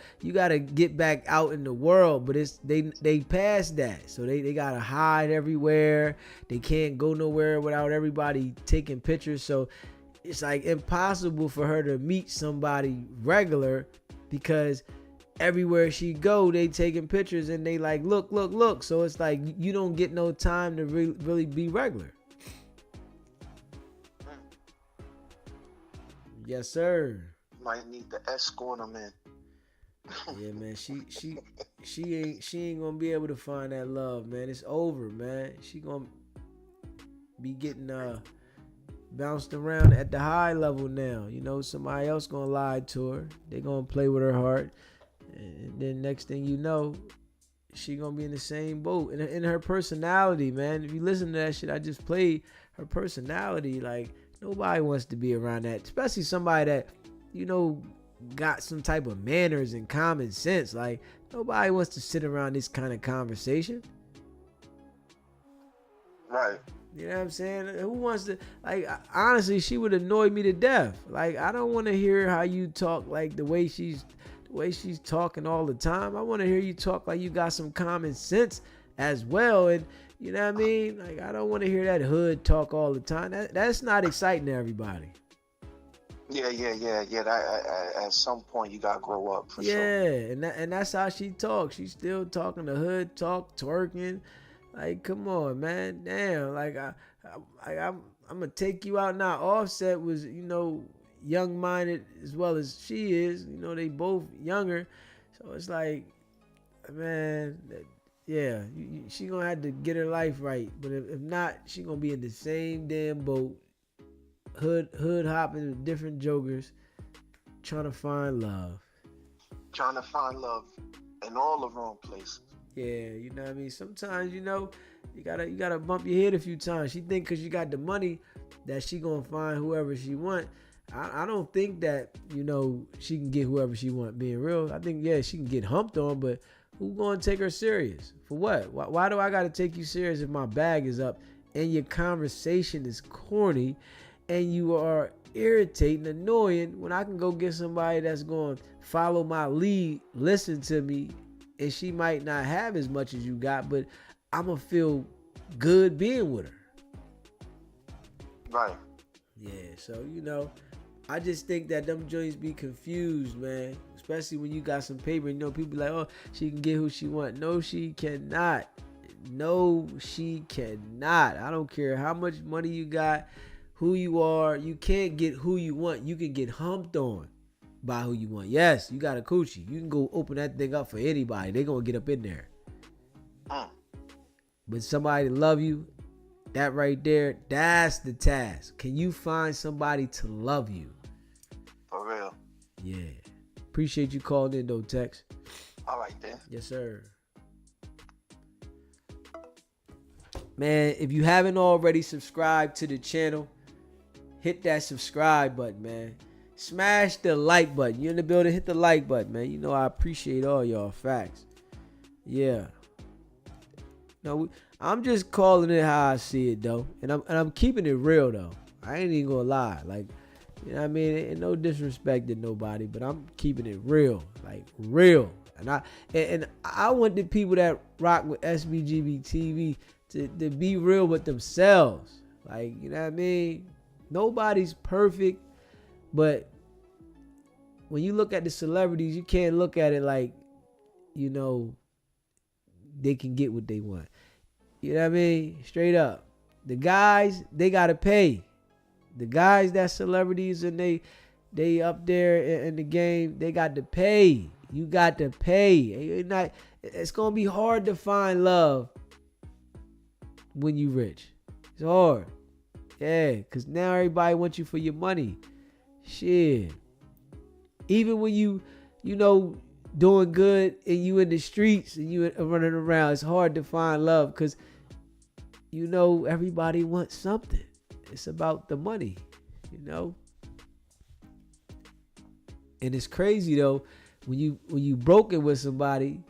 get back out in the world, but they passed that, so they gotta hide everywhere. They can't go nowhere without everybody taking pictures. So it's like impossible for her to meet somebody regular, because everywhere she go, they taking pictures and they like look. So it's like you don't get no time to really be regular. Yes, sir.
Might need to escort them in.
Yeah, man. She ain't gonna be able to find that love, man. It's over, man. She gonna be getting bounced around at the high level now. You know, somebody else gonna lie to her. They gonna play with her heart. And then next thing you know, she gonna be in the same boat. And in her personality, man, if you listen to that shit I just played, her personality, like, nobody wants to be around that. Especially somebody that, you know, got some type of manners and common sense. Like, nobody wants to sit around this kind of conversation.
Right.
You know what I'm saying? Who wants to, like, honestly, she would annoy me to death. Like, I don't want to hear how you talk, like the way she's talking all the time. I want to hear you talk like you got some common sense as well. And you know what I mean? Like, I don't want to hear that hood talk all the time. That's not exciting to everybody.
Yeah. That, at some point, you gotta grow up for sure.
Yeah, and that's how she talks. She's still talking the hood talk, twerking. Like, come on, man. Damn. Like, I'm gonna take you out now. Offset was, you know, young-minded as well as she is. You know, they both younger. So it's like, man, yeah, she gonna have to get her life right. But if not, she gonna be in the same damn boat, hood hopping with different jokers, trying to find love.
Trying to find love in all the wrong places.
Yeah, you know what I mean? Sometimes, you know, you gotta bump your head a few times. She think because you got the money that she gonna find whoever she want. I don't think that, you know, she can get whoever she want, being real. I think, yeah, she can get humped on, but who gonna take her serious? For what? Why do I gotta take you serious if my bag is up and your conversation is corny and you are irritating, annoying, when I can go get somebody that's going to follow my lead, listen to me, and she might not have as much as you got, but I'm going to feel good being with her.
Right.
Yeah, so, you know, I just think that them joints be confused, man. Especially when you got some paper. You know, people be like, oh, she can get who she want. No, she cannot. No, she cannot. I don't care how much money you got, who you are. You can't get who you want. You can get humped on by who you want. Yes, you got a coochie. You can go open that thing up for anybody. They gonna get up in there. But somebody to love you, that right there, that's the task. Can you find somebody to love you?
For real.
Yeah. Appreciate you calling in though, Tex.
All right then.
Yes, sir. Man, if you haven't already subscribed to the channel, hit that subscribe button, man. Smash the like button. You're in the building, hit the like button, man. You know I appreciate all y'all. Facts. Yeah. No, I'm just calling it how I see it though, and I'm keeping it real though. I ain't even gonna lie, like, you know what I mean? Ain't no disrespect to nobody, but I'm keeping it real, like real. And I want the people that rock with SBGB TV to be real with themselves. Like, you know what I mean? Nobody's perfect, but when you look at the celebrities, you can't look at it like, you know, they can get what they want. You know what I mean? Straight up. The guys, they gotta pay. The guys that celebrities and they up there in the game, they got to pay. You got to pay. It's gonna be hard to find love when you rich. It's hard. Yeah, because now everybody wants you for your money. Shit. Even when you know, doing good and you in the streets and you running around, it's hard to find love because, you know, everybody wants something. It's about the money, you know? And it's crazy though, when you broken with somebody,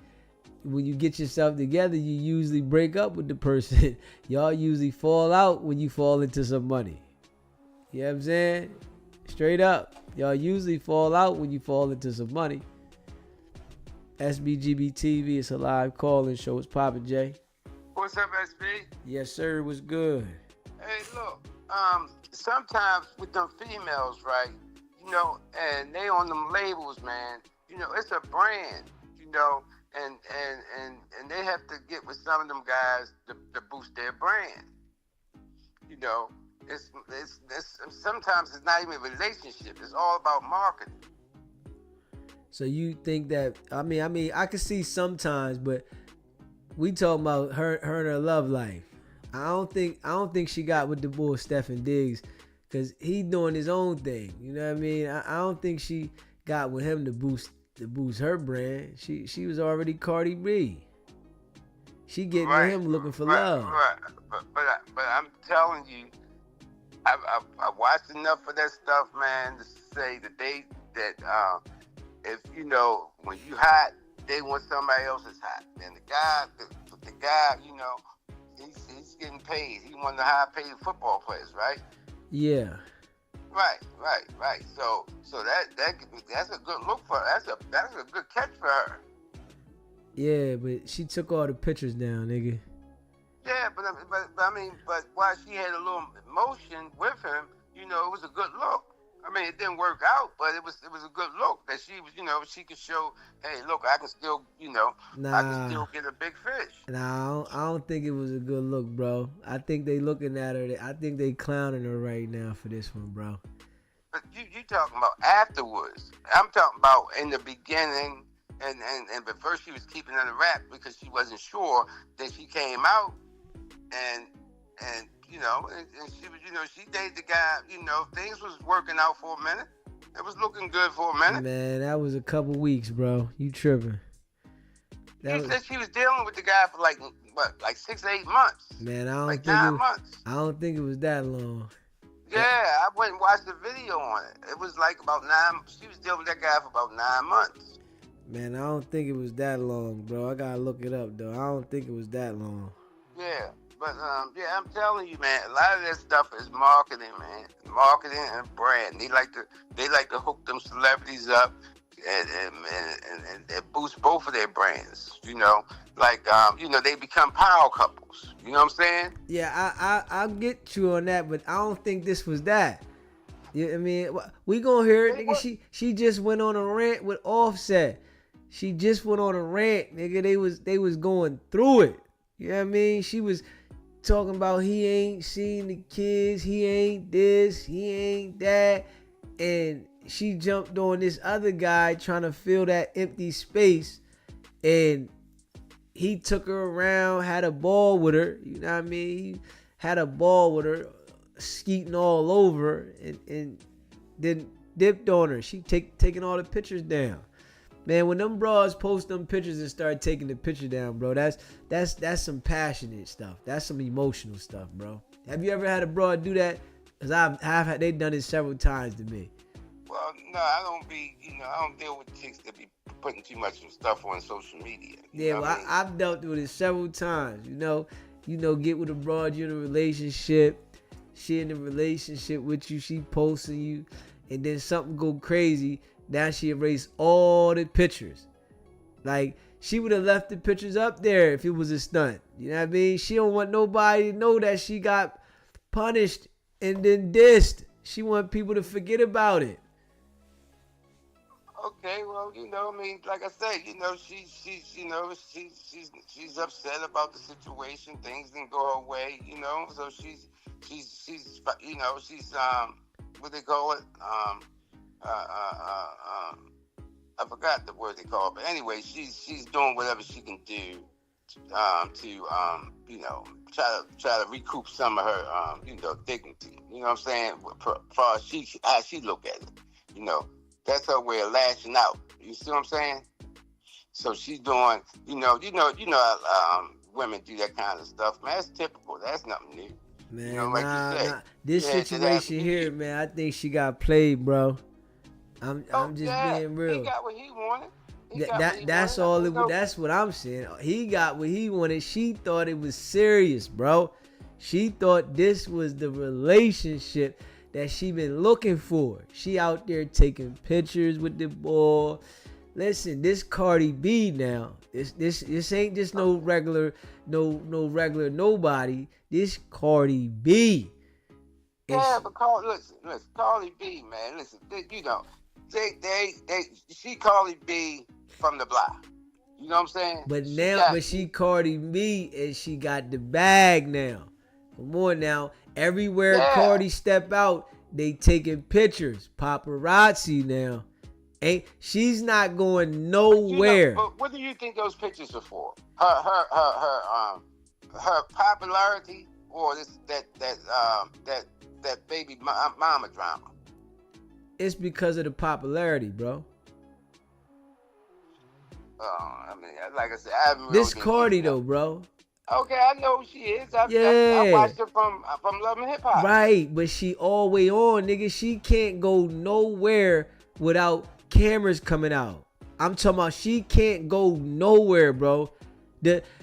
when you get yourself together, you usually break up with the person. Y'all usually fall out when you fall into some money. You know what I'm saying? Straight up. Y'all usually fall out when you fall into some money. SBGB TV, it's a live call-in show. What's poppin', Jay?
What's up, SB?
Yes, sir. What's good?
Hey, look, sometimes with them females, right, you know, and they on them labels, man, you know, it's a brand, you know, and they have to get with some of them guys to boost their brand. You know, it's sometimes it's not even a relationship. It's all about marketing.
So you think that, I mean, I can see sometimes, but we talking about her and her love life. I don't think she got with the boy Stephen Diggs Cause he doing his own thing. You know what I mean? I don't think she got with him to boost her brand. She was already Cardi B. She getting with him looking for love.
Right. But I'm telling you, I watched enough of that stuff, man, to say that if you know when you hot, they want somebody else that's hot. And the guy, you know, he's getting paid. He one of the high paid football players, right?
Yeah.
Right. So that's a good look for her. That's a good catch for her.
Yeah, but she took all the pictures down, nigga.
Yeah, but while she had a little emotion with him, you know, it was a good look. I mean, it didn't work out, but it was a good look that she was, you know, she could show, hey, look, I can still, you know, I can still get a big fish.
Nah, I don't think it was a good look, bro. I think they looking at her. I think they clowning her right now for this one, bro.
But you talking about afterwards. I'm talking about in the beginning, but first she was keeping it under wrap because she wasn't sure. Then she came out, and you know, and she was, you know, she dated the guy. You know, things was working out for a minute. It was looking good for a minute.
Man, that was a couple weeks, bro. You tripping?
She said she was dealing with the guy for like 6 to 8 months.
Man, I don't
like
think
9 months.
I don't think it was that long.
Yeah, I went and watched the video on it. It was like about 9. She was dealing with that guy for about 9 months.
Man, I don't think it was that long, bro. I gotta look it up though. I don't think it was that long.
Yeah, but yeah, I'm telling you, man, a lot of that stuff is marketing, man. Marketing and brand. They like to hook them celebrities up and boost both of their brands. You know, like you know, they become power couples. You know what I'm saying?
Yeah, I'll get you on that, but I don't think this was that. Yeah, I mean, we gonna hear it, nigga. She just went on a rant with Offset. She just went on a rant, nigga. They was going through it. You know what I mean? She was talking about he ain't seen the kids, he ain't this, he ain't that, and she jumped on this other guy trying to fill that empty space, and he took her around, had a ball with her. You know what I mean? He had a ball with her, skeeting all over, and then dipped on her. She taking all the pictures down. Man, when them bras post them pictures and start taking the picture down, bro, that's some passionate stuff. That's some emotional stuff, bro. Have you ever had a broad do that? Because they've done it several times to me.
Well, no, I don't deal with chicks that be putting too much stuff on social media.
Yeah, well, I've dealt with it several times. You know, get with a broad, you're in a relationship, she in a relationship with you, she posting you, and then something go crazy. Now she erased all the pictures. Like, she would have left the pictures up there if it was a stunt. You know what I mean? She don't want nobody to know that she got punished and then dissed. She want people to forget about it.
Okay, well, you know, I mean, like I said, you know, she's upset about the situation. Things didn't go her way, you know. So she's you know, she's what they call it, I forgot the word they call it, but anyway, she's doing whatever she can do to you know, try to recoup some of her you know, dignity. You know what I'm saying? For how she look at it, you know, that's her way of lashing out. You see what I'm saying? So she's doing, you know, women do that kind of stuff, man. That's typical. That's nothing new.
Man,
you know, like you said,
this situation here, man, I think she got played, bro. I'm just being real.
He got what he wanted.
That's what I'm saying. He got what he wanted. She thought it was serious, bro. She thought this was the relationship that she been looking for. She out there taking pictures with the boy. Listen, this Cardi B now. This ain't just no regular nobody. This Cardi B.
Yeah, but listen, Cardi B, man. Listen, you know, she Cardi B from the block. You know what I'm saying?
But she Cardi B and she got the bag now. Come on now. Everywhere Cardi step out, they taking pictures. Paparazzi now. She's not going nowhere.
But what do you think those pictures are for? Her popularity, or that baby baby mama drama?
It's because of the popularity, bro.
I mean, like I said, I haven't
This
really
Cardi though, bro.
Okay, I know who she is. I
Yeah.
watched her from Love and Hip Hop.
Right, but she all way on, nigga. She can't go nowhere without cameras coming out. I'm talking about she can't go nowhere, bro.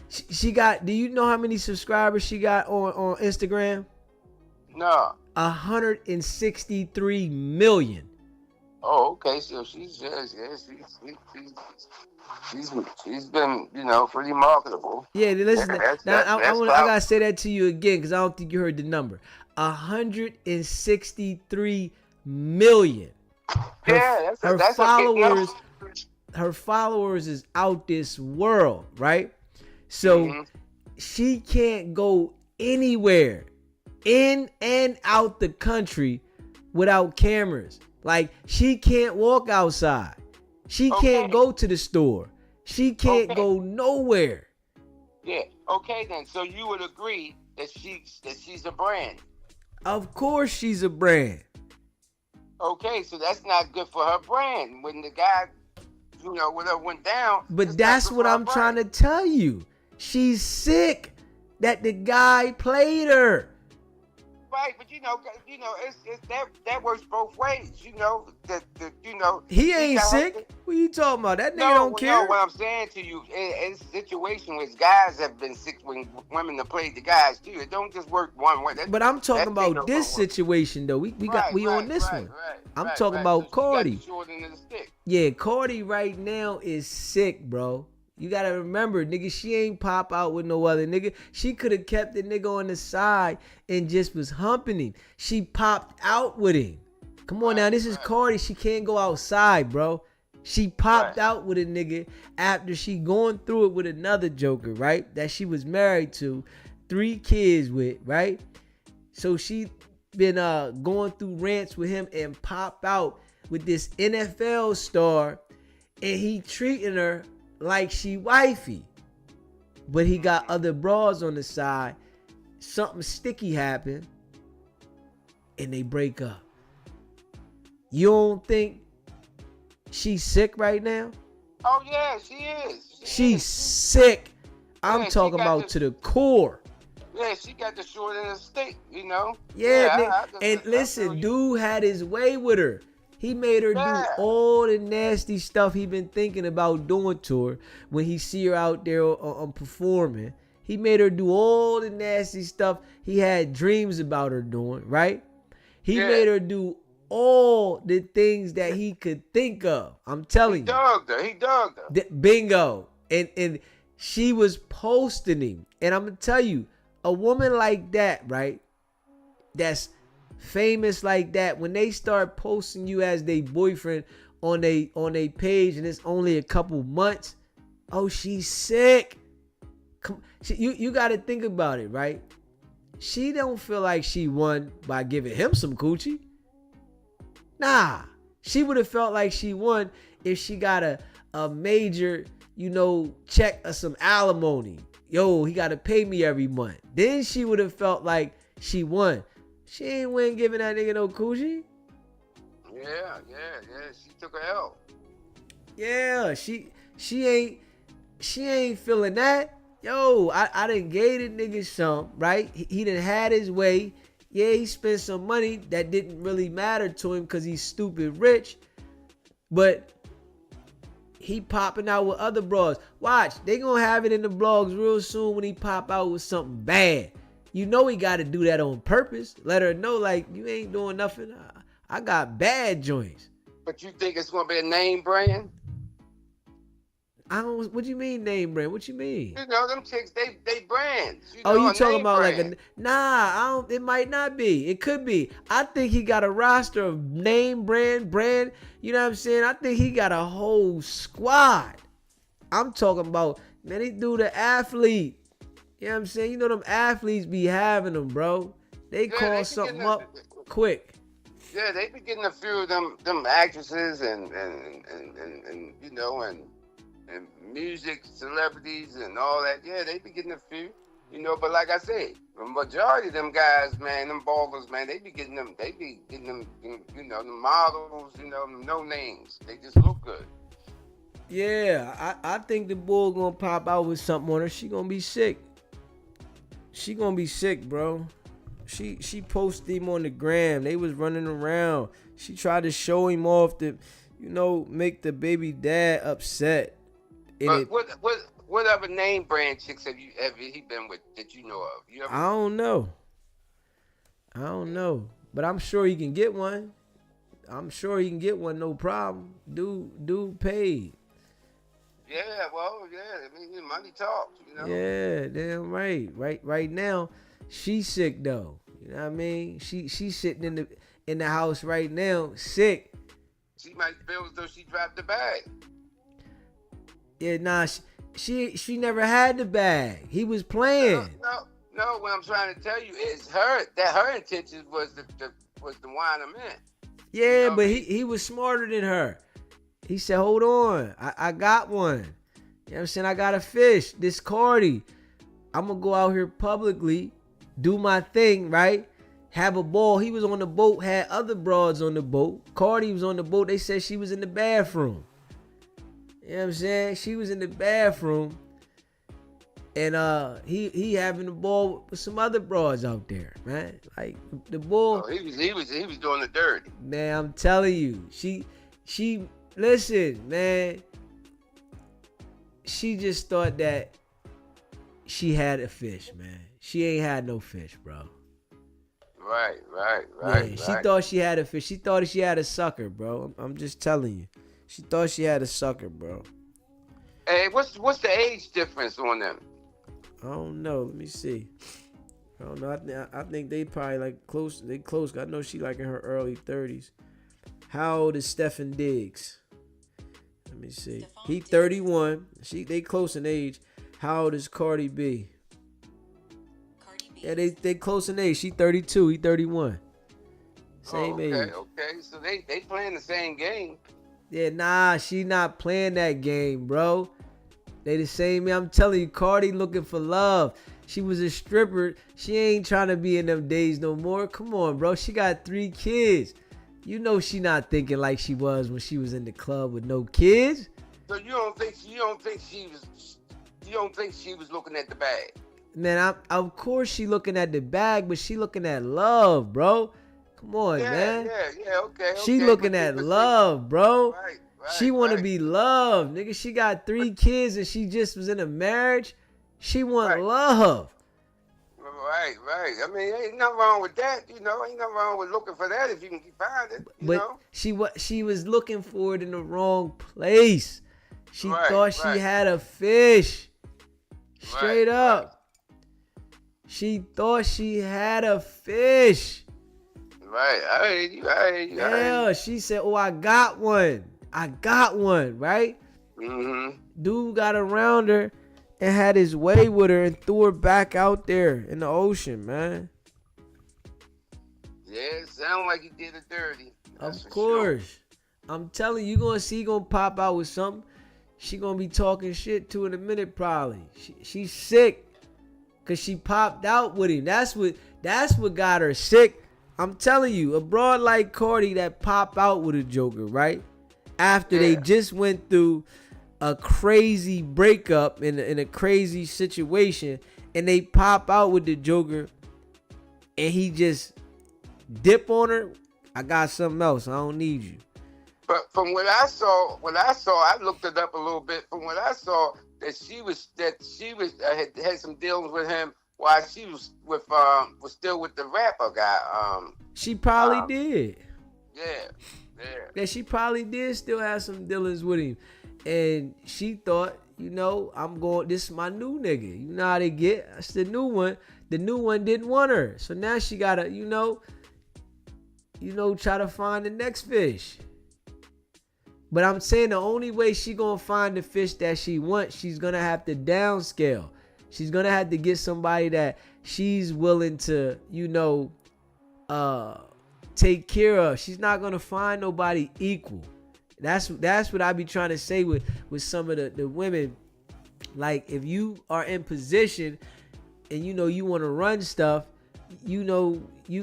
She got. Do you know how many subscribers she got on Instagram?
No.
163 million.
Oh, okay. So she's been, you know, pretty marketable.
Yeah, listen.
Yeah,
I gotta say that to you again because I don't think you heard the number. 163 million. Her followers. Her followers is out this world, right? So she can't go anywhere in and out the country without cameras. Like, she can't walk outside. She can't go to the store. She can't go nowhere.
Yeah. Okay then. So you would agree that she's a brand.
Of course she's a brand.
Okay, so that's not good for her brand. When the guy, you know, whatever went down.
But that's what I'm trying to tell you. She's sick that the guy played her.
Right, but you know, it's that works both ways. You know,
he ain't sick. What you talking about? That nigga don't care.
No, what I'm saying to you, it's a situation where guys have been sick when women have played the guys too. It don't just work one way.
But I'm talking about this situation though. We on this one. I'm talking about Cardi. Yeah, Cardi right now is sick, bro. You gotta remember, nigga, she ain't pop out with no other nigga. She could have kept the nigga on the side and just was humping him. She popped out with him. Come on now, this is Cardi. She can't go outside, bro. She popped out with a nigga after she going through it with another joker, right? That she was married to, 3 kids with, right? So she been going through rants with him and pop out with this NFL star, and he treating her like she wifey, but he got other bras on the side. Something sticky happened and they break up. You don't think she's sick right now?
Oh yeah, she is.
She's sick. I'm talking about to the core.
Yeah, she got the short end of the stick, you know.
Yeah, and listen, dude had his way with her. He made her do all the nasty stuff he been thinking about doing to her when he see her out there performing. He made her do all the nasty stuff he had dreams about her doing, right? He made her do all the things that he could think of. I'm telling you.
He dogged her.
Bingo. And she was posting him. And I'm going to tell you, a woman like that, right, that's famous like that, when they start posting you as their boyfriend on a page and it's only a couple months, oh, she's sick. You got to think about it, right? She don't feel like she won by giving him some coochie. Nah, she would have felt like she won if she got a major, you know, check or some alimony. Yo, he got to pay me every month. Then she would have felt like she won. She ain't win giving that nigga no coochie.
Yeah. She took a L.
Yeah, she ain't feeling that. Yo, I done gave the nigga some, right? He done had his way. Yeah, he spent some money that didn't really matter to him because he's stupid rich. But he popping out with other bras. Watch, they gonna have it in the blogs real soon when he pop out with something bad. You know he got to do that on purpose. Let her know, like, you ain't doing nothing. I got bad joints.
But you think it's gonna be a name brand?
What do you mean name brand? What you mean?
You know, them chicks, they brands. You
Oh,
know,
you talking about
brand.
It might not be. It could be. I think he got a roster of name brand. You know what I'm saying? I think he got a whole squad. I'm talking about, man, he do the athlete. You know what I'm saying? You know them athletes be having them, bro. They call something up quick.
Yeah, they be getting a few of them actresses and you know, and music celebrities and all that. Yeah, they be getting a few. You know, but like I said, the majority of them guys, man, them ballers, man, they be getting them, you know, the models, you know, no names. They just look good.
Yeah, I think the bull gonna pop out with something on her. She gonna be sick. She gonna be sick, bro. She posted him on the gram. They was running around. She tried to show him off to, you know, make the baby dad upset.
But what other name brand chicks have he been with that you know of? You ever?
I don't know. But I'm sure he can get one. No problem. Dude paid.
Yeah, well, yeah. I mean, money talks, you know.
Yeah, damn right. Right now, she's sick though. You know what I mean? She's sitting in the house right now, sick.
She might feel as though she dropped the bag.
Yeah, nah. She never had the bag. He was playing.
No. What I'm trying to tell you is her intention was to wind him in.
Yeah,
you know
but he was smarter than her. He said, hold on, I got one. You know what I'm saying? I got a fish. This Cardi. I'm going to go out here publicly, do my thing, right? Have a ball. He was on the boat, had other broads on the boat. Cardi was on the boat. They said she was in the bathroom. You know what I'm saying? She was in the bathroom. And he having the ball with some other broads out there, man. Like the bull.
Oh, he was doing the dirty.
Man, I'm telling you. She listen, man. She just thought that she had a fish, man. She ain't had no fish, bro.
Right.
Yeah, she thought she had a fish. She thought she had a sucker, bro. I'm just telling you. She thought she had a sucker, bro.
Hey, what's the age difference on them?
I don't know. Let me see. I don't know. I think they probably like close. They close. I know she like in her early 30s. How old is Stefan Diggs? Let me see. He 31. They close in age. How old is Cardi B? Yeah, they close in age. She 32. He 31. Same age.
Okay. So they playing the same game.
Yeah, nah, she not playing that game, bro. They the same. I'm telling you, Cardi looking for love. She was a stripper. She ain't trying to be in them days no more. Come on, bro. She got 3 kids. You know she not thinking like she was when she was in the club with no kids.
So you don't think she was looking at the bag?
Man, of course she looking at the bag, but she looking at love, bro. Come on, man.
Yeah, okay.
She looking at love, bro.
Right.
She want to be loved, nigga. She got 3 kids and she just was in a marriage. She want love.
Right. I mean, ain't nothing wrong with that, you know. Ain't nothing wrong with looking for that if you can find it, you know.
She was looking for it in the wrong place. She thought she had a fish. Straight up. She thought she had a fish.
Right. I heard you.
Yeah, she said, oh, I got one, right?
Mm-hmm.
Dude got around her and had his way with her and threw her back out there in the ocean, man.
Yeah, it sounds like he did it dirty.
Of course. Sure. I'm telling you, you're going to see he going to pop out with something. She going to be talking shit to in a minute probably. She's sick because she popped out with him. That's what got her sick. I'm telling you, a broad like Cardi that pop out with a joker, right? After they just went through a crazy breakup in a crazy situation, and they pop out with the joker, and he just dip on her. I got something else. I don't need you.
But from what I saw, I looked it up a little bit. From what I saw, that she had some dealings with him while she was still with the rapper guy.
She probably did.
Yeah.
She probably did still have some dealings with him. And she thought, this is my new nigga. You know how they get. That's the new one. The new one didn't want her. So now she gotta, try to find the next fish. But I'm saying the only way she gonna find the fish that she wants, she's gonna have to downscale. She's gonna have to get somebody that she's willing to, take care of. She's not gonna find nobody equal. That's what I be trying to say with some of the women. Like, if you are in position and you want to run stuff, you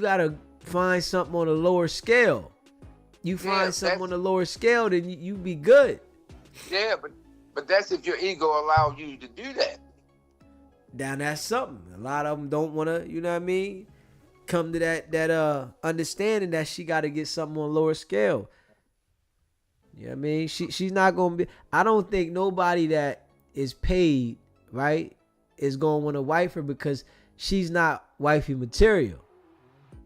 gotta find something on a lower scale. You find something on a lower scale, then you be good.
Yeah, but that's if your ego allows you to do that.
Now that's something. A lot of them don't want to, you know what I mean, come to that understanding that she got to get something on a lower scale. You know what I mean? She's not going to be, I don't think nobody that is paid, right, is going to want to wife her because she's not wifey material.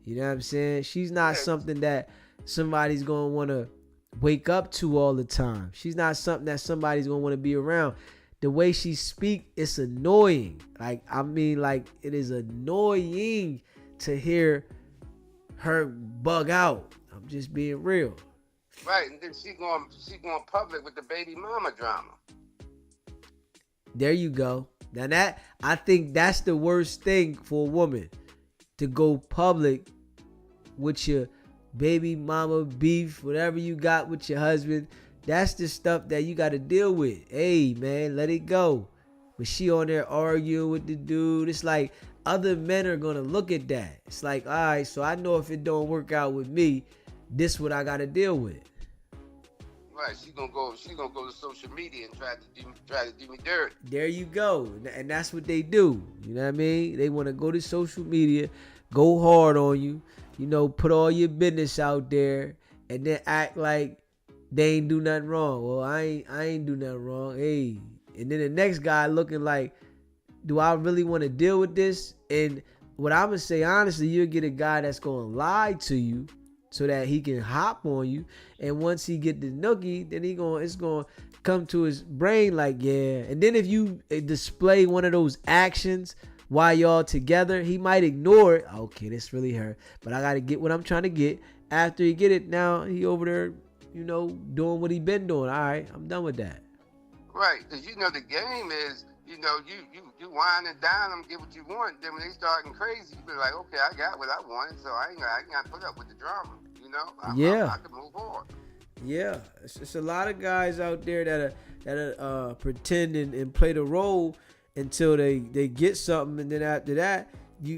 You know what I'm saying? She's not something that somebody's going to want to wake up to all the time. She's not something that somebody's going to want to be around. The way she speak, it's annoying. Like, I mean, like, it is annoying to hear her bug out. I'm just being real.
Right, and then she going public with the baby mama drama.
There you go. Now I think that's the worst thing for a woman, to go public with your baby mama beef, whatever you got with your husband. That's the stuff that you got to deal with. Hey, man, let it go. But she on there arguing with the dude. It's like other men are going to look at that. It's like, all right, so I know if it don't work out with me, this what I got to deal with.
Right, she gonna go to social media and try to do me dirt.
There you go. And that's what they do. You know what I mean? They want to go to social media, go hard on you, put all your business out there, and then act like they ain't do nothing wrong. Well, I ain't do nothing wrong. Hey. And then the next guy looking like, do I really want to deal with this? And what I'm going to say, honestly, you'll get a guy that's going to lie to you so that he can hop on you. And once he get the nookie, then it's going to come to his brain like, yeah. And then if you display one of those actions while y'all together, he might ignore it. Okay, this really hurt. But I got to get what I'm trying to get. After he get it, now he over there, doing what he been doing. All right, I'm done with that.
Right, because the game is, you wind and dine them, get what you want. Then when they starting crazy, you be like, okay, I got what I wanted, so I ain't got to put up with the drama. I can move on.
Yeah, it's a lot of guys out there that pretend and play the role until they get something, and then after that, he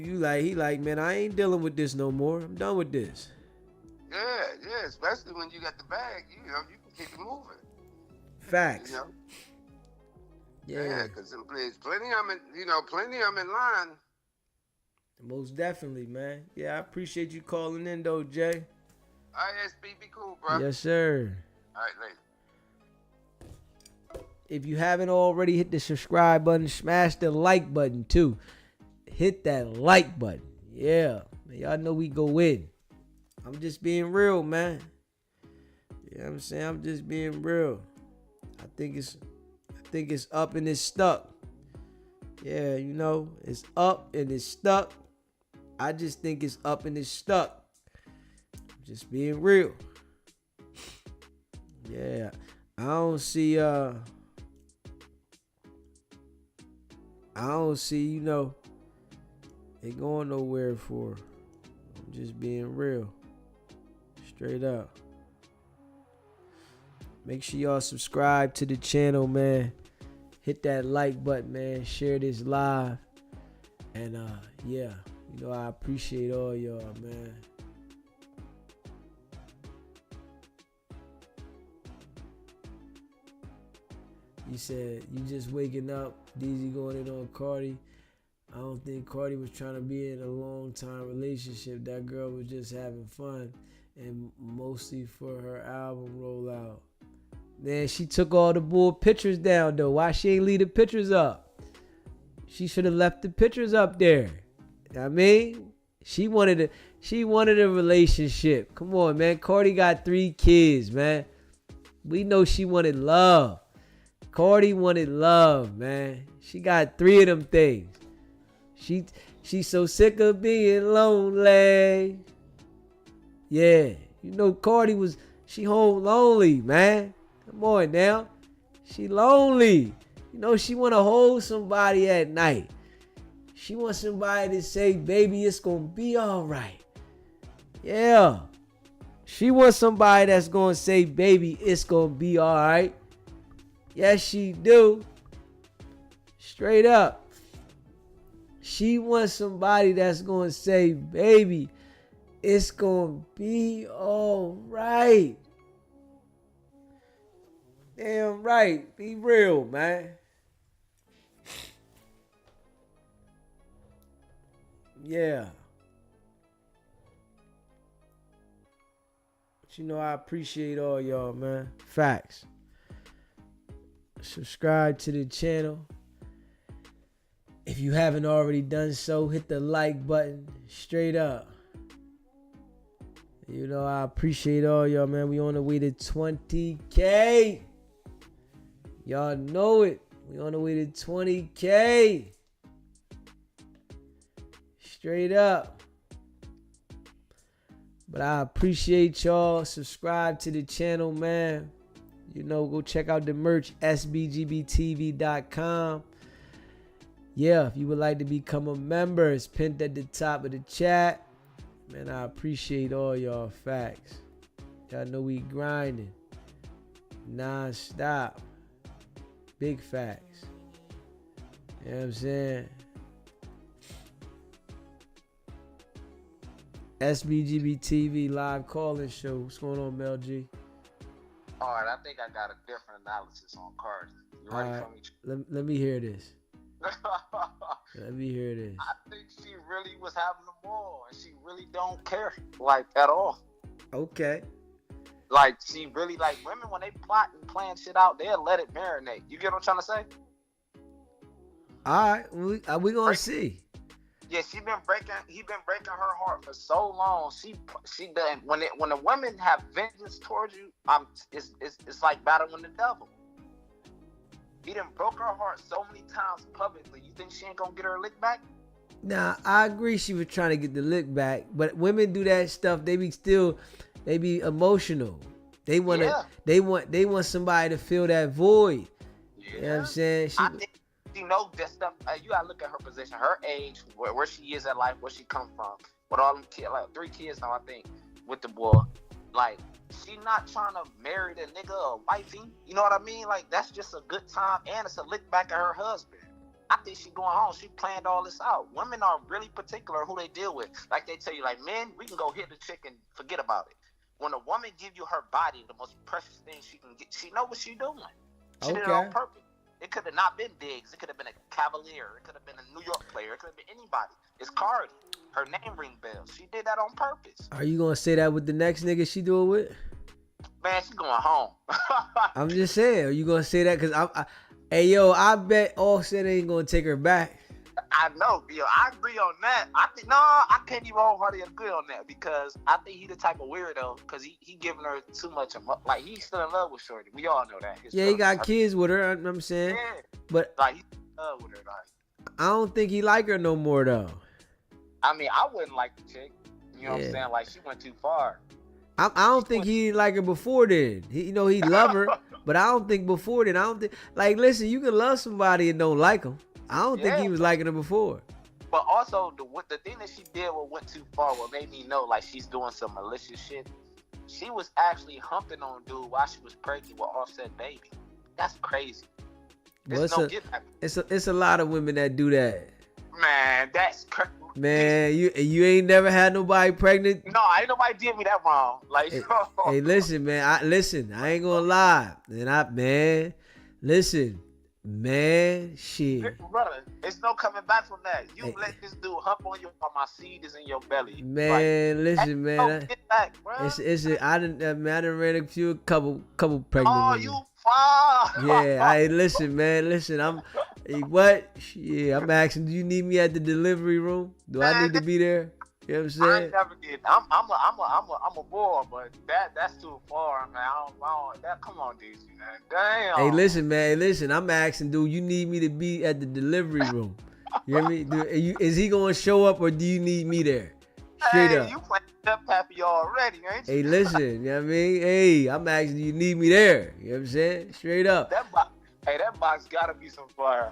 like, man, I ain't dealing with this no more. I'm done with this.
Yeah, especially when you got the bag, you can keep it moving.
Facts.
Yeah, because there's plenty of them, plenty of them in line.
Most definitely, man. Yeah, I appreciate you calling in, though, Jay.
All right, SB, be cool, bro.
Yes, sir.
All right, later.
If you haven't already, hit the subscribe button. Smash the like button, too. Hit that like button. Yeah. Man, y'all know we go in. I'm just being real, man. You know what I'm saying? I'm just being real. I think it's up and it's stuck. Yeah, it's up and it's stuck. I just think it's up and it's stuck. Just being real. Yeah. I don't see it going nowhere for. I'm just being real. Straight up. Make sure y'all subscribe to the channel, man. Hit that like button, man. Share this live. And yeah, I appreciate all y'all, man. You said you just waking up, DZ going in on Cardi. I don't think Cardi was trying to be in a long-time relationship. That girl was just having fun, and mostly for her album rollout. Man, she took all the bull pictures down, though. Why she ain't leave the pictures up? She should have left the pictures up there. I mean, she wanted a relationship. Come on, man. Cardi got 3 kids, man. We know she wanted love. Cardi wanted love, man. She got 3 of them things. She's so sick of being lonely. Yeah, Cardi she home lonely, man. Come on now. She lonely. She want to hold somebody at night. She wants somebody to say, baby, it's going to be all right. Yeah. She wants somebody that's going to say, baby, it's going to be all right. Yes, she do. Straight up. She wants somebody that's gonna say, baby, it's gonna be all right. Damn right. Be real, man. Yeah. But you know, I appreciate all y'all, man. Facts. Subscribe to the channel. If you haven't already done so, hit the like button. Straight up. You know, I appreciate all y'all, man. We on the way to 20K. Y'all know it. We on the way to 20K. Straight up. But I appreciate y'all. Subscribe to the channel, man. You know, go check out the merch, sbgbtv.com. Yeah, if you would like to become a member, it's pinned at the top of the chat. Man, I appreciate all y'all. Facts. Y'all know we grinding. Non-stop. Big facts. You know what I'm saying? SBGB TV live calling show. What's going on, Mel G?
All right, I think I got a different analysis on Cardi. You ready for me?
Let me hear this. Let me hear this.
I think she really was having a ball, and she really don't care, like, at all.
Okay.
Like, she really, like, women, when they plot and plan shit out, they'll let it marinate. You get what I'm trying to say?
All right, we gonna see.
Yeah, he been breaking her heart for so long. She done when the women have vengeance towards you, it's like battling the devil. He done broke her heart so many times publicly. You think she ain't gonna get her lick back?
Nah, I agree she was trying to get the lick back, but women do that stuff. They be emotional. They want somebody to fill that void. Yeah. You know what I'm saying?
I think she knows that stuff. You gotta look at her position, her age, where she is in life, where she come from, with all them kids, like 3 kids now, I think, with the boy. Like, she not trying to marry the nigga or wifey. You know what I mean? Like, that's just a good time, and it's a lick back at her husband. I think she going home. She planned all this out. Women are really particular who they deal with. Like, they tell you, like, men, we can go hit the chick and forget about it. When a woman give you her body, the most precious thing she can get, she know what she doing. She did it on purpose. It could have not been Biggs. It could have been a Cavalier. It could have been a New York player. It could have been anybody. It's Cardi. Her name ring bells. She did that on purpose.
Are you gonna say that with the next nigga she do it with?
Man, she going home.
I'm just saying. Are you gonna say that? Cause I bet Offset ain't gonna take her back.
I know, yo. I agree on that. I can't even wholeheartedly agree on that because I think he the type of weirdo because he giving her too much. Like, he's still in love with Shorty. We all know that.
He got kids with her. I'm saying.
Yeah.
But
like, he's in love with her. Like,
I don't think he like her no more though.
I mean, I wouldn't like the chick. You know what I'm saying? Like, she went too far.
I don't think he didn't like her before then. He love her, but I don't think before then. I don't think, like, listen, you can love somebody and don't like them. I don't think he was liking her before.
But also, the thing that she did went too far, what made me know, like, she's doing some malicious shit. She was actually humping on dude while she was pregnant with Offset baby. That's crazy.
It's a lot of women that do that.
Man, that's crazy.
Man, you ain't never had nobody pregnant?
No, ain't nobody did me that wrong. Like,
hey, listen, man. I ain't gonna lie. Man, shit.
Brother, it's no coming back from that. You let this dude hump on you while my seed is in your belly.
Man, like, listen, man.
Get back, bro.
I done ran a couple pregnant
women.
You
fine.
Yeah, listen, man. Listen, what? Yeah, I'm asking, do you need me at the delivery room? Do I need to be there? You know what I'm saying?
I never get. I'm a boy, but that's too far, man. I don't come on, DC, man. Damn.
Hey, listen, man. Listen, I'm asking, dude, you need me to be at the delivery room? You hear me? Is he gonna show up, or do you need me there? Straight up.
You playing Step Pappy already, ain't you?
Hey, listen, you know what I mean? Hey, I'm asking, do you need me there? You know what I'm saying? Straight up.
That box gotta be some fire.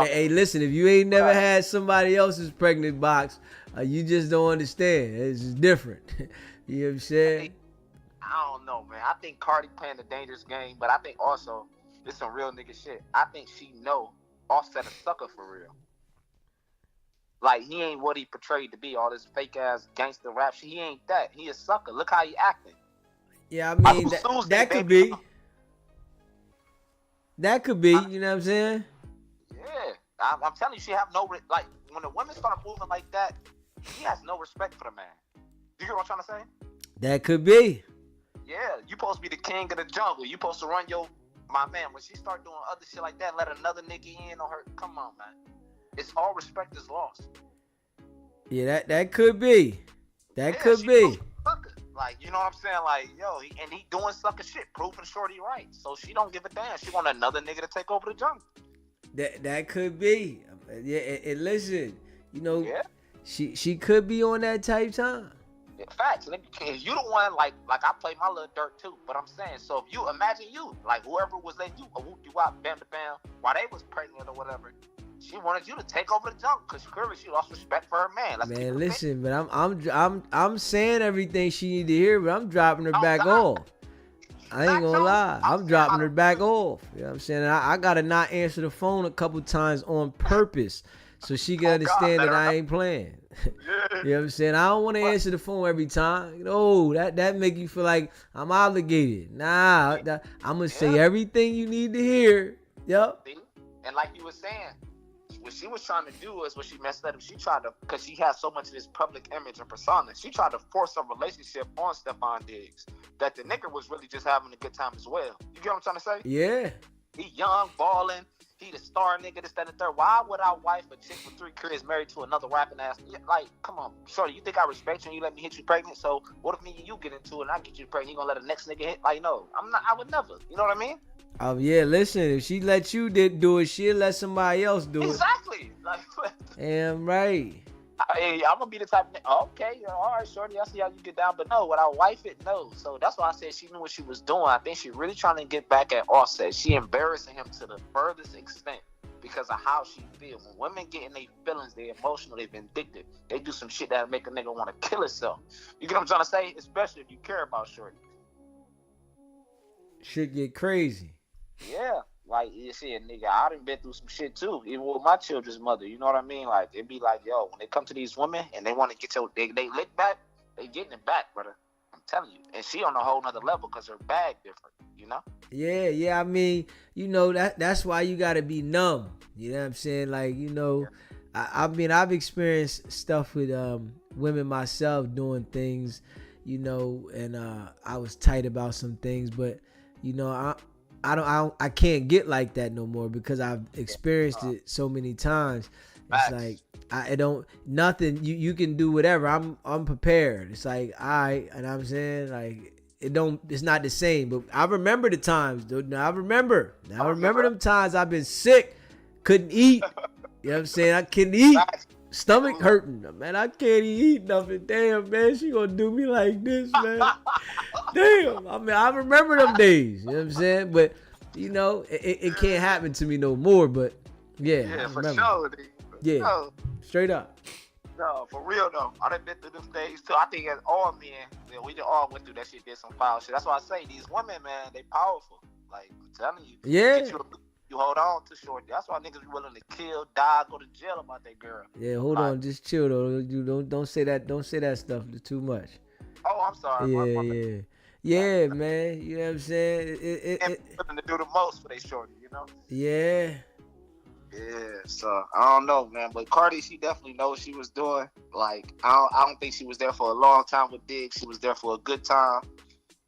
Hey, listen, if you ain't never had somebody else's pregnant box, you just don't understand. It's just different. You know what I'm saying?
I don't know, man. I think Cardi playing the dangerous game, but I think also it's some real nigga shit. I think she know Offset a sucker for real. Like, he ain't what he portrayed to be. All this fake ass gangster rap shit. He ain't that. He a sucker. Look how he acting.
Yeah, I mean that could be. That could be. You know what I'm saying?
Yeah, I'm telling you, she have no like when the women start moving like that, he has no respect for the man. You get what I'm trying to say?
That could be.
Yeah, you supposed to be the king of the jungle. You supposed to run my man. When she start doing other shit like that, let another nigga in on her. Come on, man. It's all respect is lost.
Yeah, that could be. That could be.
Like, you know what I'm saying? Like, yo, he doing sucker shit, proving shorty right. So she don't give a damn. She want another nigga to take over the jungle. That
could be. Yeah, and listen, you know,
yeah.
she could be on that type time.
Yeah, facts. If you the one, like I play my little dirt too, but I'm saying, so if you imagine you, like whoever was letting you whoop you out, bam to bam, while they was pregnant or whatever, she wanted you to take over the jungle because clearly she lost respect for her man.
Man, listen, but I'm saying everything she need to hear, but I'm dropping her back off. I ain't gonna lie, I'm dropping her back off. You know what I'm saying? I gotta not answer the phone a couple times on purpose so she can understand that I ain't playing. You know what I'm saying? I don't want to answer the phone every time. You know, that make you feel like I'm obligated. Nah, I'm gonna say everything you need to hear. Yep.
And like you were saying, what she was trying to do is what she messed up. She tried to, because she has so much of this public image and persona, she tried to force a relationship on Stephon Diggs that the nigga was really just having a good time as well. You get what I'm trying to say?
Yeah.
He young, balling. He the star nigga, this, that, and the third. Why would I wife a chick with 3 kids married to another rapping ass? Like, come on. Shorty, you think I respect you and you let me hit you pregnant? So what if me and you get into it and I get you pregnant? You gonna let the next nigga hit? Like, no. I would never. You know what I mean?
Oh yeah, listen, if she let you do it, she'll let somebody else do it.
Exactly. Like,
damn right.
I'm gonna be the type of okay, all right, shorty, I see how you get down, but no, would I wife it? No. So that's why I said she knew what she was doing. I think she really trying to get back at Offset. She embarrassing him to the furthest extent because of how she feels. When women get in their feelings, they're emotional, they're vindictive. They do some shit that make a nigga want to kill himself. You get what I'm trying to say? Especially if you care about shorty.
Shit get crazy.
Yeah, like you see, nigga, I done been through some shit too, even with my children's mother. You know what I mean? Like it be like, yo, when they come to these women and they want to get they lick back, they getting it back, brother. I'm telling you, and she on a whole nother level because her bag different. You know?
Yeah. I mean, you know that's why you gotta be numb. You know what I'm saying? Like, you know, I mean, I've experienced stuff with women myself doing things, you know, and I was tight about some things, but you know, I can't get like that no more because I've experienced it so many times. It's like I don't nothing. You can do whatever. I'm prepared. It's like all right, and I'm saying like it's not the same. But I remember the times, dude. Now I remember them times I've been sick, couldn't eat. You know what I'm saying? I couldn't eat. Stomach hurting, man. I can't eat nothing. Damn, man, she gonna do me like this, man. Damn. I mean, I remember them days. You know what I'm saying? But you know, it can't happen to me no more. But yeah,
for sure.
Yeah, straight up.
No, for real though. I done been through them days too. I think as all men, we all went through that shit. Did some foul shit. That's why I say these women, man, they powerful. Like I'm telling you.
Yeah.
You hold on to shorty. That's why niggas be willing to kill, die, go to jail about that girl.
Yeah, hold on, just chill though. You don't say that. Don't say that stuff too much.
Oh, I'm sorry.
Yeah, man. You know what I'm saying?
It willing to do the most for they shorty, you know?
Yeah.
Yeah. So I don't know, man. But Cardi, she definitely knows what she was doing. Like I don't think she was there for a long time with Diggs. She was there for a good time.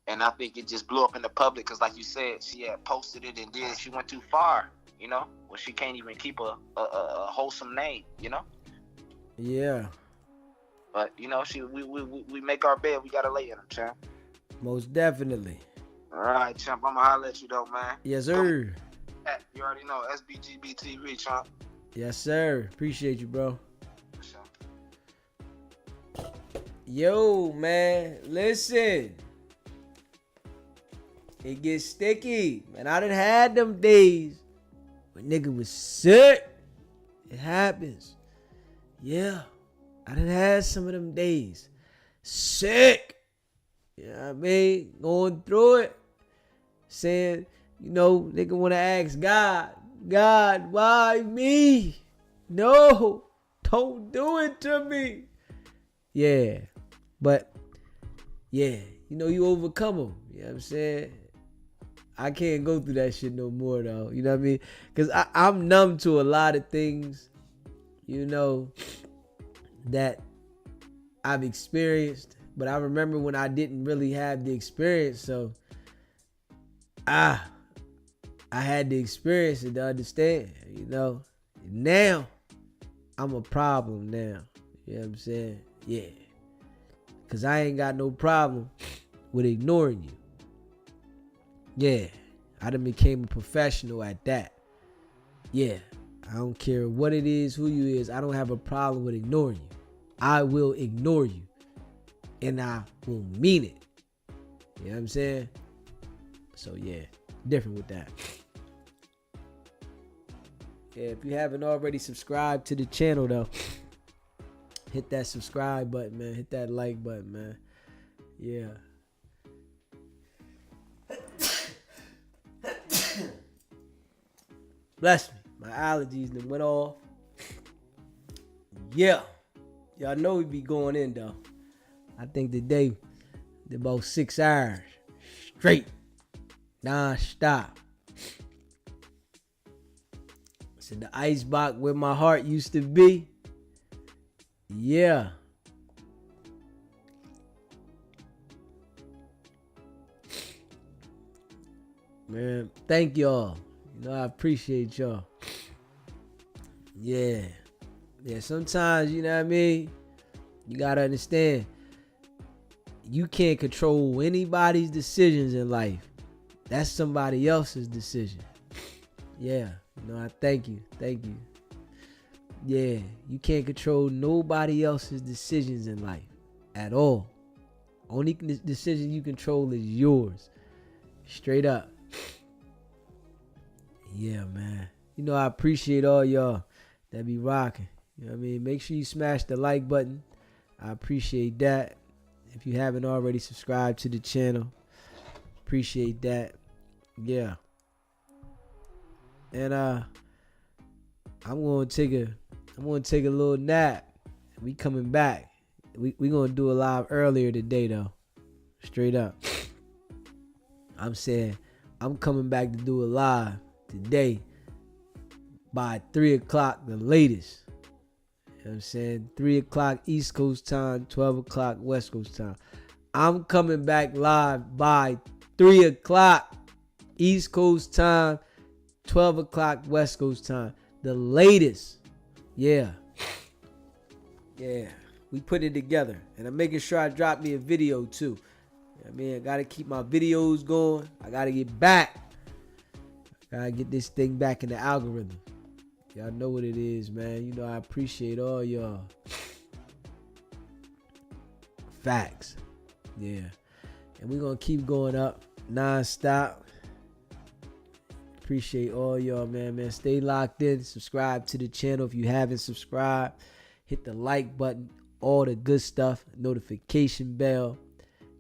And I think it just blew up in the public because, like you said, she had posted it and then she went too far, you know, where she can't even keep a wholesome name, you know.
Yeah.
But you know, we make our bed, we gotta lay in them, champ.
Most definitely.
All right, champ. I'ma holler at you though, man.
Yes, sir.
You already know SBGB TV, champ.
Yes, sir. Appreciate you, bro.
Sure.
Yo, man, listen. It gets sticky. Man, I done had them days when nigga was sick. It happens. Yeah. I done had some of them days. Sick. You know what I mean? Going through it. Saying, you know, nigga want to ask God, why me? No. Don't do it to me. Yeah. But, yeah. You know, you overcome them. You know what I'm saying? I can't go through that shit no more, though. You know what I mean? Because I'm numb to a lot of things, you know, that I've experienced. But I remember when I didn't really have the experience. So, I had the experience and to understand, you know. Now, I'm a problem now. You know what I'm saying? Yeah. Because I ain't got no problem with ignoring you. Yeah. I done became a professional at that. Yeah. I don't care what it is, who you is. I don't have a problem with ignoring you. I will ignore you. And I will mean it. You know what I'm saying? So, yeah. Different with that. Yeah, if you haven't already subscribed to the channel, though, hit that subscribe button, man. Hit that like button, man. Yeah. Bless me. My allergies done went off. Yeah. Y'all know we be going in, though. I think today, about 6 hours. Straight. Non-stop. So the ice box where my heart used to be. Yeah. Man, thank y'all. You know, I appreciate y'all. Yeah. Yeah, sometimes, you know what I mean? You gotta understand, you can't control anybody's decisions in life. That's somebody else's decision. Yeah. You know, I thank you. Thank you. Yeah, you can't control nobody else's decisions in life at all. Only decision you control is yours. Straight up. Yeah, man. You know, I appreciate all y'all that be rocking. You know what I mean? Make sure you smash the like button. I appreciate that. If you haven't already subscribed to the channel, appreciate that. Yeah. And I'm gonna take a little nap. We coming back. We gonna do a live earlier today though. Straight up. I'm saying I'm coming back to do a live today by 3 o'clock the latest. You know what I'm saying? 3 o'clock East Coast time, 12 o'clock West Coast time. I'm coming back live by 3 o'clock East Coast time, 12 o'clock West Coast time. The latest. Yeah. Yeah. We put it together. And I'm making sure I drop me a video too. You know what I mean? I got to keep my videos going. I got to get back. I got to get this thing back in the algorithm. Y'all know what it is, man. You know I appreciate all y'all. Facts. Yeah. And we're going to keep going up non-stop. Appreciate all y'all, man. Stay locked in. Subscribe to the channel if you haven't subscribed. Hit the like button. All the good stuff. Notification bell.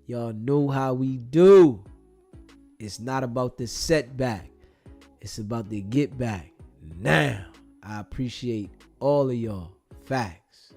Y'all know how we do. It's not about the setback. It's about the get back. Now, I appreciate all of y'all. Facts.